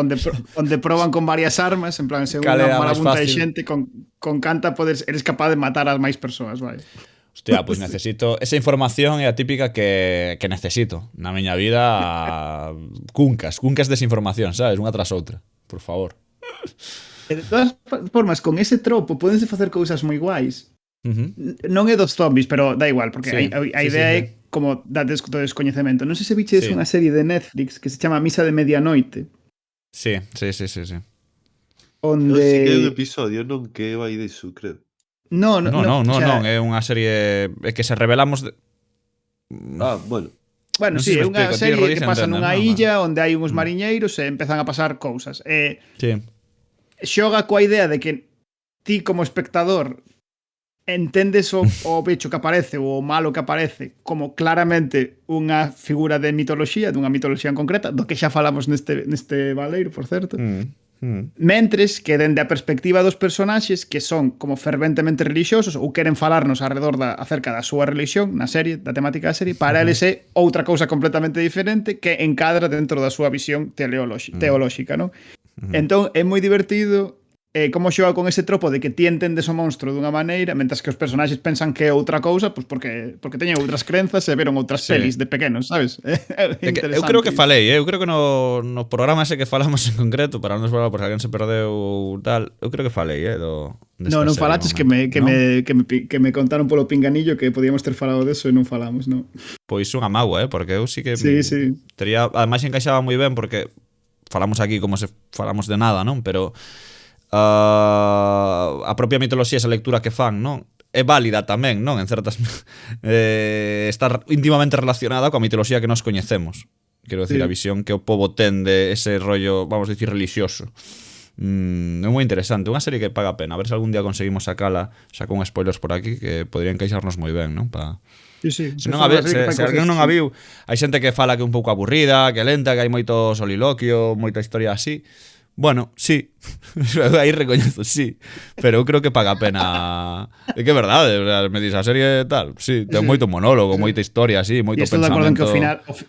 [SPEAKER 6] onde proban con varias armas, en plan, se unha marabunta de xente con canta eres capaz de matar as máis persoas, vai.
[SPEAKER 4] Hostia, pois necesito... Esa información é a típica que necesito na miña vida. Cuncas desa información, sabes? Unha tras outra, por favor.
[SPEAKER 6] E de todas formas, con ese tropo podense facer cousas moi guais. Non é dos zombies, pero da igual, porque
[SPEAKER 4] Sí,
[SPEAKER 6] a
[SPEAKER 4] sí,
[SPEAKER 6] idea
[SPEAKER 4] sí,
[SPEAKER 6] é como dar todo descoñecemento. Non sei se biches
[SPEAKER 4] Sí.
[SPEAKER 6] unha serie de Netflix que se chama Misa de Medianoite,
[SPEAKER 4] Sí.
[SPEAKER 7] Eu sí que hai un
[SPEAKER 6] onde...
[SPEAKER 7] episodio, non que vai diso, creo.
[SPEAKER 6] Non,
[SPEAKER 4] Non,
[SPEAKER 6] o sea,
[SPEAKER 4] é unha serie que se revelamos de...
[SPEAKER 7] Bueno.
[SPEAKER 6] Bueno,
[SPEAKER 4] Non
[SPEAKER 6] sí,
[SPEAKER 4] sei se
[SPEAKER 6] é
[SPEAKER 4] me
[SPEAKER 6] unha
[SPEAKER 4] explico, ti,
[SPEAKER 6] serie
[SPEAKER 4] Rodi,
[SPEAKER 6] que
[SPEAKER 4] se
[SPEAKER 6] pasa
[SPEAKER 4] entendes,
[SPEAKER 6] nunha
[SPEAKER 4] non?
[SPEAKER 6] illa onde hai uns mariñeiros e empezan a pasar cousas.
[SPEAKER 4] Sí.
[SPEAKER 6] Xoga coa idea de que ti como espectador entendes o bicho que aparece ou o malo que aparece como claramente unha figura de mitoloxía, dunha mitoloxía en concreta, do que xa falamos neste baleiro, por certo. Mentres que dende a perspectiva dos personaxes que son como ferventemente religiosos ou queren falarnos acerca da súa religión na serie, da temática da serie, para eles é outra cousa completamente diferente que encadra dentro da súa visión teolóxica, non? Entón é moi divertido como xoga con ese tropo de que ti entendes o monstro dunha maneira, mentras que os personaxes pensan que é outra cousa, pois porque teñen outras crenzas e veron outras pelis de pequenos, sabes?
[SPEAKER 4] Eu creo que falei, eu creo que no programa ese que falamos en concreto, para non falar por se alguén se perdeu ou tal, eu creo que falei,
[SPEAKER 6] Non falaches que me contaron polo pinganillo que podíamos ter falado deso e non falamos, non?
[SPEAKER 4] Pois unha mágoa, porque eu sí que
[SPEAKER 6] Sí.
[SPEAKER 4] tería, ademais encaixaba moi ben porque falamos aquí como se falamos de nada, non? Pero a propia mitoloxía, esa lectura que fan, non? É válida tamén, non? En certas está íntimamente relacionada coa mitoloxía que nos coñecemos. Quero decir, a visión que o pobo ten de ese rollo, vamos a dicir, religioso. É moi interesante, unha serie que paga a pena. A ver se algún día conseguimos sacala, xa con spoilers por aquí, que podría encaixarnos moi ben, non?
[SPEAKER 6] Sí.
[SPEAKER 4] Se alguén non a viu, hai xente que fala que é un pouco aburrida, que é lenta, que hai moito soliloquio, moita historia así. Bueno, sí. Aí recoñezo, sí. Pero eu creo que paga a pena. É que é verdade, me dis a serie tal. Sí, ten moito monólogo, moita historia así, moito pensamento.
[SPEAKER 6] E estou de acordo en que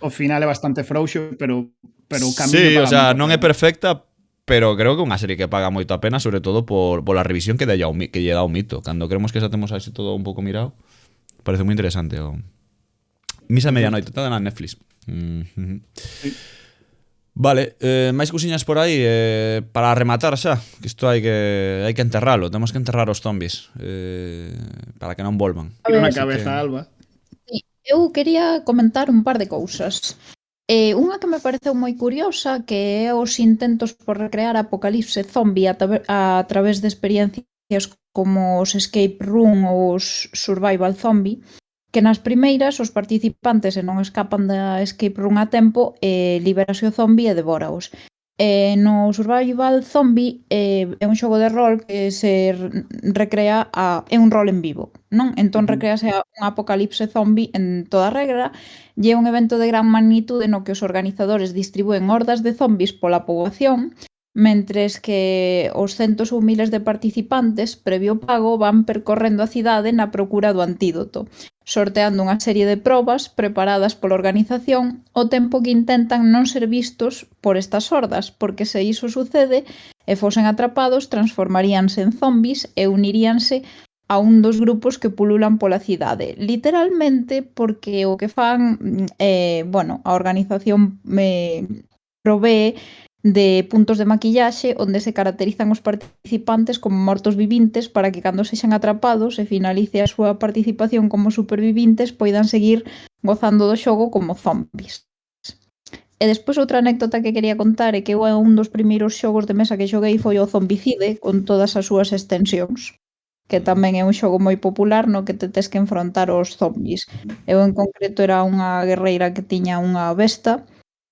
[SPEAKER 6] o final é bastante frouxo, pero o camiño...
[SPEAKER 4] Sí, o sea, non é perfecta, pero creo que é unha serie que paga moito a pena, sobre todo pola revisión que lle dá o mito. Cando creemos que xa temos así todo un pouco mirado, parece moi interesante. Misa de Medianoite, está na Netflix. Sí. Vale, máis cousiñas por aí para rematar xa, que isto hai que enterralo, temos que enterrar os zombies para que non volvan.
[SPEAKER 6] Tiene unha cabeza alba.
[SPEAKER 5] Sí, eu quería comentar un par de cousas. Unha que me pareceu moi curiosa, que é os intentos por recrear apocalipse zombie a través de experiencias como os escape room ou os survival zombie, que nas primeiras os participantes se non escapan da escape room a tempo liberase o zombie e devóraos. No survival zombie é un xogo de rol que se recrea é un rol en vivo, non? Entón recrease un apocalipse zombie en toda regra e é un evento de gran magnitude no que os organizadores distribúen hordas de zombies pola poboación, mentres que os centos ou miles de participantes, previo pago, van percorrendo a cidade na procura do antídoto, sorteando unha serie de probas preparadas pola organización ao tempo que intentan non ser vistos por estas hordas, porque se iso sucede e fosen atrapados, transformaríanse en zombies e uniríanse a un dos grupos que pululan pola cidade. Literalmente, porque o que fan, a organización provee de puntos de maquillaxe onde se caracterizan os participantes como mortos vivintes para que cando sexan atrapados e finalice a súa participación como supervivintes poidan seguir gozando do xogo como zombies. E despois outra anécdota que quería contar é que un dos primeiros xogos de mesa que xoguei foi o Zombicide con todas as súas extensións, que tamén é un xogo moi popular no que te tes que enfrontar aos zombies. Eu en concreto era unha guerreira que tiña unha besta.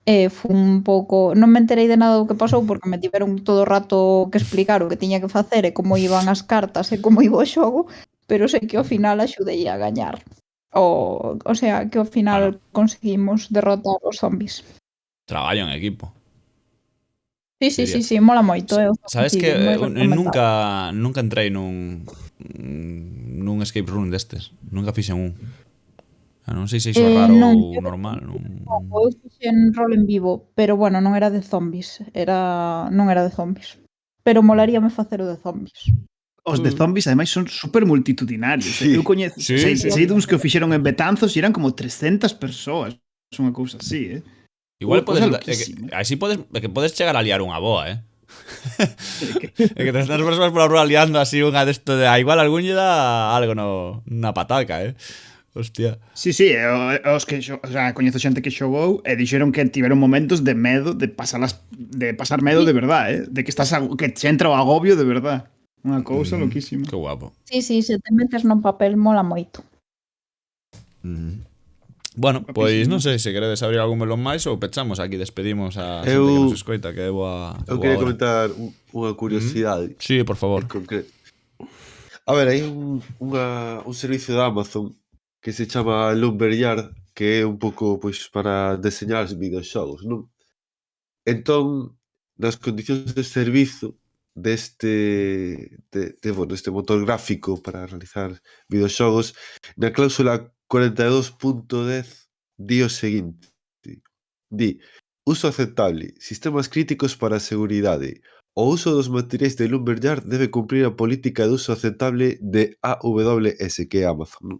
[SPEAKER 5] Fun un pouco, non me enterei de nada do que pasou porque me tiveron todo o rato que explicar o que tiña que facer e como iban as cartas e como iba o xogo, pero sei que ao final axudei a gañar. O sea, que ao final conseguimos derrotar os zombies.
[SPEAKER 4] Traballo en equipo.
[SPEAKER 5] Sí, mola moito.
[SPEAKER 4] Sabes que nunca entrei nun escape room destes. Nunca fixen un. Non sei se iso é raro ou normal.
[SPEAKER 5] Eu fixen rol en vivo, pero bueno, non era de zombies. Non era de zombies. Pero molaríame facer o de zombies.
[SPEAKER 6] Os de zombies, ademais, son super multitudinarios. Eu coñezo, sei duns que o fixeron en Betanzos e eran como 300 persoas. Unha cousa así,
[SPEAKER 4] Igual podes chegar a liar unha boa, É que 300 persoas pola rúa liando así unha desto de igual algún lle dá algo na pataca, Hostia.
[SPEAKER 6] Sí, os que o sea, coñezo xente que xogou e dixeron que tiveron momentos de medo, de pasar medo de verdade, de que que che entra o agobio de verdade. Unha cousa loquísima.
[SPEAKER 4] Que guapo.
[SPEAKER 5] Sí, se te metes no papel mola moito.
[SPEAKER 4] Bueno, pois non sei se queredes abrir algún melón máis ou pechamos aquí, despedimos a xente que nos escoita, que é boa.
[SPEAKER 7] Eu queria comentar unha curiosidade.
[SPEAKER 4] Sí, por favor.
[SPEAKER 7] A ver, hai un servicio de Amazon que se chama Lumberyard, que é un pouco pois para deseñar videoxogos, non? Entón, nas condicións de servizo deste motor gráfico para realizar videoxogos, na cláusula 42.10 di o seguinte: di, uso aceptable, sistemas críticos para a seguridade. O uso dos materiais de Lumberyard debe cumprir a política de uso aceptable de AWS, que é Amazon, non?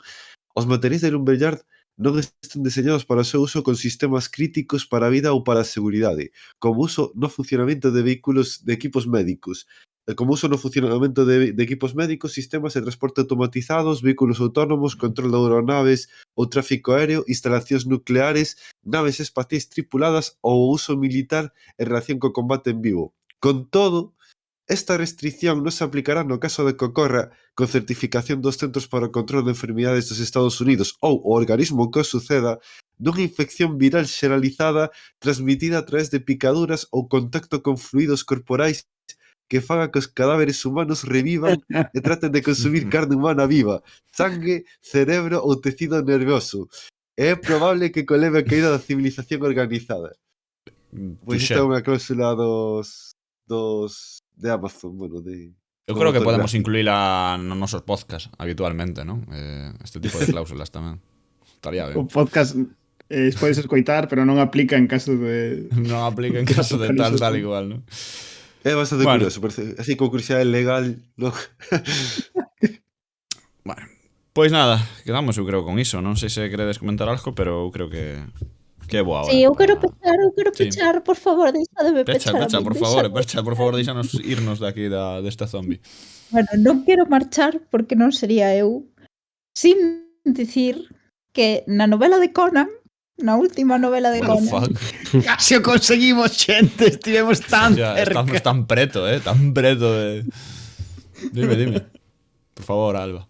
[SPEAKER 7] Os materiais de Lumberyard non están deseñados para o seu uso con sistemas críticos para a vida ou para a seguridade, como uso no funcionamento de vehículos de equipos médicos, sistemas de transporte automatizados, vehículos autónomos, control de aeronaves ou tráfico aéreo, instalacións nucleares, naves espaciais tripuladas ou uso militar en relación co combate en vivo. Con todo, esta restricción non se aplicará no caso de que ocorra con certificación dos Centros para o Control de Enfermidades dos Estados Unidos ou o organismo que o suceda dunha infección viral xeralizada transmitida a través de picaduras ou contacto con fluidos corporais que faga que os cadáveres humanos revivan e traten de consumir carne humana viva, sangue, cerebro ou tecido nervioso. É probable que coleve a caída da civilización organizada. Pois esta é unha cláusula de Amazon, bueno,
[SPEAKER 4] Eu creo que podemos incluíla nos nosos podcasts habitualmente, non? Este tipo de cláusulas tamén. Estaría ben.
[SPEAKER 6] O podcast podes escoitar, pero non aplica en caso de...
[SPEAKER 4] Non aplica en caso de tal igual, non?
[SPEAKER 7] É bastante curioso, así con curiosidade legal, non?
[SPEAKER 4] Bueno, pois nada, quedamos eu creo con iso. Non sei se queredes comentar algo, pero eu creo que é boa hora.
[SPEAKER 5] Sí, eu quero pechar, por favor, deixademe pechar.
[SPEAKER 4] Pecha, por favor, deixanos irnos de aquí desta zombie.
[SPEAKER 5] Bueno, non quero marchar porque non sería eu sin dicir que na novela de Conan, na última novela de Conan,
[SPEAKER 6] casi o conseguimos, xente, estivemos tan cerca.
[SPEAKER 4] Estamos tan preto de... Dime. Por favor, Alba.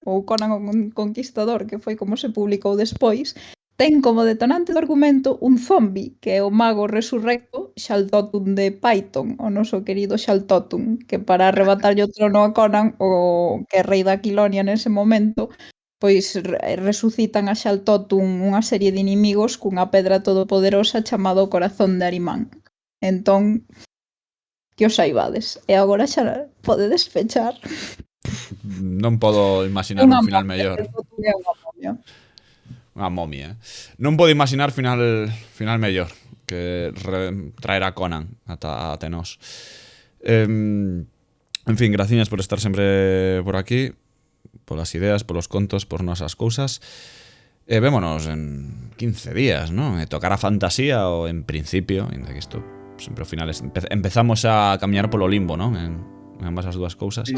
[SPEAKER 5] ou Conan o Conquistador, que foi como se publicou despois, ten como detonante do argumento un zombi, que é o mago resurrecto Xaltotum de Python, o noso querido Xaltotum, que para arrebatarlle o trono a Conan, o que é rei da Aquilonia nese momento, pois resucitan a Xaltotum unha serie de inimigos cunha pedra todopoderosa chamado Corazón de Arimán. Entón, que os saibades. E agora xa podedes fechar.
[SPEAKER 4] Non podo imaginar un final mellor. Unha momia. Non podo imaginar final mellor que traer a Conan ata nós. En fin, graciñas por estar sempre por aquí, polas ideas, polos contos, por nosas cousas. Vémonos en 15 días, non? Tocará fantasía ou en principio, ainda que isto sempre ao final empezamos a camiñar polo limbo, non? En ambas as dúas cousas.
[SPEAKER 6] Sí.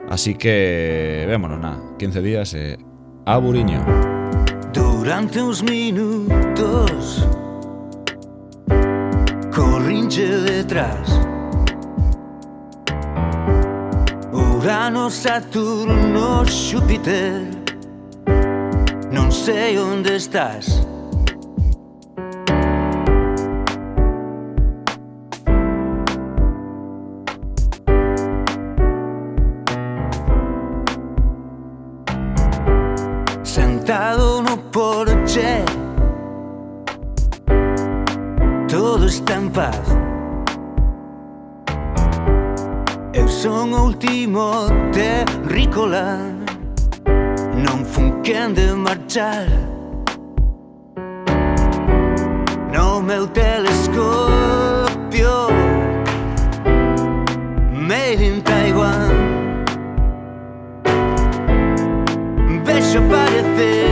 [SPEAKER 4] Así que, vémonos, 15 días e aburiño.
[SPEAKER 1] Durante uns minutos corrinche detrás Urano, Saturno, Xúpiter Non sei onde estás Sentado no porche Todo está en paz Eu son o último terrícola Non fun quen de marchar No meu telescopio Made in Taiwan Vexo aparecer